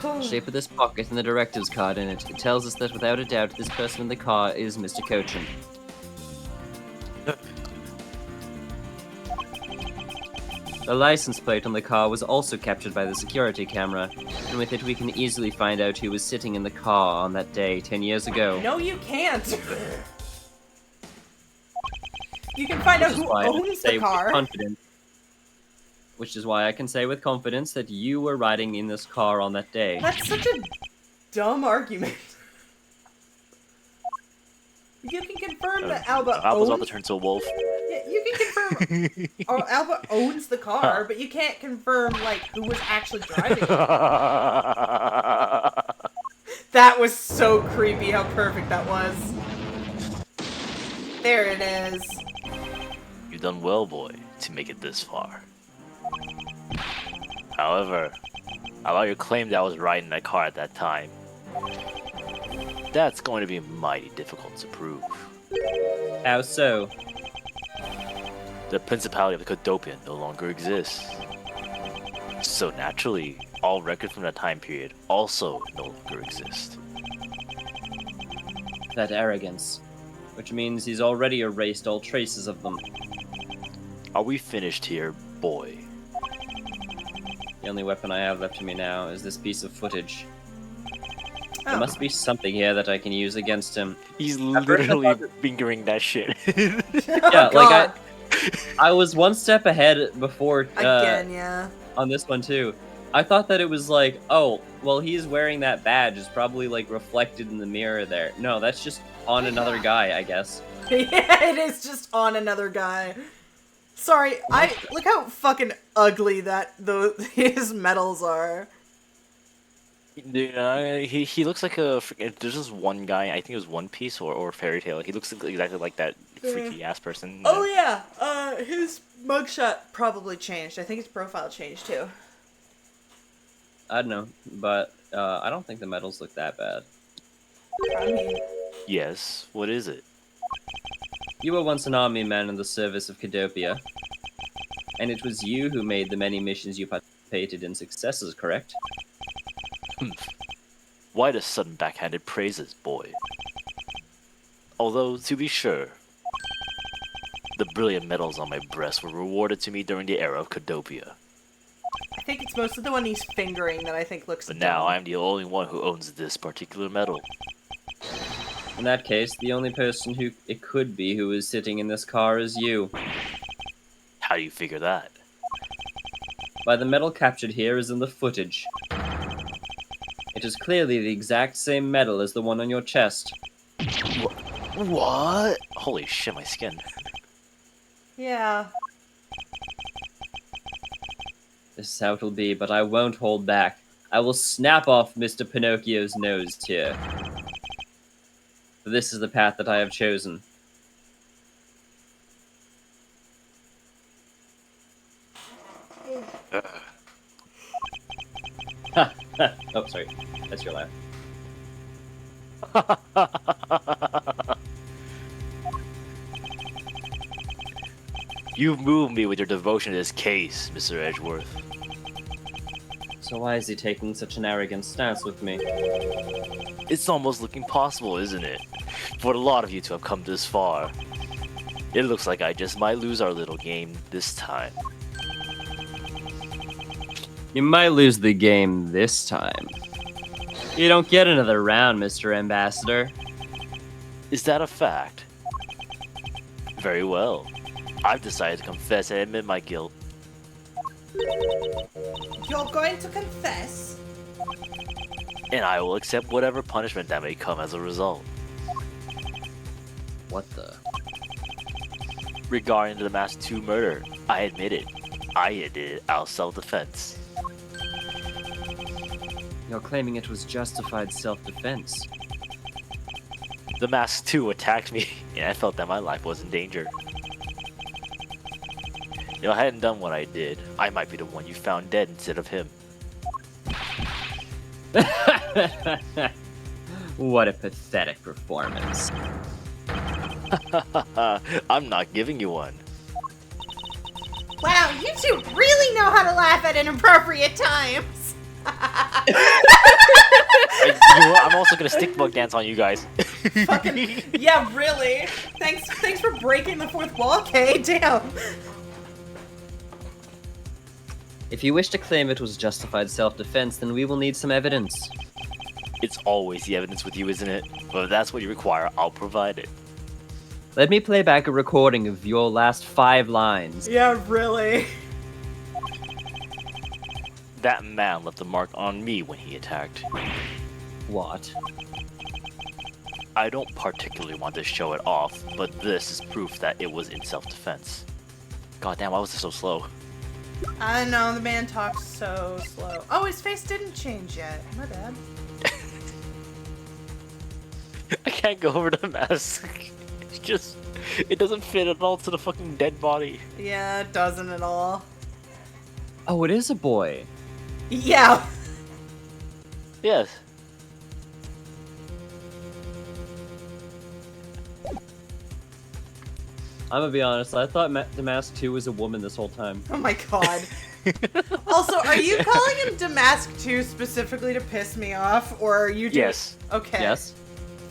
The shape of this pocket and the directives card in it, it tells us that without a doubt this person in the car is Mr. Cochin. The license plate on the car was also captured by the security camera, and with it we can easily find out who was sitting in the car on that day 10 years ago. No, you can't. You can find out Which is who why I can owns say the with car. confidence- Which is why I can say with confidence that you were riding in this car on that day. That's such a dumb argument. You can confirm that Alba Alba's owns... about to turn to a wolf. Yeah, you can confirm. Oh, Alba owns the car, but you can't confirm like who was actually driving it. That was so creepy. How perfect that was. There it is. You've done well, boy, to make it this far. However, allow your claim that I was riding that car at that time. That's going to be mighty difficult to prove. How so? The Principality of the Cadopian no longer exists. So naturally, all records from that time period also no longer exist. That arrogance. Which means he's already erased all traces of them. Are we finished here, boy? The only weapon I have left in me now is this piece of footage. There Oh. must be something here that I can use against him. He's literally fingering that shit. Yeah, like I was one step ahead before Again, yeah. on this one too. I thought that it was like, oh, well, he's wearing that badge. It's probably like reflected in the mirror there. No, that's just on another guy, I guess. Yeah, it is just on another guy. Sorry, look how fucking ugly that his medals are. Dude, he looks like a freaking. There's this one guy. I think it was One Piece or Fairy Tail. He looks exactly like that freaky ass person. Oh yeah, his mugshot probably changed. I think his profile changed too. I don't know, but I don't think the medals look that bad. I mean, Yes. What is it? You were once an army man in the service of Cadopia, and it was you who made the many missions you participated in successes, correct? Why the sudden backhanded praises, boy? Although, to be sure, the brilliant medals on my breast were rewarded to me during the era of Cadopia. I think it's mostly the one he's fingering that I think looks. But now dumb. I'm the only one who owns this particular medal. In that case, the only person who it could be who is sitting in this car is you. How do you figure that? By the medal captured here is in the footage. It is clearly the exact same medal as the one on your chest. What? Holy shit, my skin. Yeah. This is how it'll be, but I won't hold back. I will snap off Mr. Pinocchio's nose here. For this is the path that I have chosen. Oh, sorry. That's your laugh. You've moved me with your devotion to this case, Mr. Edgeworth. So why is he taking such an arrogant stance with me? It's almost looking possible, isn't it? For a lot of you to have come this far. It looks like I just might lose our little game this time. You might lose the game this time. You don't get another round, Mr. Ambassador. Is that a fact? Very well. I've decided to confess and admit my guilt. You're going to confess? And I will accept whatever punishment that may come as a result. What the? Regarding the Mask 2 murder, I admit it. I did it out of self-defense. You're claiming it was justified self-defense. The Mask 2 attacked me, and I felt that my life was in danger. If I hadn't done what I did, I might be the one you found dead instead of him. What a pathetic performance. I'm not giving you one. Wow, you two really know how to laugh at inappropriate times. You know what? I'm also gonna stick bug dance on you guys. Fucking, yeah, really. Thanks for breaking the fourth wall, Kay. Damn. If you wish to claim it was justified self-defense, then we will need some evidence. It's always the evidence with you, isn't it? But if that's what you require, I'll provide it. Let me play back a recording of your last 5 lines. Yeah, really. That man left a mark on me when he attacked. What? I don't particularly want to show it off, but this is proof that it was in self-defense. God damn, why was it so slow? I know, the man talks so slow. Oh, his face didn't change yet. My bad. I can't go over the mask. It's just, it doesn't fit at all to the fucking dead body. Yeah, it doesn't at all. Oh, it is a boy. Yeah. Yes. I'm gonna be honest, I thought The Mask 2 was a woman this whole time. Oh my god. Also, are you calling him Damask 2 specifically to piss me off, or are you doing... Yes. Okay. Yes?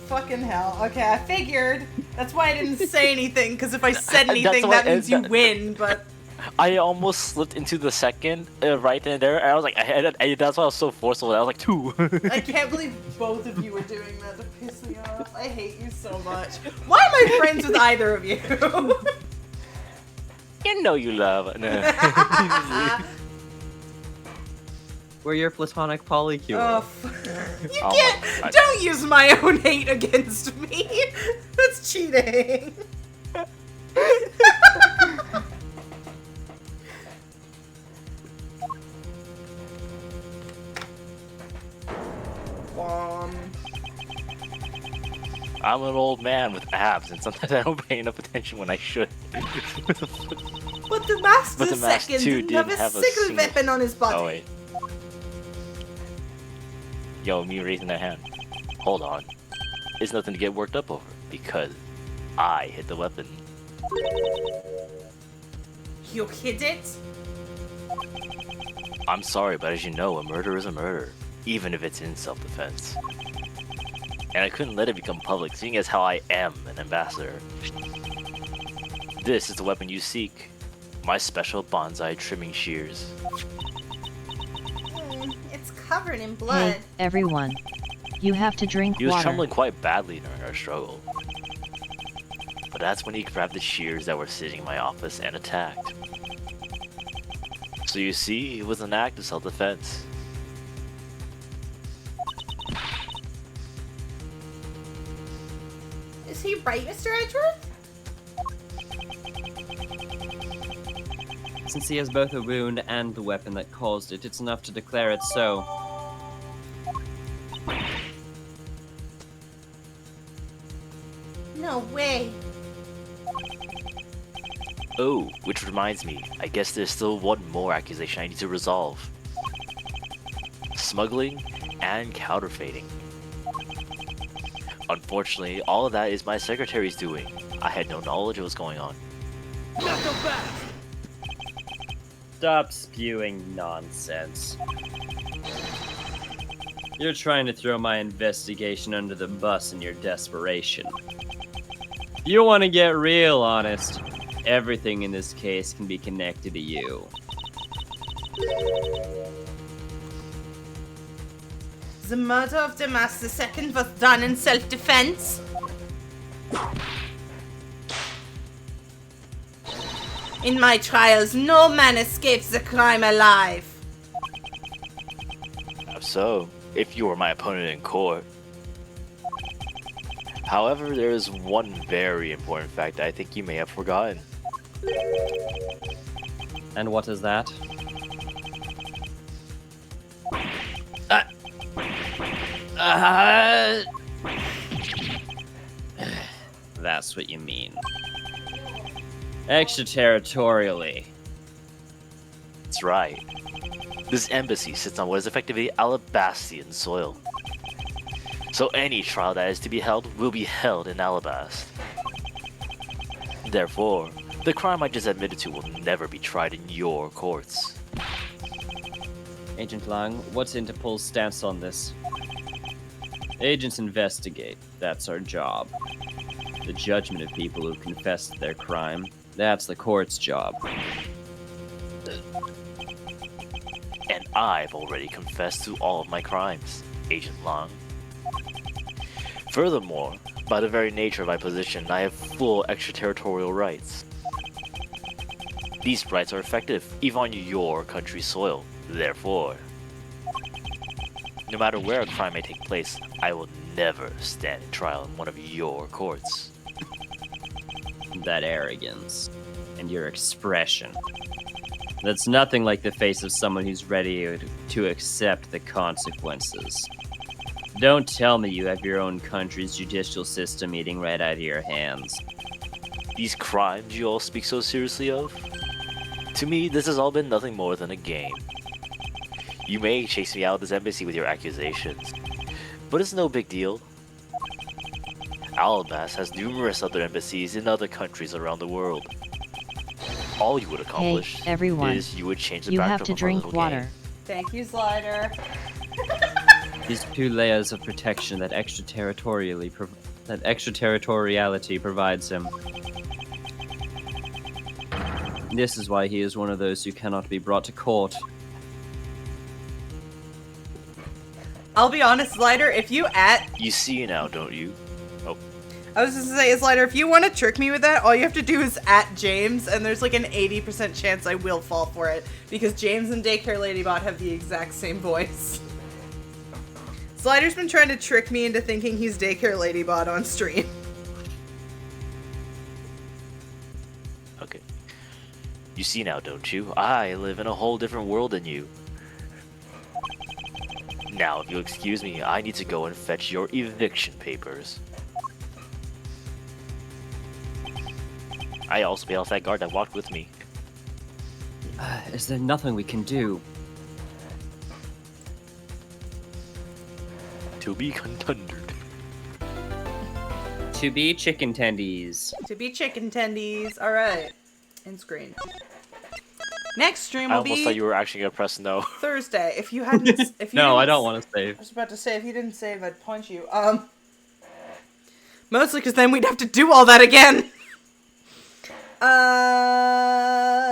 Fucking hell. Okay, I figured. That's why I didn't say anything, because if I said That's anything, why- that means you win, but... I almost slipped into the second right then and there, and I was like, that's why I was so forceful. I was like, 2. I can't believe both of you were doing that to piss me off. I hate you so much. Why am I friends with either of you? You know you love. No. We're your platonic polycule. Oh, you Oh can't. my God. Don't use my own hate against me. That's cheating. I'm an old man with abs, and sometimes I don't pay enough attention when I should. But the Master But the Master Second too didn't have a didn't have a single single- weapon on his body. Oh wait. Yo, me raising that hand. Hold on. It's nothing to get worked up over, because I hit the weapon. You hit it? I'm sorry, but as you know, a murder is a murder, even if it's in self-defense. And I couldn't let it become public, seeing as how I am an ambassador. This is the weapon you seek. My special bonsai trimming shears. It's covered in blood. Hey, everyone. You have to drink He was water. trembling quite badly during our struggle. But that's when he grabbed the shears that were sitting in my office and attacked. So you see, it was an act of self-defense. Is he right, Mr. Edgeworth? Since he has both a wound and the weapon that caused it, it's enough to declare it so. No way. Oh, which reminds me, I guess there's still one more accusation I need to resolve. Smuggling and counterfeiting. Unfortunately, all of that is my secretary's doing. I had no knowledge of what's going on. Not so fast! Stop spewing nonsense. You're trying to throw my investigation under the bus in your desperation. You want to get real honest. Everything in this case can be connected to you. The murder of the Master Second was done in self-defense. In my trials, no man escapes the crime alive. So, if you were my opponent in court. However, there is one very important fact that I think you may have forgotten. And what is that? That's what you mean. Extraterritorially. That's right. This embassy sits on what is effectively Alabastian soil. So any trial that is to be held will be held in Alabast. Therefore, the crime I just admitted to will never be tried in your courts. Agent Lang, what's Interpol's stance on this? Agents investigate. That's our job. The judgment of people who confess to their crime, that's the court's job. And I've already confessed to all of my crimes, Agent Long. Furthermore, by the very nature of my position, I have full extraterritorial rights. These rights are effective even on your country's soil. Therefore, no matter where a crime may take place, I will never stand trial in one of your courts. That arrogance and your expression. That's nothing like the face of someone who's ready to accept the consequences. Don't tell me you have your own country's judicial system eating right out of your hands. These crimes you all speak so seriously of? To me, this has all been nothing more than a game. You may chase me out of this embassy with your accusations, but it's no big deal. Alabas has numerous other embassies in other countries around the world. All you would accomplish everyone, is you would change the you backdrop have to of our drink little water. game. Thank you, Slider. These 2 layers of protection that extraterritoriality provides him. This is why he is one of those who cannot be brought to court. I'll be honest, Slider, if you You see now, don't you? Oh, I was just gonna say, Slider, if you want to trick me with that, all you have to do is @James, and there's like an 80% chance I will fall for it, because James and Daycare Ladybot have the exact same voice. Slider's been trying to trick me into thinking he's Daycare Ladybot on stream. okay. You see now, don't you? I live in a whole different world than you. Now, if you'll excuse me, I need to go and fetch your eviction papers. I also paid off that guard that walked with me. Is there nothing we can do? To be contended. To be chicken tendies. To be chicken tendies. Alright. End screen. Next stream I will almost be thought you were actually gonna press no. Thursday. If you hadn't, if you No, didn't- I don't want to save. I was about to say, if you didn't save, I'd punch you. Mostly because then we'd have to do all that again.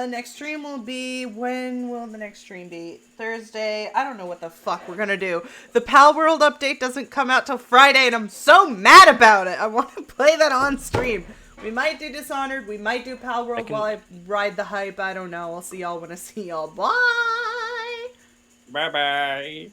Next stream will be, when will the next stream be? Thursday. I don't know what the fuck we're gonna do. The Pal World update doesn't come out till Friday, and I'm so mad about it. I want to play that on stream. We might do Dishonored. We might do Pal World while I ride the hype. I don't know. I'll see y'all when I see y'all. Bye! Bye bye.